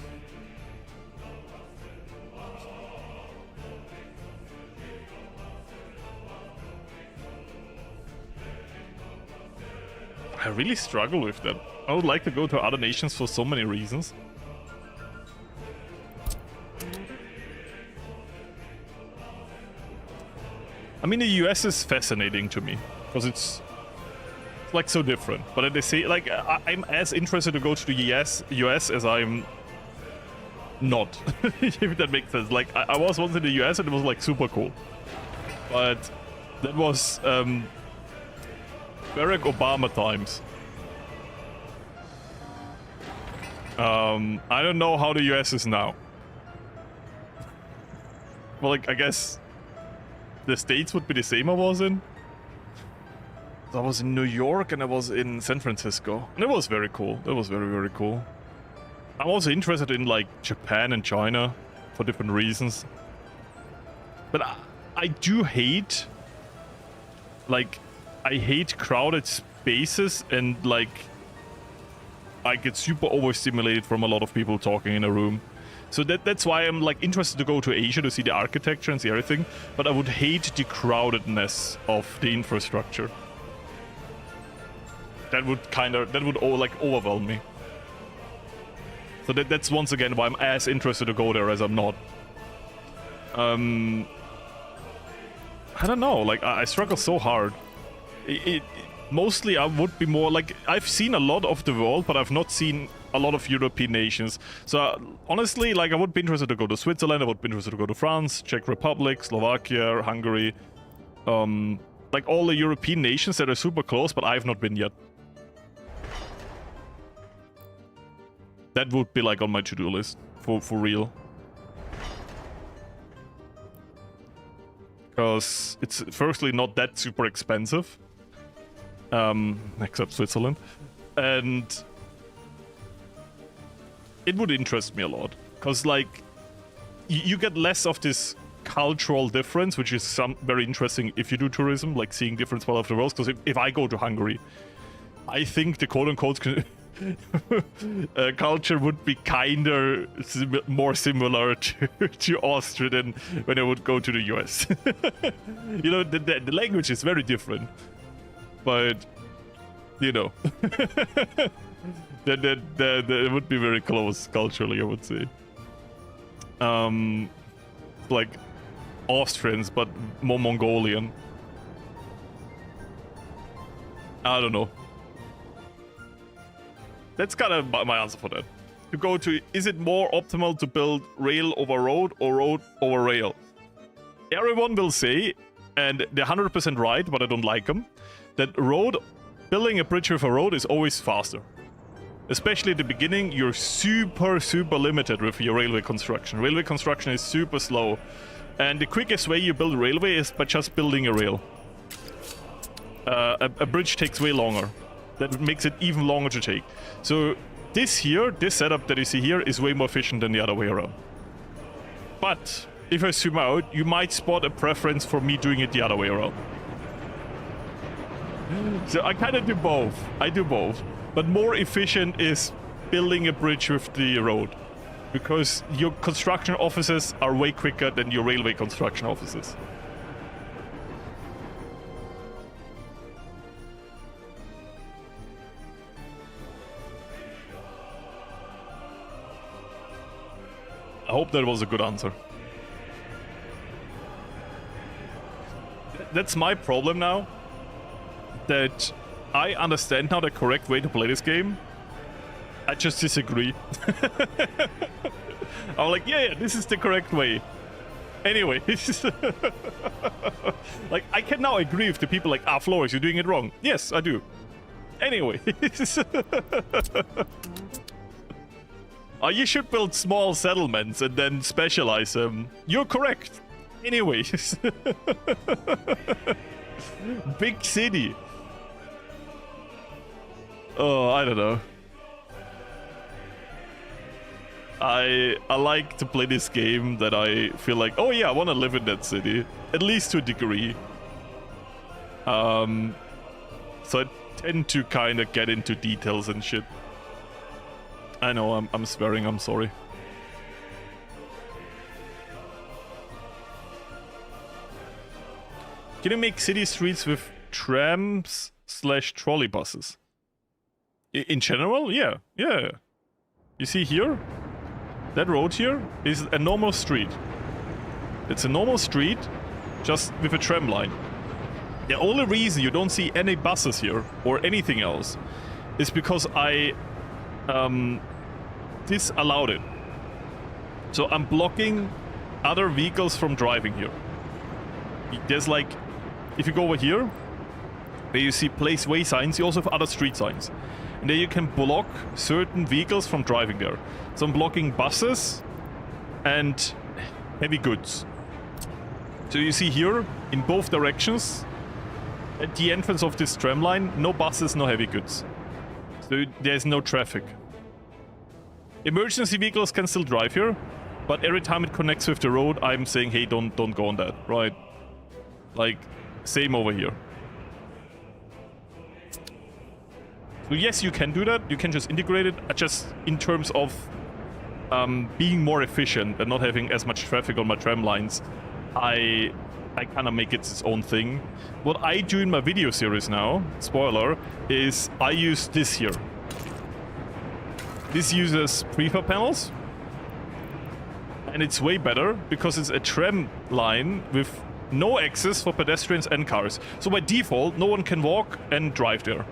I really struggle with that. I would like to go to other nations for so many reasons. I mean, the US is fascinating to me because it's like so different. But at the same, like I'm as interested to go to the US as I'm not, if that makes sense. Like I was once in the US and it was like super cool, but that was Barack Obama times. I don't know how the US is now. Well, like I guess the states would be the same I was in. I was in New York and I was in San Francisco. And it was very cool. That was very, very cool. I'm also interested in like Japan and China for different reasons. But I do hate, like, I hate crowded spaces and like I get super overstimulated from a lot of people talking in a room. So that's why I'm like interested to go to Asia to see the architecture and see everything, but I would hate the crowdedness of the infrastructure. That would like overwhelm me. So that's once again why I'm as interested to go there as I'm not. I don't know, like I struggle so hard. Mostly I would be more like, I've seen a lot of the world, but I've not seen a lot of European nations. So honestly, like I would be interested to go to Switzerland, I would be interested to go to France, Czech Republic, Slovakia, Hungary. Like all the European nations that are super close, but I've not been yet. That would be like on my to-do list, for real. Because it's firstly not that super expensive. Except Switzerland. And it would interest me a lot. Because, like, you get less of this cultural difference, which is very interesting if you do tourism, like seeing different parts of the world. Because if I go to Hungary, I think the quote-unquote culture would be kinder more similar to Austria than when I would go to the US. You know, the language is very different. But, you know, that would be very close culturally, I would say. Like Austrians, but more Mongolian. I don't know. That's kind of my answer for that. To go to, is it more optimal to build rail over road or road over rail? Everyone will say, and they're 100% right, but I don't like them, that building a bridge with a road is always faster. Especially at the beginning, you're super limited with your railway construction. Railway construction is super slow. And the quickest way you build a railway is by just building a rail. A bridge takes way longer. That makes it even longer to take. So this setup that you see here is way more efficient than the other way around. But if I zoom out, you might spot a preference for me doing it the other way around. So I kind of do both. I do both. But more efficient is building a bridge with the road. Because your construction offices are way quicker than your railway construction offices. I hope that was a good answer. That's my problem now. That I understand now the correct way to play this game. I just disagree. I'm like, yeah, this is the correct way. Anyway, like, I can now agree with the people like, Florius, you're doing it wrong. Yes, I do. Anyway. You should build small settlements and then specialize them. You're correct. Anyways. Big city. Oh, I don't know. I like to play this game that I feel like, oh yeah, I want to live in that city. At least to a degree. So I tend to kind of get into details and shit. I know, I'm swearing, I'm sorry. Can you make city streets with trams / trolley buses? In general? Yeah. You see here? That road here is a normal street. It's a normal street, just with a tram line. The only reason you don't see any buses here, or anything else, is because I disallowed it. So I'm blocking other vehicles from driving here. There's like, if you go over here, where you see place way signs, you also have other street signs. And there you can block certain vehicles from driving there. So I'm blocking buses and heavy goods. So you see here, in both directions, at the entrance of this tram line, no buses, no heavy goods. So there's no traffic. Emergency vehicles can still drive here, but every time it connects with the road, I'm saying, hey, don't go on that, right? Like, same over here. So yes, you can do that. You can just integrate it, just in terms of being more efficient and not having as much traffic on my tram lines. I kind of make it its own thing. What I do in my video series now, spoiler, is I use this here. This uses prefab panels, and it's way better because it's a tram line with no access for pedestrians and cars. So by default, no one can walk and drive there.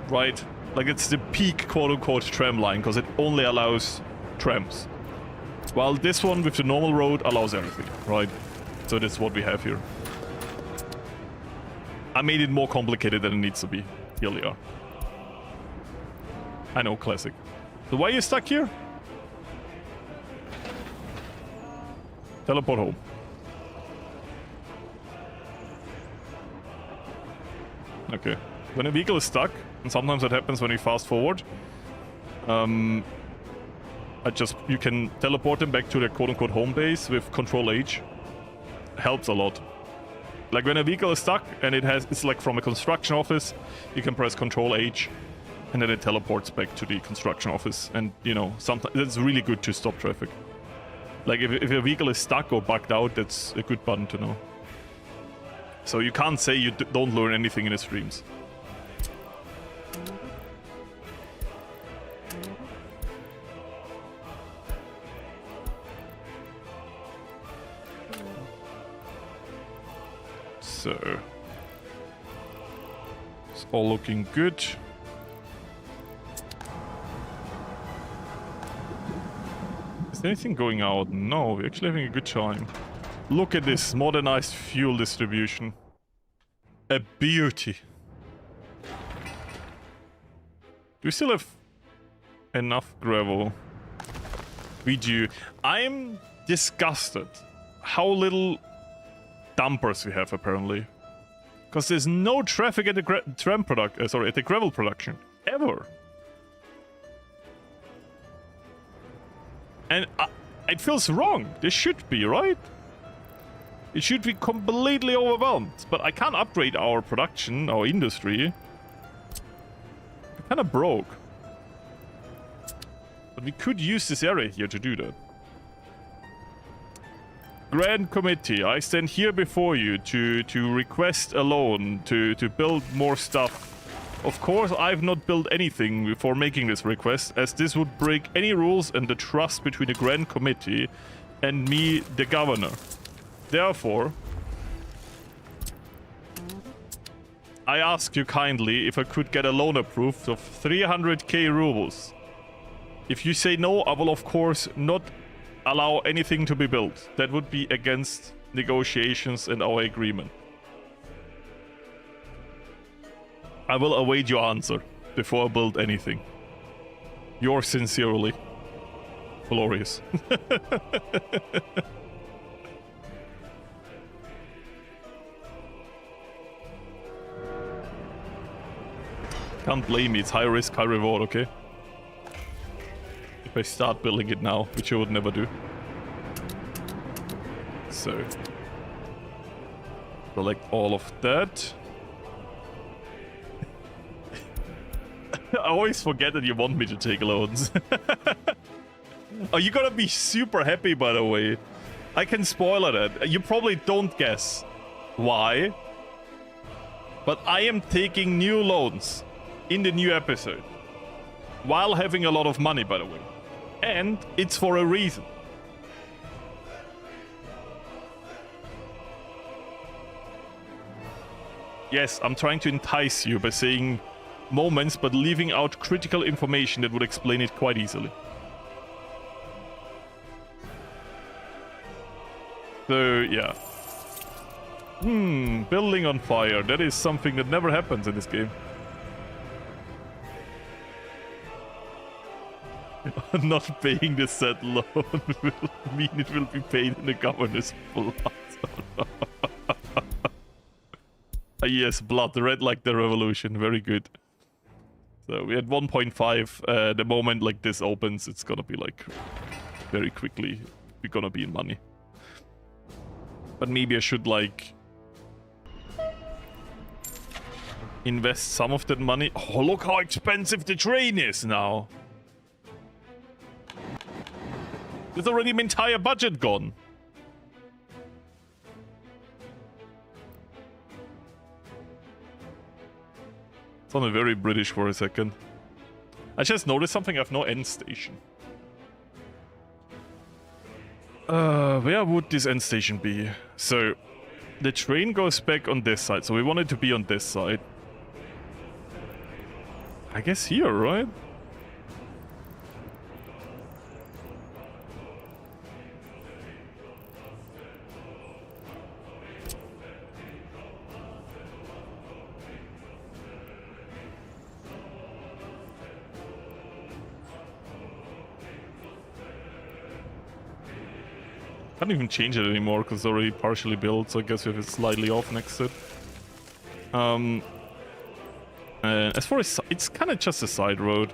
Right? Like, it's the peak quote-unquote tram line because it only allows trams. While this one with the normal road allows everything, right? So that's what we have here. I made it more complicated than it needs to be. Here we are. I know, classic. So why are you stuck here? Teleport home. Okay. When a vehicle is stuck, and sometimes that happens when you fast forward, you can teleport them back to their quote-unquote home base with Control H. Helps a lot. Like when a vehicle is stuck and it's like from a construction office, you can press Control H and then it teleports back to the construction office. And you know, sometimes it's really good to stop traffic. Like if a vehicle is stuck or bugged out, that's a good button to know. So you can't say you don't learn anything in the streams. So it's all looking good. Is there anything going out? No, we're actually having a good time. Look at this modernized fuel distribution. A beauty. Do we still have enough gravel? We do. I'm disgusted how little dumpers we have apparently. Because there's no traffic at the at the gravel production. Ever. And it feels wrong. This should be, right? It should be completely overwhelmed. But I can't upgrade our production, our industry. We're kind of broke. But we could use this area here to do that. Grand Committee, I stand here before you to request a loan to build more stuff. Of course, I've not built anything before making this request, as this would break any rules and the trust between the Grand Committee and me, the governor. Therefore, I ask you kindly if I could get a loan approved of 300k rubles. If you say no, I will of course not allow anything to be built. That would be against negotiations and our agreement. I will await your answer before I build anything. Yours sincerely, Florius. Can't blame me, it's high risk, high reward, okay? If I start building it now, which I would never do. So, select all of that. I always forget that you want me to take loans. Oh, you're gonna be super happy, by the way. I can spoiler that. You probably don't guess why. But I am taking new loans in the new episode. While having a lot of money, by the way. And it's for a reason. Yes, I'm trying to entice you by saying moments, but leaving out critical information that would explain it quite easily. So, yeah. Building on fire. That is something that never happens in this game. Not paying the said loan will mean it will be paid in the governor's blood. Yes, blood, red like the revolution. Very good. So we had 1.5. The moment like this opens, it's gonna be like very quickly we're gonna be in money. But maybe I should like invest some of that money. Oh, look how expensive the train is now. There's already my entire budget gone. Sounded very British for a second. I just noticed something. I have no end station. Where would this end station be? So, the train goes back on this side. So we want it to be on this side. I guess here, right? Can't even change it anymore because it's already partially built, so I guess we have it slightly off next to it. As far as it's kind of just a side road.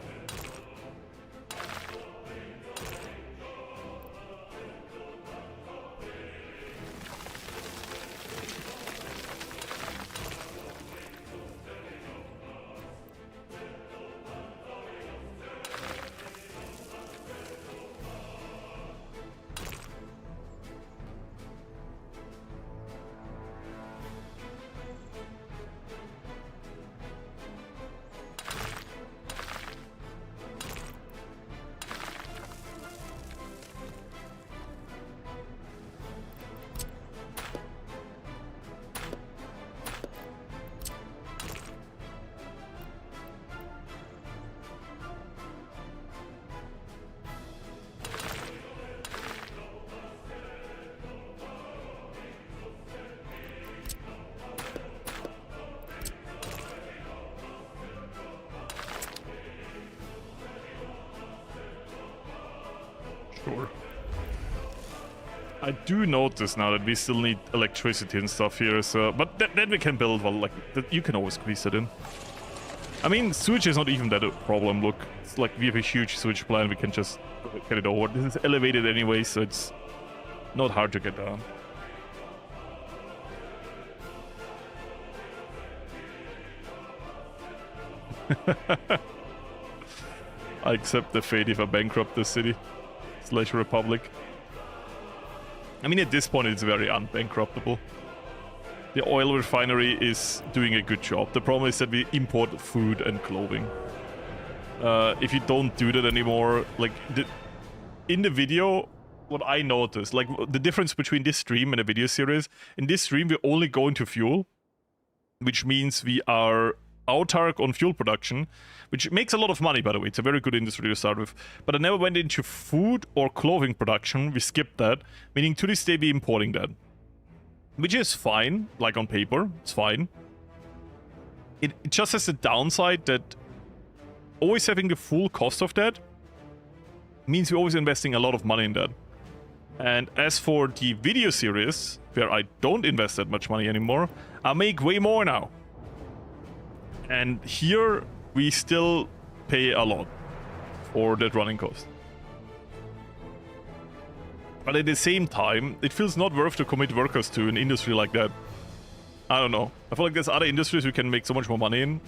Sure. I do notice now that we still need electricity and stuff here, so but then we can build, well, like you can always squeeze it in. I mean, sewage is not even that a problem. Look, it's like we have a huge sewage plant. We can just get it over. This is elevated anyway, so it's not hard to get down. I accept the fate if I bankrupt the city / republic. I mean, at this point, it's very unbankruptable. The oil refinery is doing a good job. The problem is that we import food and clothing. If you don't do that anymore, like, in the video, what I noticed, like, the difference between this stream and a video series, in this stream, we only go into fuel, which means we are autark on fuel production, which makes a lot of money, by the way. It's a very good industry to start with. But I never went into food or clothing production. We skipped that, meaning to this day we're importing that. Which is fine, like on paper, it's fine. It just has a downside that always having the full cost of that means we're always investing a lot of money in that. And as for the video series, where I don't invest that much money anymore, I make way more now. And here we still pay a lot for that running cost. But at the same time, it feels not worth to commit workers to an industry like that. I don't know. I feel like there's other industries we can make so much more money in.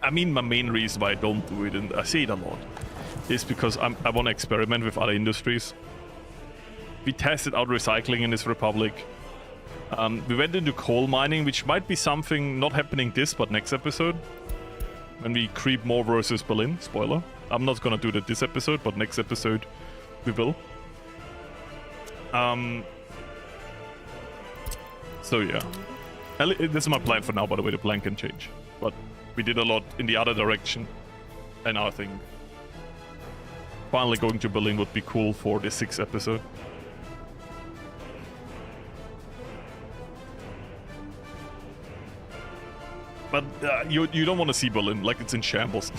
I mean, my main reason why I don't do it, and I say it a lot, is because I want to experiment with other industries. We tested out recycling in this republic. We went into coal mining, which might be something not happening this, but next episode. When we creep more versus Berlin. Spoiler. I'm not gonna do that this episode, but next episode we will. So yeah. This is my plan for now, by the way. The plan can change. But we did a lot in the other direction. And I think finally going to Berlin would be cool for the 6th episode. But you don't want to see Berlin, like it's in shambles.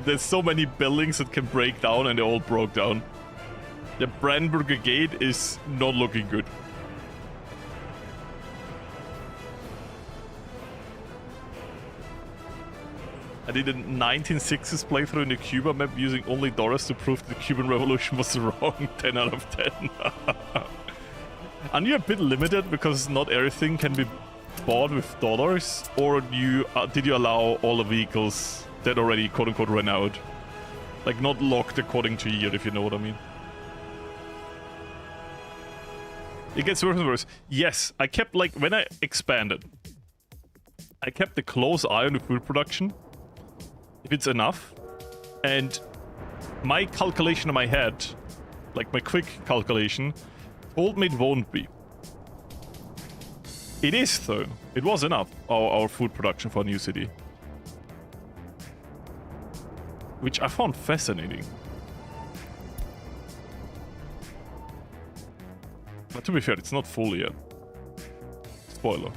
There's so many buildings that can break down, and they all broke down. The Brandenburger Gate is not looking good. I did a 1960s playthrough in the Cuba map using only dollars to prove the Cuban Revolution was wrong. 10 out of 10. Aren't you a bit limited because not everything can be bought with dollars, or did you allow all the vehicles that already quote-unquote ran out? Like, not locked according to year, if you know what I mean. It gets worse and worse. Yes, I kept, like, when I expanded, I kept a close eye on the food production, if it's enough, and my calculation in my head, like my quick calculation, told me it won't be. It is, though. It was enough, our food production for a new city. Which I found fascinating. But to be fair, it's not full yet. Spoiler.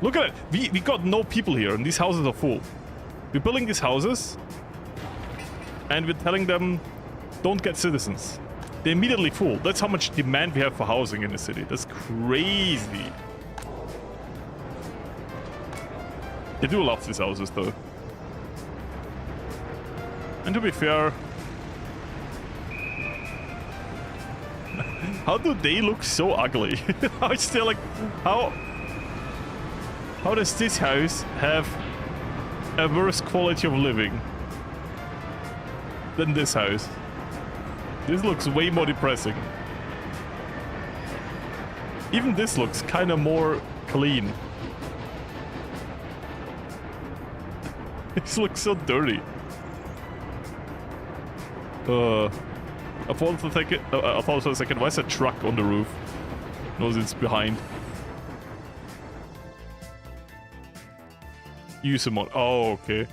Look at it! We got no people here, and these houses are full. We're building these houses, and we're telling them, don't get citizens. They're immediately full. That's how much demand we have for housing in the city. That's crazy. They do love these houses, though. And to be fair, how do they look so ugly? How is there like, how does this house have a worse quality of living than this house? This looks way more depressing. Even this looks kind of more clean. This looks so dirty. I thought for a second, why is a truck on the roof? Knows it's behind. Use a mod. Oh, okay.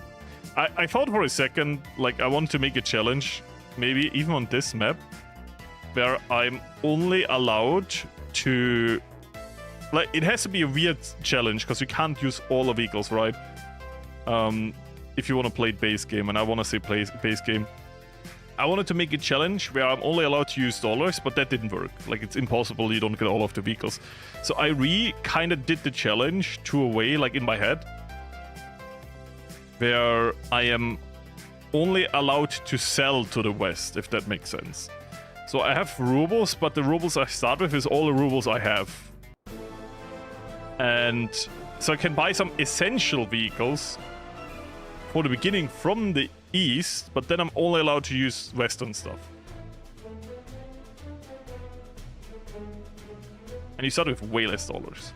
I thought for a second, like, I want to make a challenge, maybe even on this map, where I'm only allowed to... Like, it has to be a weird challenge, because you can't use all the vehicles, right? If you want to play base game, and I want to say play base game. I wanted to make a challenge where I'm only allowed to use dollars, but that didn't work. Like, it's impossible, you don't get all of the vehicles. So I kind of did the challenge to a way, like in my head, where I am only allowed to sell to the west, if that makes sense. So I have rubles, but the rubles I start with is all the rubles I have. And so I can buy some essential vehicles for the beginning from the east, but then I'm only allowed to use western stuff. And you start with way less dollars.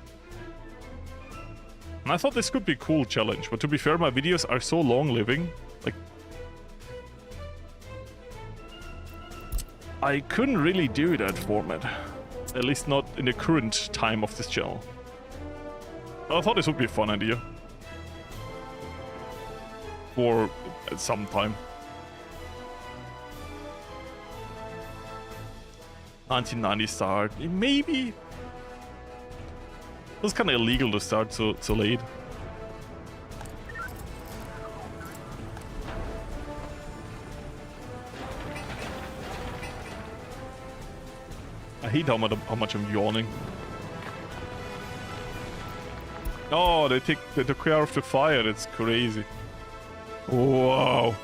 And I thought this could be a cool challenge, but to be fair, my videos are so long-living, like... I couldn't really do that format. At least not in the current time of this channel. I thought this would be a fun idea. For some time. 1990 start. Maybe. It was kind of illegal to start so late. I hate how much I'm yawning. Oh, they took care of the fire. That's crazy. Wow.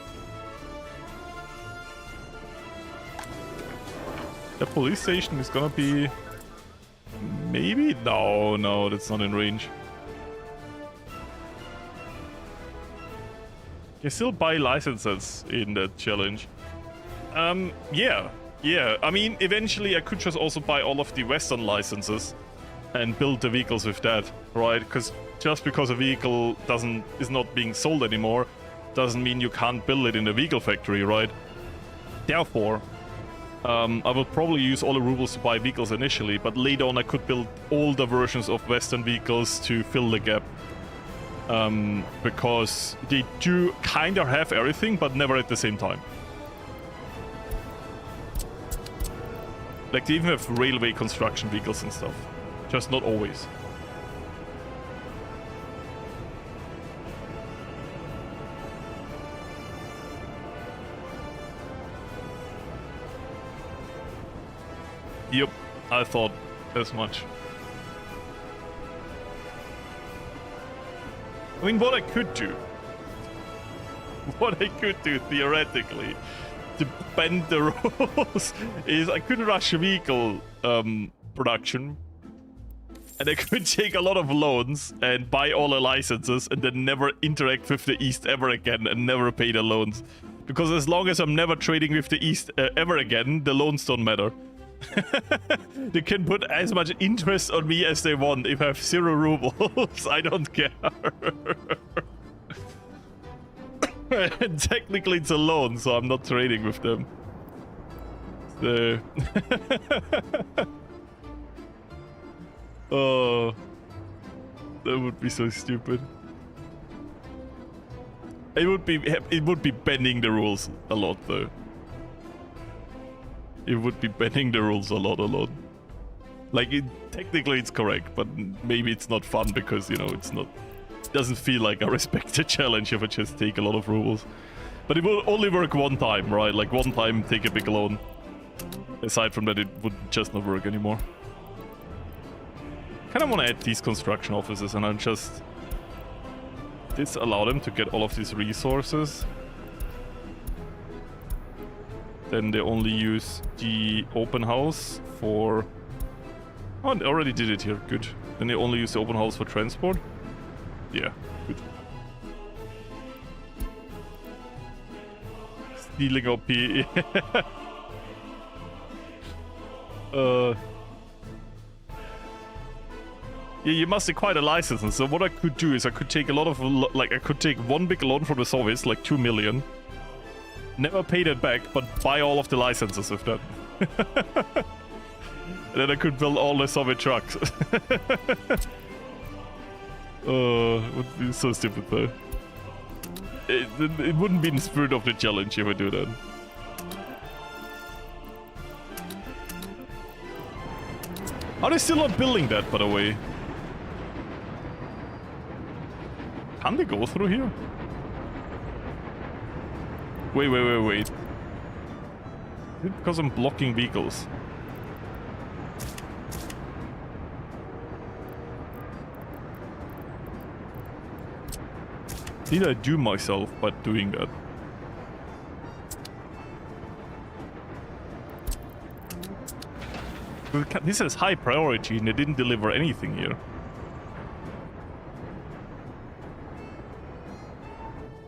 The police station is gonna be... Maybe? No, that's not in range. You can still buy licenses in that challenge. Yeah. I mean, eventually I could just also buy all of the Western licenses and build the vehicles with that, right? Because just because a vehicle is not being sold anymore, doesn't mean you can't build it in the vehicle factory, right? Therefore, I will probably use all the rubles to buy vehicles initially, but later on I could build older versions of Western vehicles to fill the gap. Because they do kind of have everything, but never at the same time. Like, they even have railway construction vehicles and stuff. Just not always. Yep, I thought as much. I mean, what I could do theoretically to bend the rules is I could rush vehicle production, and I could take a lot of loans and buy all the licenses and then never interact with the East ever again and never pay the loans. Because as long as I'm never trading with the East ever again, the loans don't matter. They can put as much interest on me as they want. If I have 0 rubles, I don't care. And technically it's a loan, so I'm not trading with them. So... Oh, that would be so stupid. It would be bending the rules a lot, though. It would be bending the rules a lot. Like, technically it's correct, but maybe it's not fun because, you know, it doesn't feel like I respect the challenge if I just take a lot of rubles. But it will only work one time, right? Like, one time take a big loan. Aside from that, it would just not work anymore. Kind of want to add these construction offices and I'll just disallow them to get all of these resources. Then they only use the open house for... Oh, they already did it here. Good. Then they only use the open house for transport. Yeah, good. Stealing OP. Yeah, you must acquire a license. And so what I could do is I could take a lot of... Like, I could take one big loan from the Soviets, like 2 million. Never pay that back, but buy all of the licenses with that. And then I could build all the Soviet trucks. It would be so stupid though. It wouldn't be in the spirit of the challenge if I do that. Are they still not building that, by the way? Can they go through here? Wait. Is it because I'm blocking vehicles? Did I do myself by doing that? This has high priority and they didn't deliver anything here.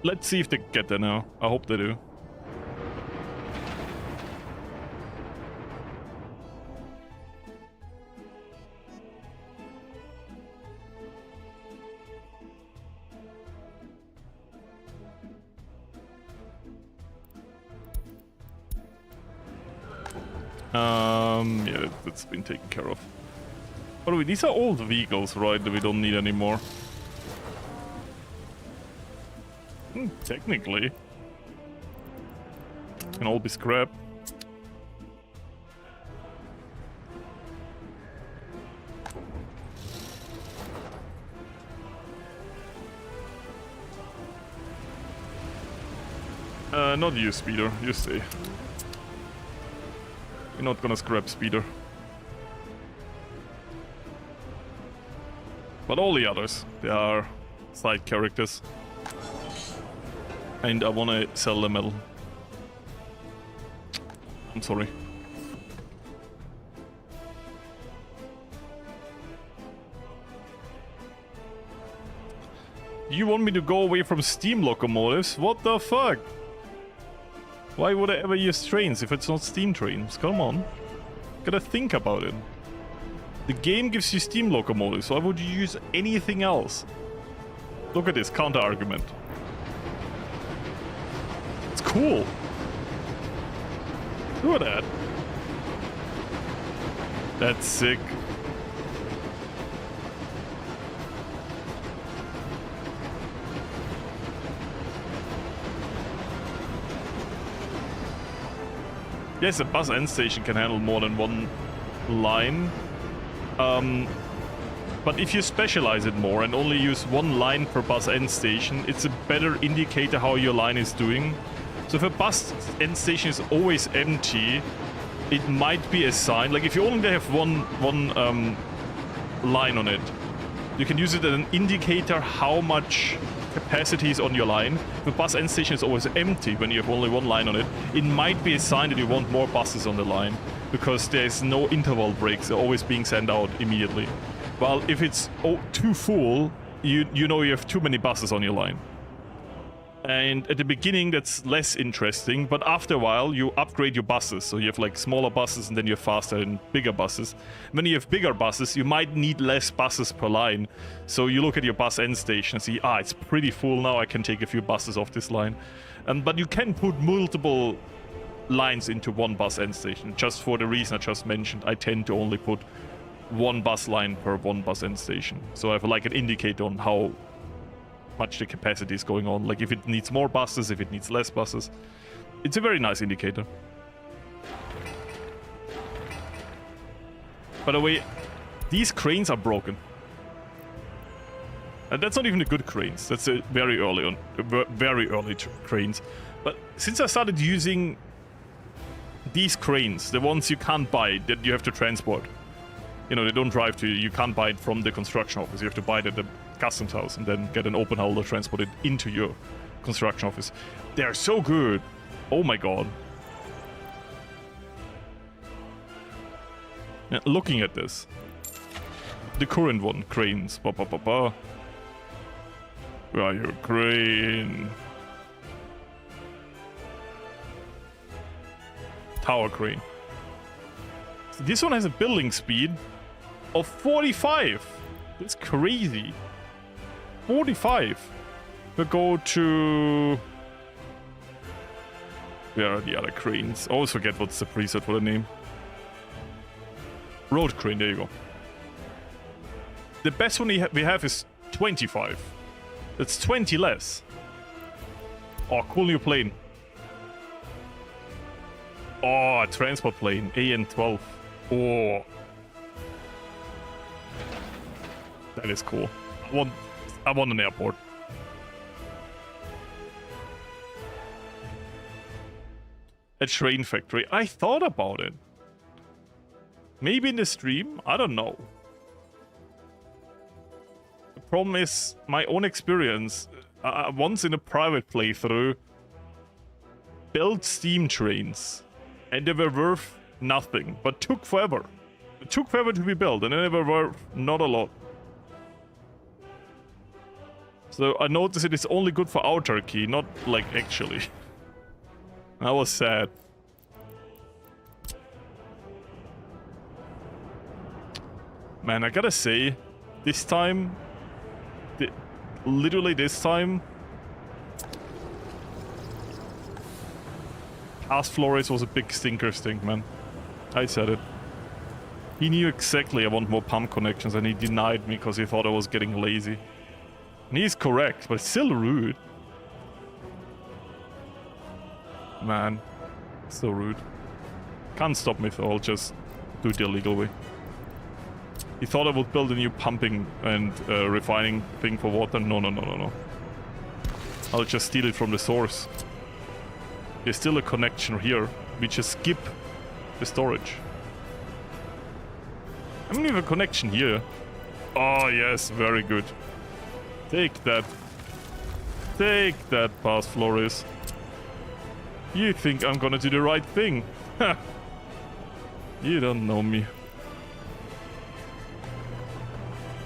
Let's see if they get there now. I hope they do. Yeah, that's been taken care of. By the way, these are old vehicles, right, that we don't need anymore. Technically. Can all be scrapped. Not you, Speeder. You stay. We're not gonna scrap Speeder. But all the others, they are side characters. And I wanna sell the metal. I'm sorry. You want me to go away from steam locomotives? What the fuck? Why would I ever use trains if it's not steam trains? Come on. Gotta think about it. The game gives you steam locomotives, so why would you use anything else? Look at this counter-argument. It's cool. Look at that. That's sick. Yes, a bus end station can handle more than one line. But if you specialize it more and only use one line per bus end station, it's a better indicator how your line is doing. So if a bus end station is always empty, it might be a sign. Like if you only have one line on it, you can use it as an indicator how much capacity is on your line. If a bus end station is always empty when you have only one line on it, it might be a sign that you want more buses on the line, because there's no interval breaks, they're always being sent out immediately. While if it's too full, you know you have too many buses on your line. And at the beginning that's less interesting, but after a while you upgrade your buses. So you have like smaller buses and then you have faster and bigger buses. When you have bigger buses, you might need less buses per line. So you look at your bus end station and see, it's pretty full now, I can take a few buses off this line. But you can put multiple lines into one bus end station. Just for the reason I just mentioned, I tend to only put one bus line per one bus end station. So I have like an indicator on how much the capacity is going on, like if it needs more buses, if it needs less buses. It's a very nice indicator. By the way, these cranes are broken. And that's not even the good cranes. That's a very early cranes. But since I started using these cranes, the ones you can't buy, that you have to transport, you know, they don't drive to you, you can't buy it from the construction office, you have to buy it at the customs house and then get an open hull to transport it into your construction office. They're so good. Oh my god. Now, looking at this, the current one, cranes. Where are you, crane? Tower crane. So this one has a building speed of 45. That's crazy. 45. We'll go to... Where are the other cranes? I always forget what's the preset for the name. Road crane, there you go. The best one we have is 25. That's 20 less. Oh, cool new plane. Oh, transport plane, AN-12. Oh. That is cool. I want an airport. A train factory. I thought about it. Maybe in the stream? I don't know. The problem is my own experience. Once in a private playthrough, built steam trains. And they were worth nothing, but took forever. It took forever to be built, and they were worth not a lot. So I noticed it is only good for autarky, not like actually. That was sad. Man, I gotta say, this time, literally this time, Florius was a big stinker stink, man. I said it. He knew exactly I want more pump connections and he denied me because he thought I was getting lazy. And he's correct, but it's still rude. Man, so rude. Can't stop me though, I'll just do it the illegal way. He thought I would build a new pumping and refining thing for water. No, no, no, no, no. I'll just steal it from the source. There's still a connection here. We just skip the storage. I mean, we have a connection here. Oh, yes, very good. Take that. Take that, past Florius. You think I'm gonna do the right thing? Ha! You don't know me.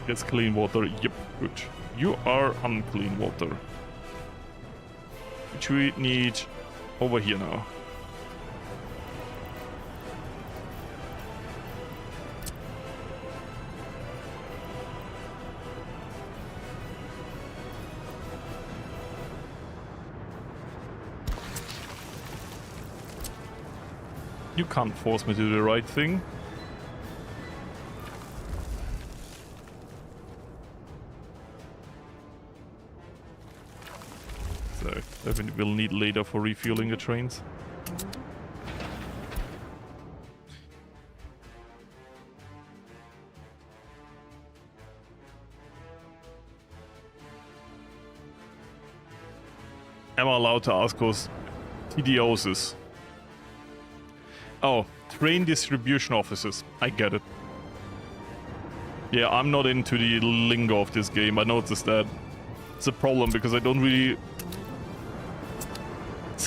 Gets clean water. Yep, good. You are unclean water. Which we need over here now. You can't force me to do the right thing. So, that we'll need later for refueling the trains. Am I allowed to ask those TDOs? Oh, train distribution offices. I get it. Yeah, I'm not into the lingo of this game. I noticed that. It's a problem because I don't really...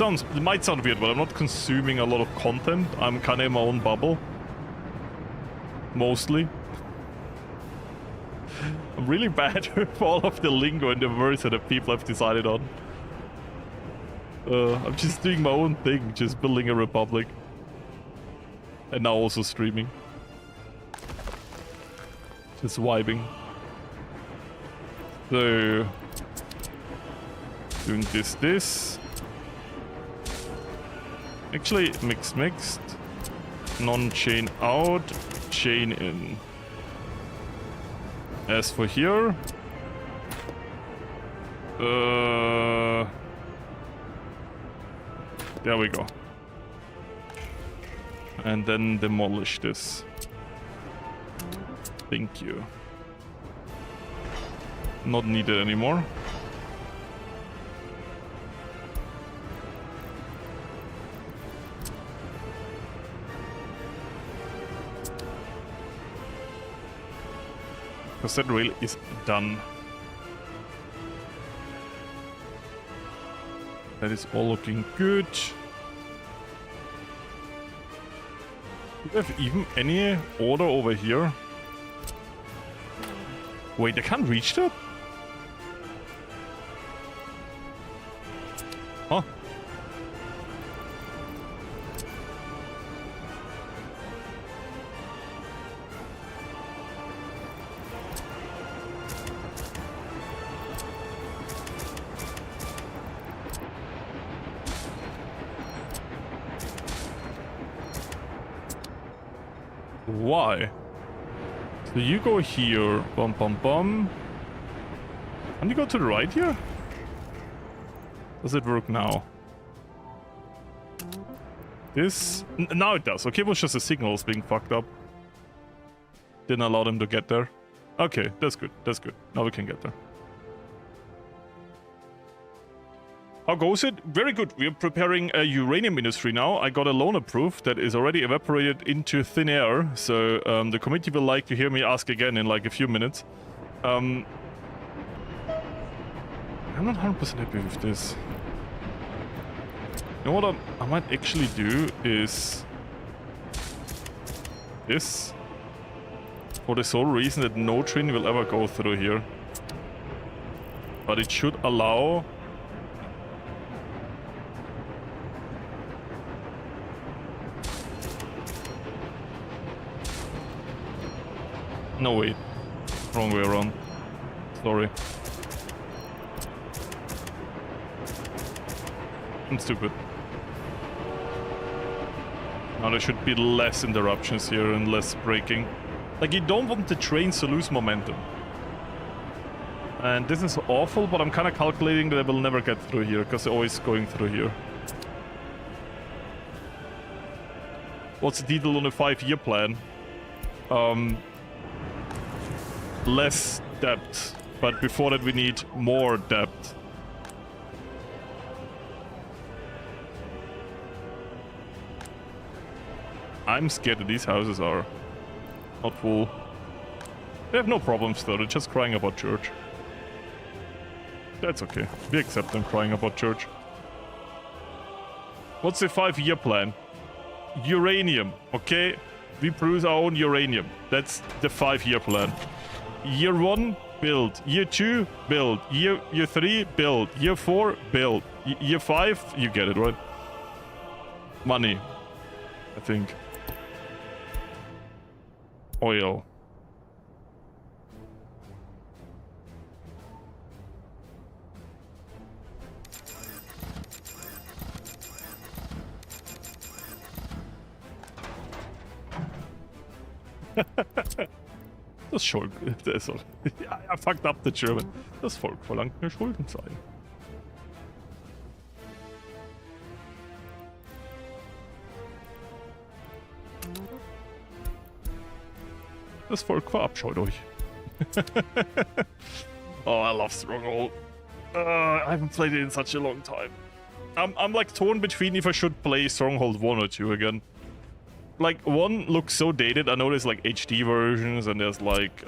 It might sound weird, but I'm not consuming a lot of content. I'm kind of in my own bubble. Mostly. I'm really bad with all of the lingo and the words that the people have decided on. I'm just doing my own thing, just building a republic. And now also streaming. Just vibing. So... doing this. Actually, mixed. Non-chain out, chain in. As for here... there we go. And then demolish this. Thank you. Not needed anymore. Because that rail is done. That is all looking good. Do we have even any order over here? Wait, I can't reach that? Huh? Why? So you go here, bum bum bum. Can you go to the right here? Does it work now? This... now it does. Okay, it was just the signals being fucked up. Didn't allow them to get there. Okay, that's good. That's good. Now we can get there. How goes it? Very good. We are preparing a uranium industry now. I got a loan approved that is already evaporated into thin air. So the committee will like to hear me ask again in like a few minutes. I'm not 100% happy with this. You know what I might actually do is this. For the sole reason that no train will ever go through here. But it should allow... no, wait. Wrong way around. Sorry. I'm stupid. Now Now there should be less interruptions here and less braking. Like, you don't want the trains to lose momentum. And this is awful, but I'm kind of calculating that I will never get through here, because they're always going through here. What's the detail on a 5-year plan? Less depth, but before that we need more depth. I'm scared that these houses are not full. They have no problems though, they're just crying about church. That's okay, we accept them crying about church. What's the 5-year plan? Uranium, okay? We produce our own uranium. That's the 5-year plan. Year 1, build. Year 2, build. Year 3, build. Year 4, build. Year 5, you get it, right? Money, I think. Oil. Das Schulden. Ja, I fucked up the German. Das Volk verlangt mir Schulden zahlen. Das Volk verabscheut euch. Oh, I love Stronghold. I haven't played it in such a long time. I'm like torn between if I should play Stronghold 1 or 2 again. Like, 1 looks so dated. I know there's like HD versions and there's like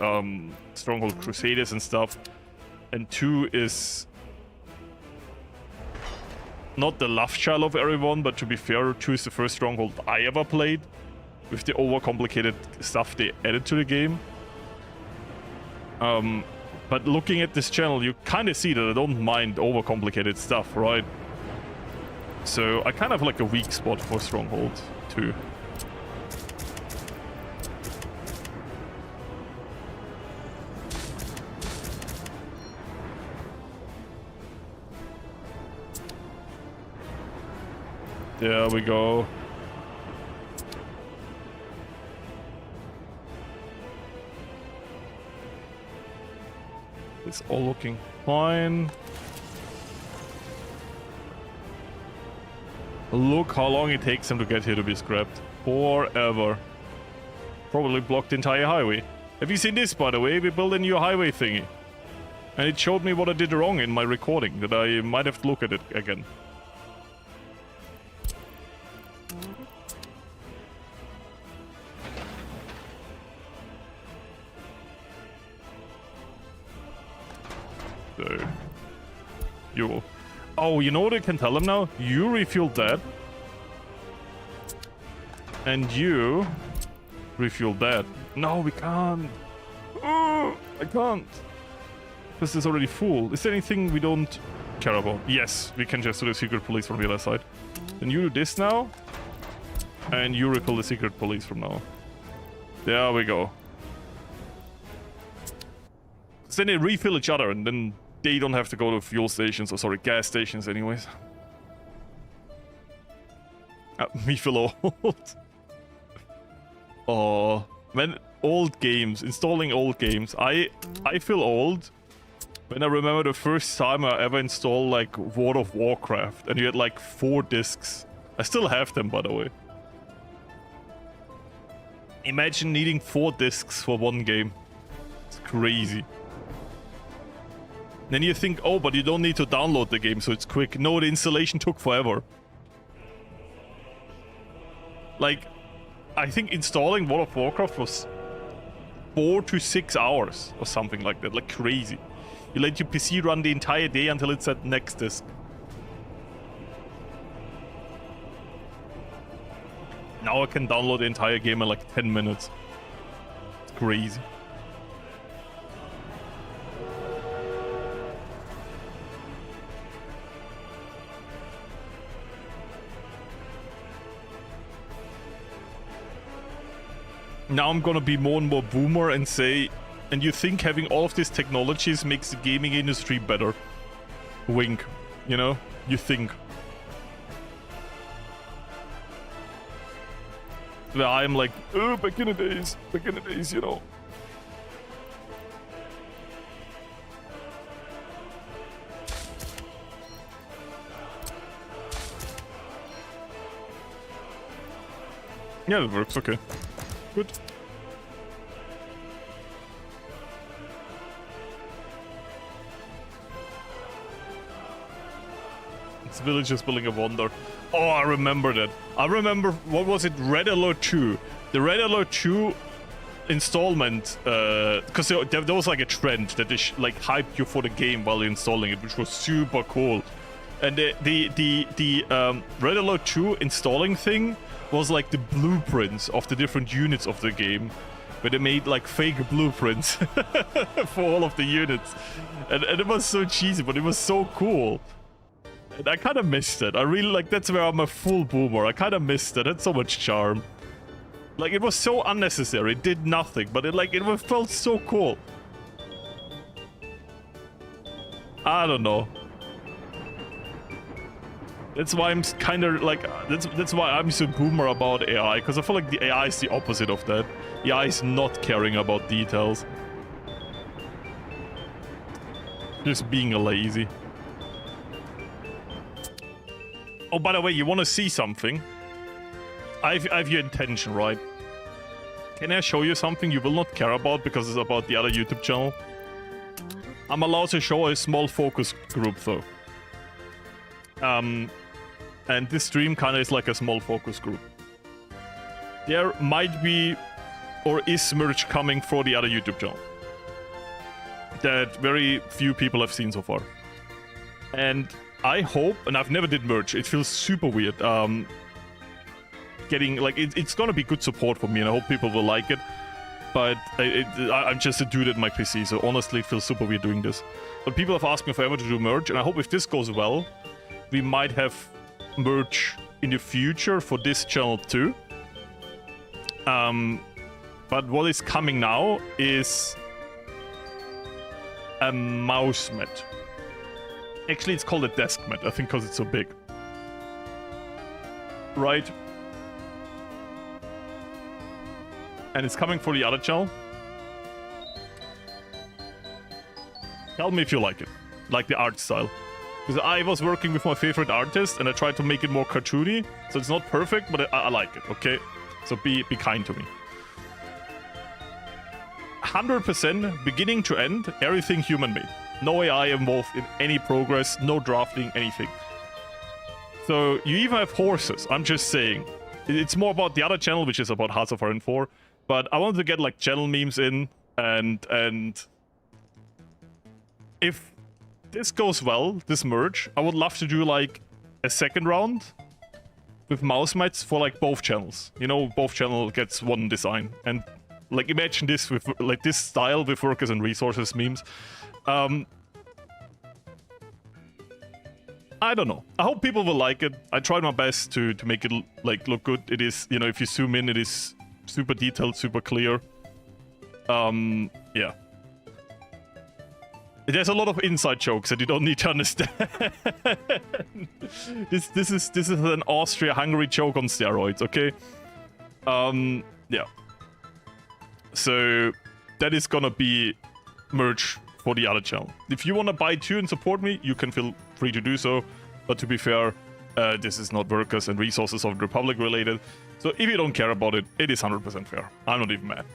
Stronghold Crusaders and stuff. And 2 is not the love child of everyone, but to be fair, 2 is the first Stronghold I ever played. With the overcomplicated stuff they added to the game. But looking at this channel, you kind of see that I don't mind overcomplicated stuff, right? So I kind of have like a weak spot for Stronghold 2. There we go. It's all looking fine. Look how long it takes them to get here to be scrapped. Forever. Probably blocked the entire highway. Have you seen this, by the way? We built a new highway thingy. And it showed me what I did wrong in my recording, that I might have to look at it again. So, you. Oh, you know what I can tell him now? You refuel that. And you refuel that. No, we can't. Oh, I can't. This is already full. Is there anything we don't care about? Yes, we can just do the secret police from the other side. Then you do this now. And you refill the secret police from now. There we go. So then they refill each other and then they don't have to go to fuel stations, or sorry, gas stations anyways. We feel old. Oh, when old games, installing old games. I feel old when I remember the first time I ever installed like World of Warcraft and you had like 4 discs. I still have them, by the way. Imagine needing 4 discs for one game. It's crazy. Then you think, oh, but you don't need to download the game, so it's quick. No, the installation took forever. Like, I think installing World of Warcraft was 4 to 6 hours or something like that, like crazy. You let your PC run the entire day until it's at next disk. Now I can download the entire game in like 10 minutes. It's crazy. Now I'm gonna be more and more boomer and say, and you think having all of these technologies makes the gaming industry better? Wink, you know? You think. Where I'm like, oh, back in the days, you know. Yeah, that works, okay. Good. It's Villagers Building a Wonder. Oh, I remember that. I remember, what was it? Red Alert 2. The Red Alert 2 installment, because there was like a trend that they like hyped you for the game while installing it, which was super cool. And the Red Alert 2 installing thing was like the blueprints of the different units of the game, where they made like fake blueprints for all of the units. And it was so cheesy, but it was so cool. And I kind of missed it. I really like, that's where I'm a full boomer. I kind of missed it. It had so much charm. Like, it was so unnecessary. It did nothing, but it felt so cool. I don't know. That's why I'm kind of like, that's why I'm so boomer about AI, because I feel like the AI is the opposite of that. The AI is not caring about details. Just being lazy. Oh, by the way, you want to see something? I have your intention, right? Can I show you something you will not care about because it's about the other YouTube channel? I'm allowed to show a small focus group, though. And this stream kind of is like a small focus group. There might be, or is merch coming for the other YouTube channel that very few people have seen so far. And I hope, and I've never did merch, it feels super weird. Getting, like, it's gonna be good support for me, and I hope people will like it. But I'm just a dude at my PC, so honestly, it feels super weird doing this. But people have asked me forever to do merch, and I hope if this goes well, we might have merch in the future for this channel too. But what is coming now is a mouse mat. Actually, it's called a desk mat, I think, because it's so big. Right? And it's coming for the other channel. Tell me if you like it. Like the art style. Because I was working with my favorite artist and I tried to make it more cartoony. So it's not perfect, but I like it, okay? So be kind to me. 100% beginning to end, everything human-made. No AI involved in any progress, no drafting, anything. So you even have horses, I'm just saying. It's more about the other channel, which is about Hearts of Iron 4. But I wanted to get like channel memes in, and if this goes well, this merge, I would love to do like a second round with mouse mats for like both channels. You know, both channel gets one design. And like imagine this with like this style with workers and resources memes. I don't know. I hope people will like it. I tried my best to make it like look good. It is, you know, if you zoom in, it is super detailed, super clear. Yeah. There's a lot of inside jokes that you don't need to understand. This is an Austria-Hungary joke on steroids, okay? Yeah. So that is gonna be merch for the other channel. If you wanna buy too and support me, you can feel free to do so. But to be fair, this is not workers and resources of the Republic related. So if you don't care about it, it is 100% fair. I'm not even mad.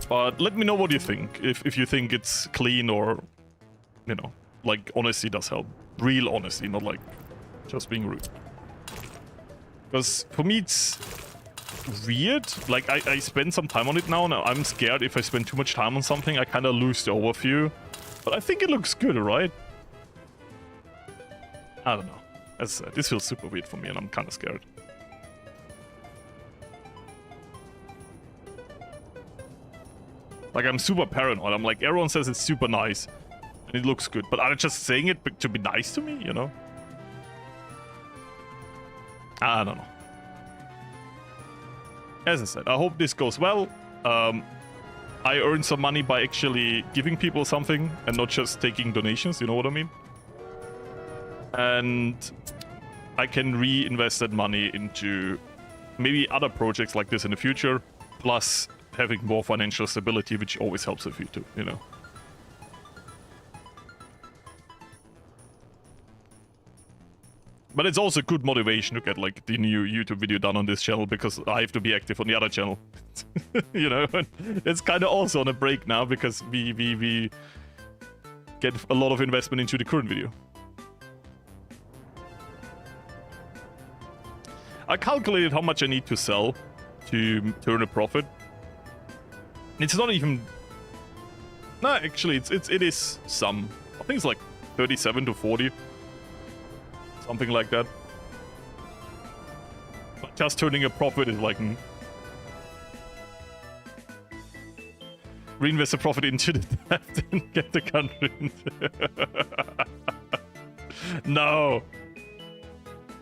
But let me know what you think. If you think it's clean or, you know, like honesty does help. Real honesty, not like just being rude. Because for me it's weird. Like I spend some time on it now and I'm scared if I spend too much time on something, I kind of lose the overview. But I think it looks good, right? I don't know. As I said, this feels super weird for me and I'm kind of scared. Like, I'm super paranoid. I'm like, everyone says it's super nice. And it looks good. But are they just saying it to be nice to me, you know? I don't know. As I said, I hope this goes well. I earn some money by actually giving people something and not just taking donations, you know what I mean? And I can reinvest that money into maybe other projects like this in the future, plus having more financial stability, which always helps with YouTube, you know. But it's also good motivation to get like the new YouTube video done on this channel, because I have to be active on the other channel. You know, it's kind of also on a break now because we get a lot of investment into the current video. I calculated how much I need to sell to turn a profit. It's not even... No, actually, it is some. I think it's like 37 to 40. Something like that. But just turning a profit is like... Reinvest the profit into the debt and get the country into... No!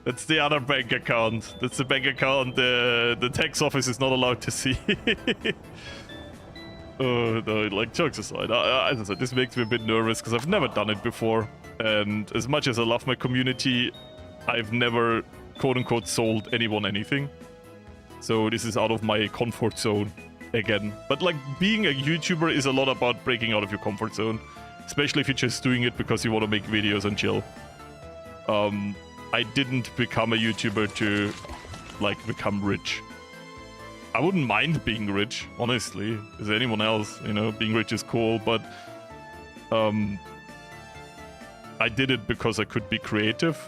That's the other bank account. That's the bank account the tax office is not allowed to see. Oh, no, like, jokes aside. As I said, this makes me a bit nervous because I've never done it before. And as much as I love my community, I've never, quote-unquote, sold anyone anything. So this is out of my comfort zone again. But, like, being a YouTuber is a lot about breaking out of your comfort zone. Especially if you're just doing it because you want to make videos and chill. I didn't become a YouTuber to, like, become rich. I wouldn't mind being rich, honestly. As anyone else, you know, being rich is cool, but... I did it because I could be creative.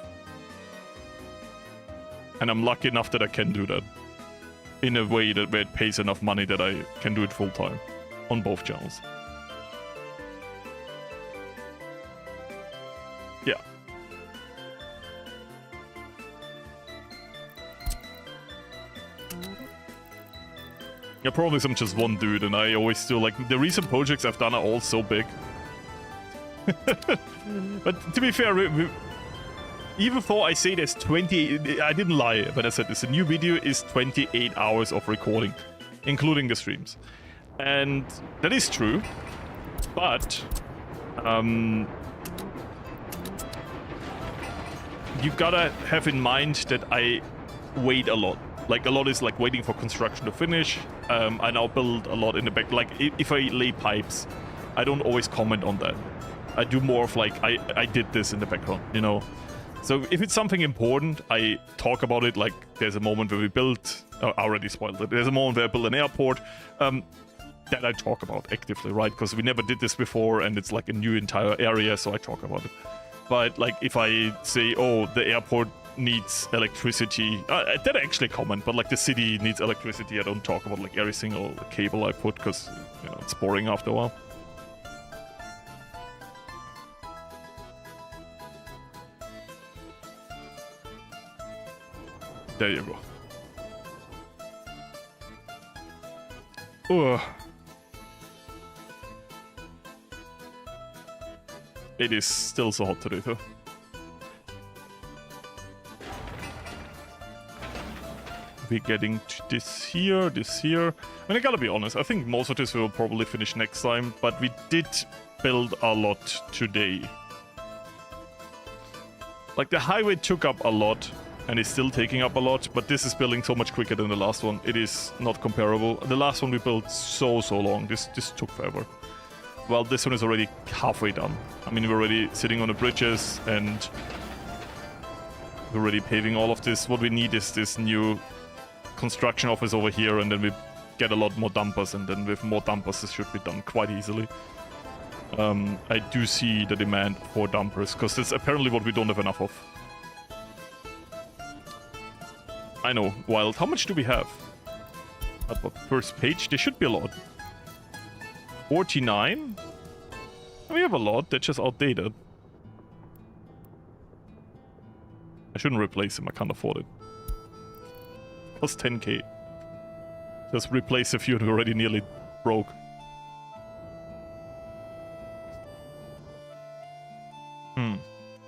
And I'm lucky enough that I can do that. In a way that where it pays enough money that I can do it full time. On both channels. Yeah. Yeah, probably I'm just one dude, and I always do, like, the recent projects I've done are all so big. But to be fair, even though I say there's 20... I didn't lie when I said this. A new video is 28 hours of recording, including the streams. And that is true, but... you gotta have in mind that I wait a lot. Like, a lot is like waiting for construction to finish. I now build a lot in the back. Like, if I lay pipes, I don't always comment on that. I do more of like, I did this in the background, you know? So if it's something important, I talk about it. Like, there's a moment where we built... I already spoiled it. There's a moment where I built an airport. That I talk about actively, right? Because we never did this before, and it's like a new entire area, so I talk about it. But, like, if I say, oh, the airport needs electricity, that I actually comment, but, like, the city needs electricity, I don't talk about, like, every single cable I put, because, you know, it's boring after a while. There you go. Ugh. It is still so hot today, though. We're getting to this here. And I gotta be honest, I think most of this will probably finish next time, but we did build a lot today. Like, the highway took up a lot, and is still taking up a lot, but this is building so much quicker than the last one. It is not comparable. The last one we built so long. This took forever. Well, this one is already halfway done. I mean, we're already sitting on the bridges, and we're already paving all of this. What we need is this new construction office over here, and then we get a lot more dumpers, and then with more dumpers, this should be done quite easily. I do see the demand for dumpers, because that's apparently what we don't have enough of. I know, Wild. How much do we have? At the first page? There should be a lot. 49? We have a lot. They're just outdated. I shouldn't replace them. I can't afford it. Plus 10k. Just replace a few that are already nearly broke.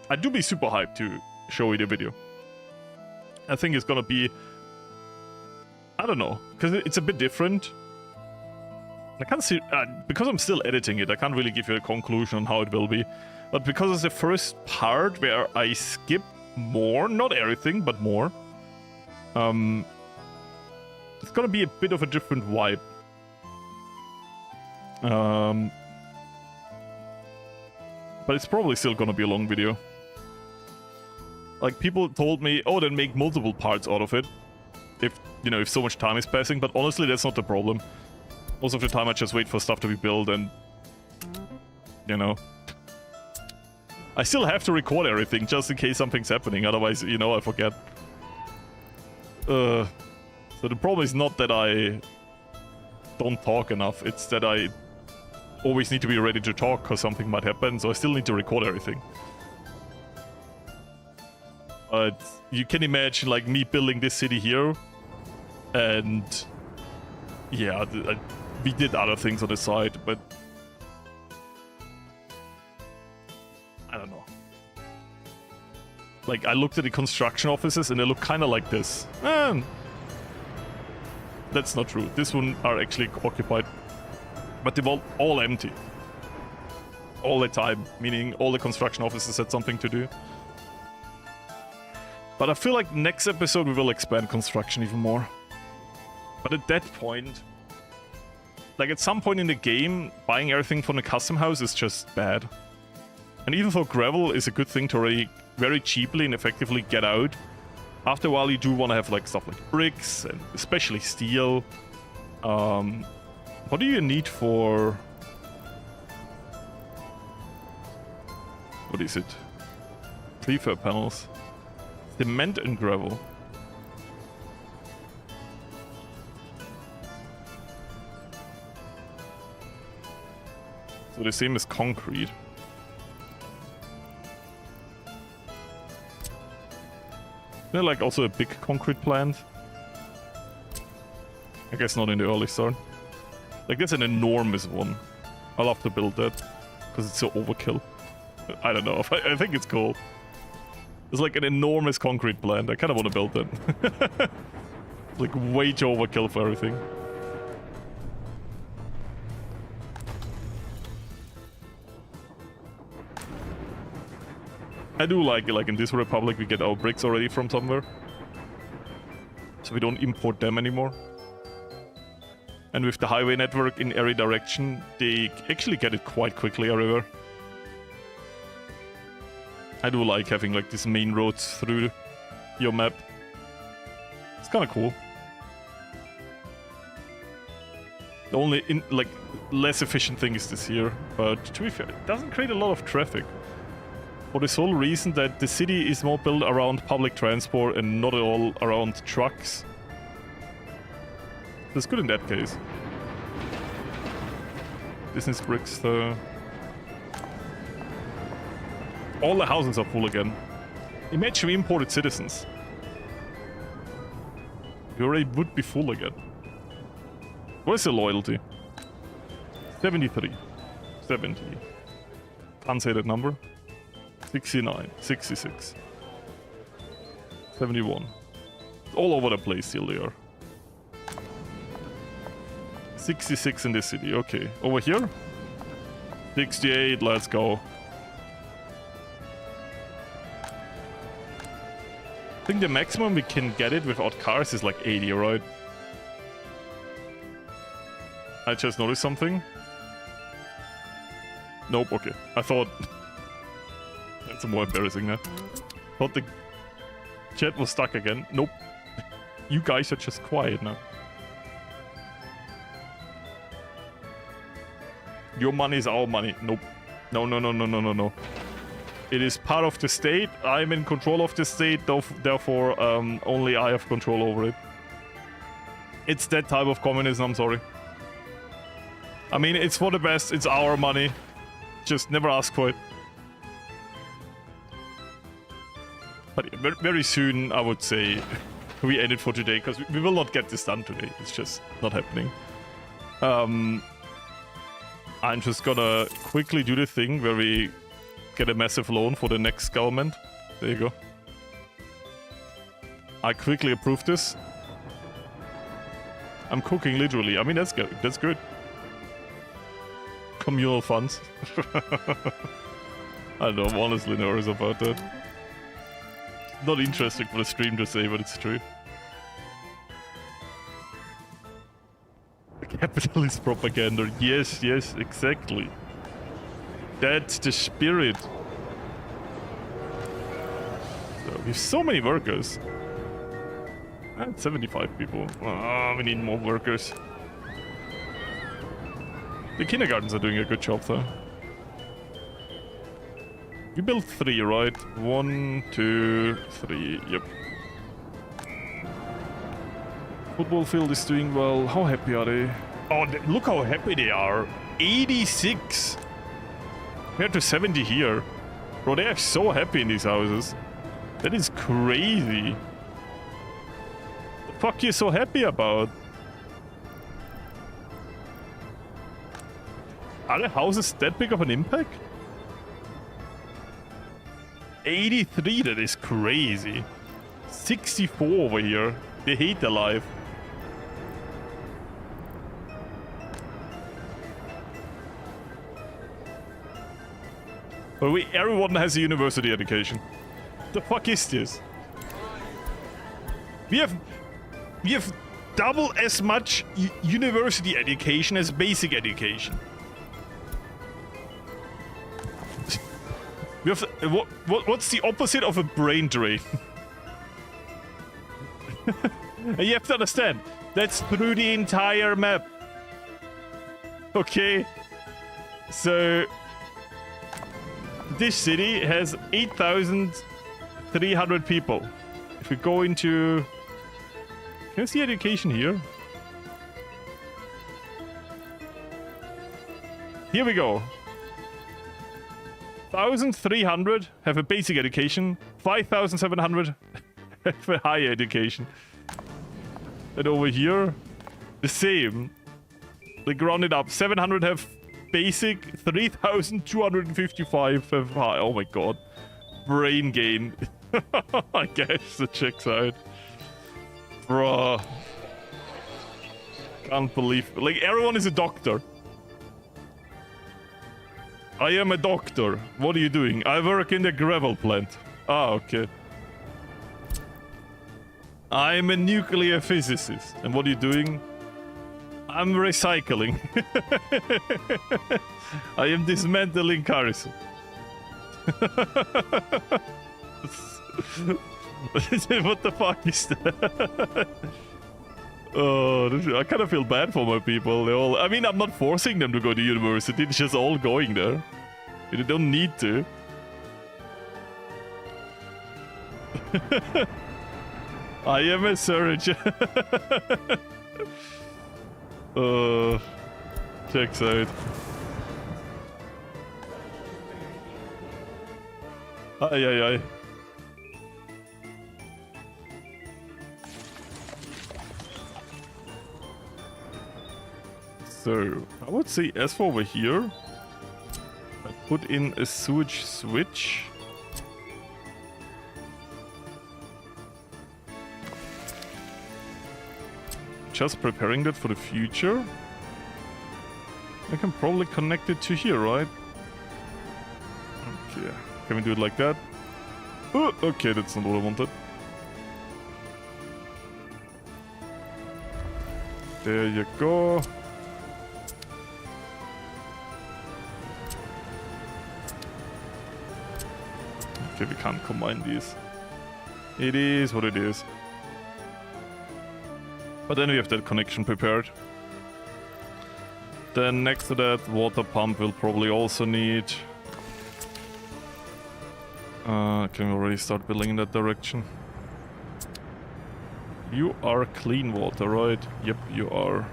I'd do be super hyped to show you the video. I think it's gonna be... I don't know, because it's a bit different. I can't see... because I'm still editing it, I can't really give you a conclusion on how it will be. But because it's the first part where I skip more, not everything, but more. It's gonna be a bit of a different vibe. But it's probably still gonna be a long video. Like, people told me, oh, then make multiple parts out of it. If, you know, if so much time is passing, but honestly, that's not the problem. Most of the time I just wait for stuff to be built and, you know. I still have to record everything just in case something's happening, otherwise, you know, I forget. So the problem is not that I don't talk enough, it's that I always need to be ready to talk because something might happen, so I still need to record everything. But you can imagine, like, me building this city here, and yeah, we did other things on the side, but I don't know. Like, I looked at the construction offices and they look kind of like this. That's not true. This one are actually occupied, but they were all empty. All the time, meaning all the construction offices had something to do. But I feel like next episode we will expand construction even more. But at that point, like at some point in the game, buying everything from the custom house is just bad. And even for gravel is a good thing to already very cheaply and effectively get out. After a while you do want to have like stuff like bricks and especially steel. What do you need for... What is it? Prefab panels. Cement and gravel. So the same as concrete. Is there like also a big concrete plant? I guess not in the early start. Like that's an enormous one. I'll have to build that because it's so overkill. I don't know. I think it's cool. It's like an enormous concrete plant. I kind of want to build that. Like way too overkill for everything. I do like in this republic we get our bricks already from somewhere. So we don't import them anymore. And with the highway network in every direction, they actually get it quite quickly everywhere. I do like having like these main roads through your map. It's kind of cool. The only less efficient thing is this here, but to be fair, it doesn't create a lot of traffic. For the sole reason that the city is more built around public transport and not at all around trucks. That's good in that case. Business bricks though. All the houses are full again. Imagine we imported citizens. We already would be full again. What is the loyalty? 73. 70. Can't say that number. 69. 66. 71. All over the place still they are. 66 in this city, okay. Over here? 68, let's go. I think the maximum we can get it without cars is like 80, right? I just noticed something. Nope, okay. I thought... That's more embarrassing now. Thought the chat was stuck again. Nope. You guys are just quiet now. Your money is our money. Nope. No, no, no, no, no, no, no. It is part of the state. I'm in control of the state, therefore only I have control over it. It's that type of communism, I'm sorry. I mean, it's for the best. It's our money. Just never ask for it. But very soon, I would say, we end it for today, because we will not get this done today. It's just not happening. I'm just gonna quickly do the thing where we get a massive loan for the next government. There you go. I quickly approve this. I'm cooking literally. I mean, that's good. That's good. Communal funds. I don't know, I'm honestly nervous about that. not interesting for the stream to say, but it's true. Capitalist propaganda. Yes, yes, exactly. That's the spirit. So, we have so many workers. And 75 people. Oh, we need more workers. The kindergartens are doing a good job, though. We built 3, right? 1, 2, 3. Yep. Football field is doing well. How happy are they? Oh, look how happy they are. 86. Compared to 70 here. Bro, they are so happy in these houses. That is crazy. The fuck you so happy about? Are the houses that big of an impact? 83, that is crazy. 64 over here. They hate their life. But everyone has a university education. The fuck is this? We have double as much university education as basic education. We have what's the opposite of a brain drain? You have to understand, that's through the entire map. Okay, so this city has 8,300 people. If we go into... Can I see education here? Here we go. 1,300 have a basic education. 5,700 have a higher education. And over here, the same. Like rounded up. 700 have basic. 3,255 have high. Oh my god. Brain gain. I guess it checks out. Bruh. Can't believe... Like, everyone is a doctor. I am a doctor. What are you doing? I work in the gravel plant. Ah, okay. I am a nuclear physicist. And what are you doing? I'm recycling. I am dismantling cars. What the fuck is that? Oh, I kind of feel bad for my people. They all... I mean, I'm not forcing them to go to university. It's just all going there. They don't need to. I am a surgeon. Checks out. Aye, aye, aye. So, I would say as for over here, I put in a sewage switch. Just preparing that for the future. I can probably connect it to here, right? Okay, can we do it like that? Oh, okay, that's not what I wanted. There you go. Okay, we can't combine these. It is what it is. But then we have that connection prepared. Then next to that, water pump will probably also need... can we already start building in that direction? You are clean water, right? Yep, you are.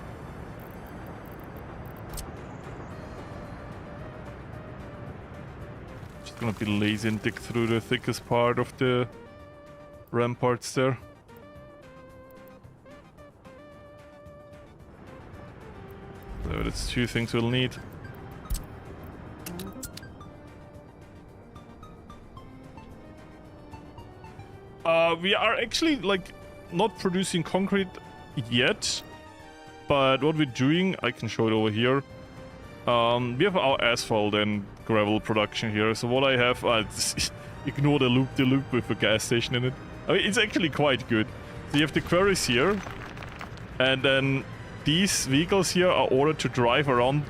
Just gonna be lazy and dig through the thickest part of the ramparts there. So that's 2 things we'll need. We are actually, like, not producing concrete yet. But what we're doing, I can show it over here. We have our asphalt and gravel production here. So what I have, ignore the loop with a gas station in it. I mean, it's actually quite good. So you have the quarries here, and then these vehicles here are ordered to drive around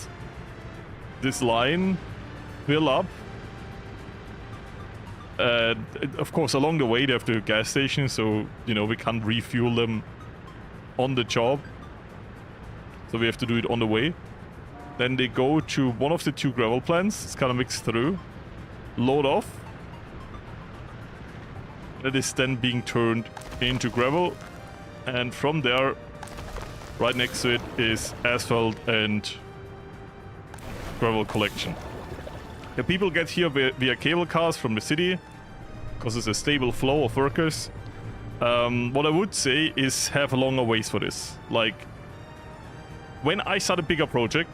this line, fill up. And of course, along the way they have the gas station, so you know we can't refuel them on the job. So we have to do it on the way. Then they go to one of the two gravel plants. It's kind of mixed through. Load off. That is then being turned into gravel. And from there, right next to it is asphalt and gravel collection. The people get here via cable cars from the city, because it's a stable flow of workers. What I would say is have a longer ways for this. Like, when I start a bigger project,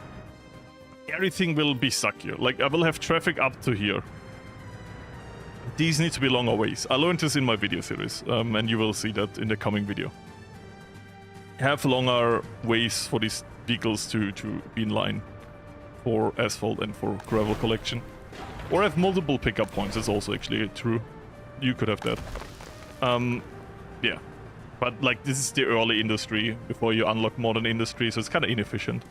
everything will be stuck here. Like, I will have traffic up to here. These need to be longer ways. I learned this in my video series, and you will see that in the coming video. Have longer ways for these vehicles to be in line for asphalt and for gravel collection. Or have multiple pickup points. That's also actually true. You could have that. Yeah. But like, this is the early industry before you unlock modern industry, so it's kind of inefficient.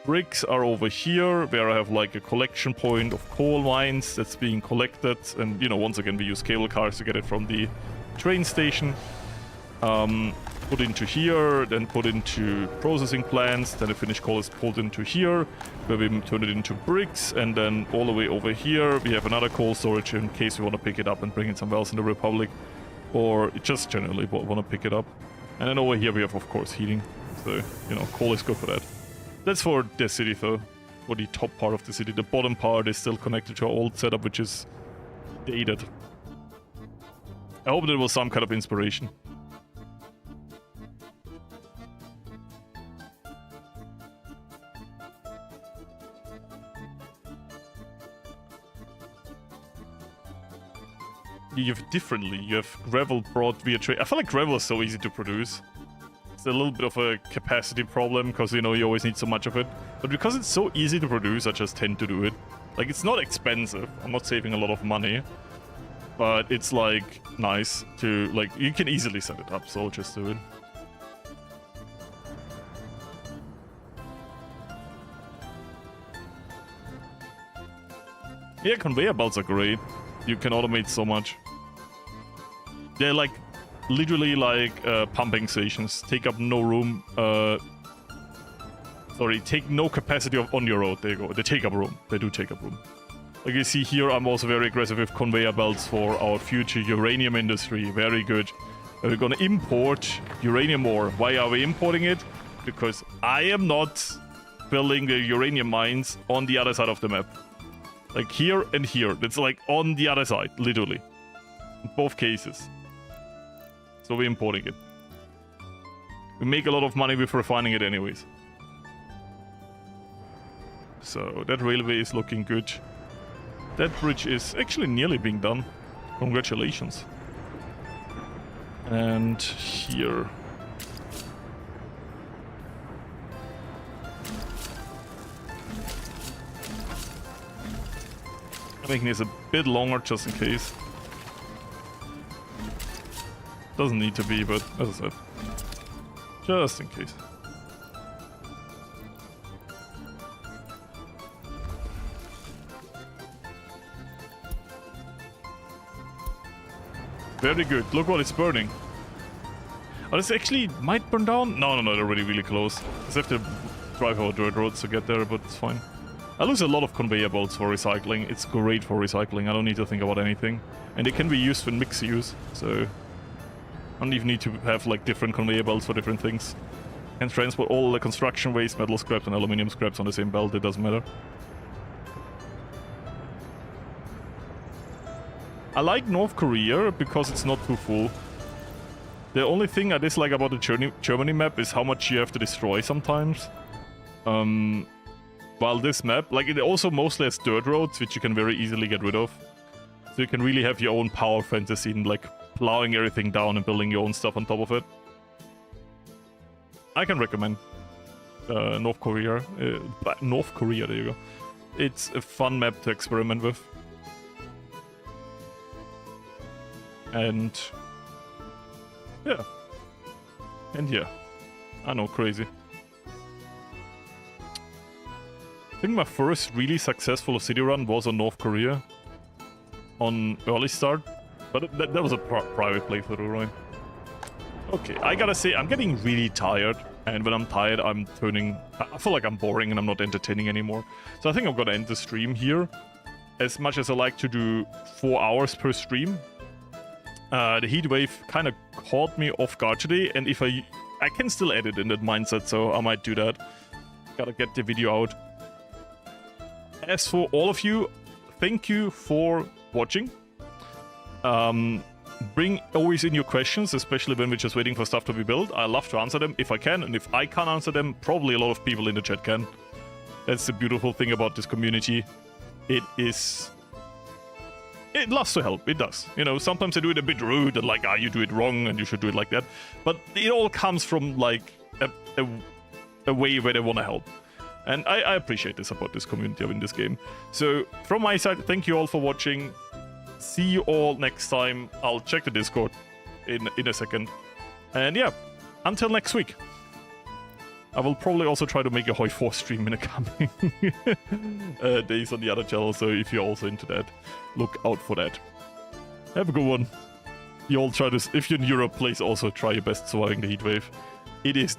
Bricks are over here, where I have like a collection point of coal mines that's being collected. And, you know, once again, we use cable cars to get it from the train station. Put into here, then put into processing plants, then the finished coal is pulled into here, where we turn it into bricks, and then all the way over here we have another coal storage in case we want to pick it up and bring it somewhere else in the Republic, or just generally want to pick it up. And then over here we have, of course, heating, so, you know, coal is good for that. That's for the city though, for the top part of the city. The bottom part is still connected to our old setup, which is dated. I hope there was some kind of inspiration. You have differently. You have gravel brought via train. I feel like gravel is so easy to produce. It's a little bit of a capacity problem because, you know, you always need so much of it. But because it's so easy to produce, I just tend to do it. Like, it's not expensive. I'm not saving a lot of money. But it's, like, nice to, like, you can easily set it up, so I'll just do it. Yeah, conveyor belts are great. You can automate so much. They're like literally like pumping stations. Take up no room. Sorry, take no capacity on your road. There you go. They take up room. They do take up room. Like you see here, I'm also very aggressive with conveyor belts for our future uranium industry. Very good. We're gonna import uranium ore. Why are we importing it? Because I am not building the uranium mines on the other side of the map. Like here and here. It's like on the other side, literally. In both cases. So we're importing it. We make a lot of money with refining it anyways. So that railway is looking good. That bridge is actually nearly being done. Congratulations. And here. Making this a bit longer just in case. Doesn't need to be, but as I said, just in case. Very good. Look what it's burning. Oh, this actually might burn down? No, they're already really close. Just have to drive over dirt roads to get there, but it's fine. I lose a lot of conveyor belts for recycling. It's great for recycling. I don't need to think about anything. And they can be used in mixed use, so I don't even need to have like different conveyor belts for different things. And transport all the construction waste, metal scraps and aluminium scraps on the same belt, it doesn't matter. I like North Korea because it's not too full. The only thing I dislike about the Germany map is how much you have to destroy sometimes. While this map, like, it also mostly has dirt roads, which you can very easily get rid of. So you can really have your own power fantasy and, like, plowing everything down and building your own stuff on top of it. I can recommend North Korea. North Korea, there you go. it's a fun map to experiment with. And yeah. And yeah. I know, crazy. I think my first really successful city run was on North Korea. On early start. But that was a private playthrough, right? Okay, I gotta say, I'm getting really tired. And when I'm tired, I feel like I'm boring and I'm not entertaining anymore. So I think I'm gonna end the stream here. As much as I like to do 4 hours per stream, the heat wave kind of caught me off guard today. And if I can still edit in that mindset, so I might do that. Gotta get the video out. As for all of you, thank you for watching. Bring always in your questions, especially when we're just waiting for stuff to be built. I love to answer them if I can, and if I can't answer them, probably a lot of people in the chat can. That's the beautiful thing about this community. It loves to help, it does. You know, sometimes I do it a bit rude and like, you do it wrong and you should do it like that. But it all comes from like a way where they want to help. And I appreciate this about this community in this game. So from my side, thank you all for watching. See you all next time. I'll check the Discord in a second. And yeah, until next week. I will probably also try to make a Hoi 4 stream in the coming days on the other channel, so if you're also into that, look out for that. Have a good one. You all try this. If you're in Europe, please also try your best surviving the heat wave. It is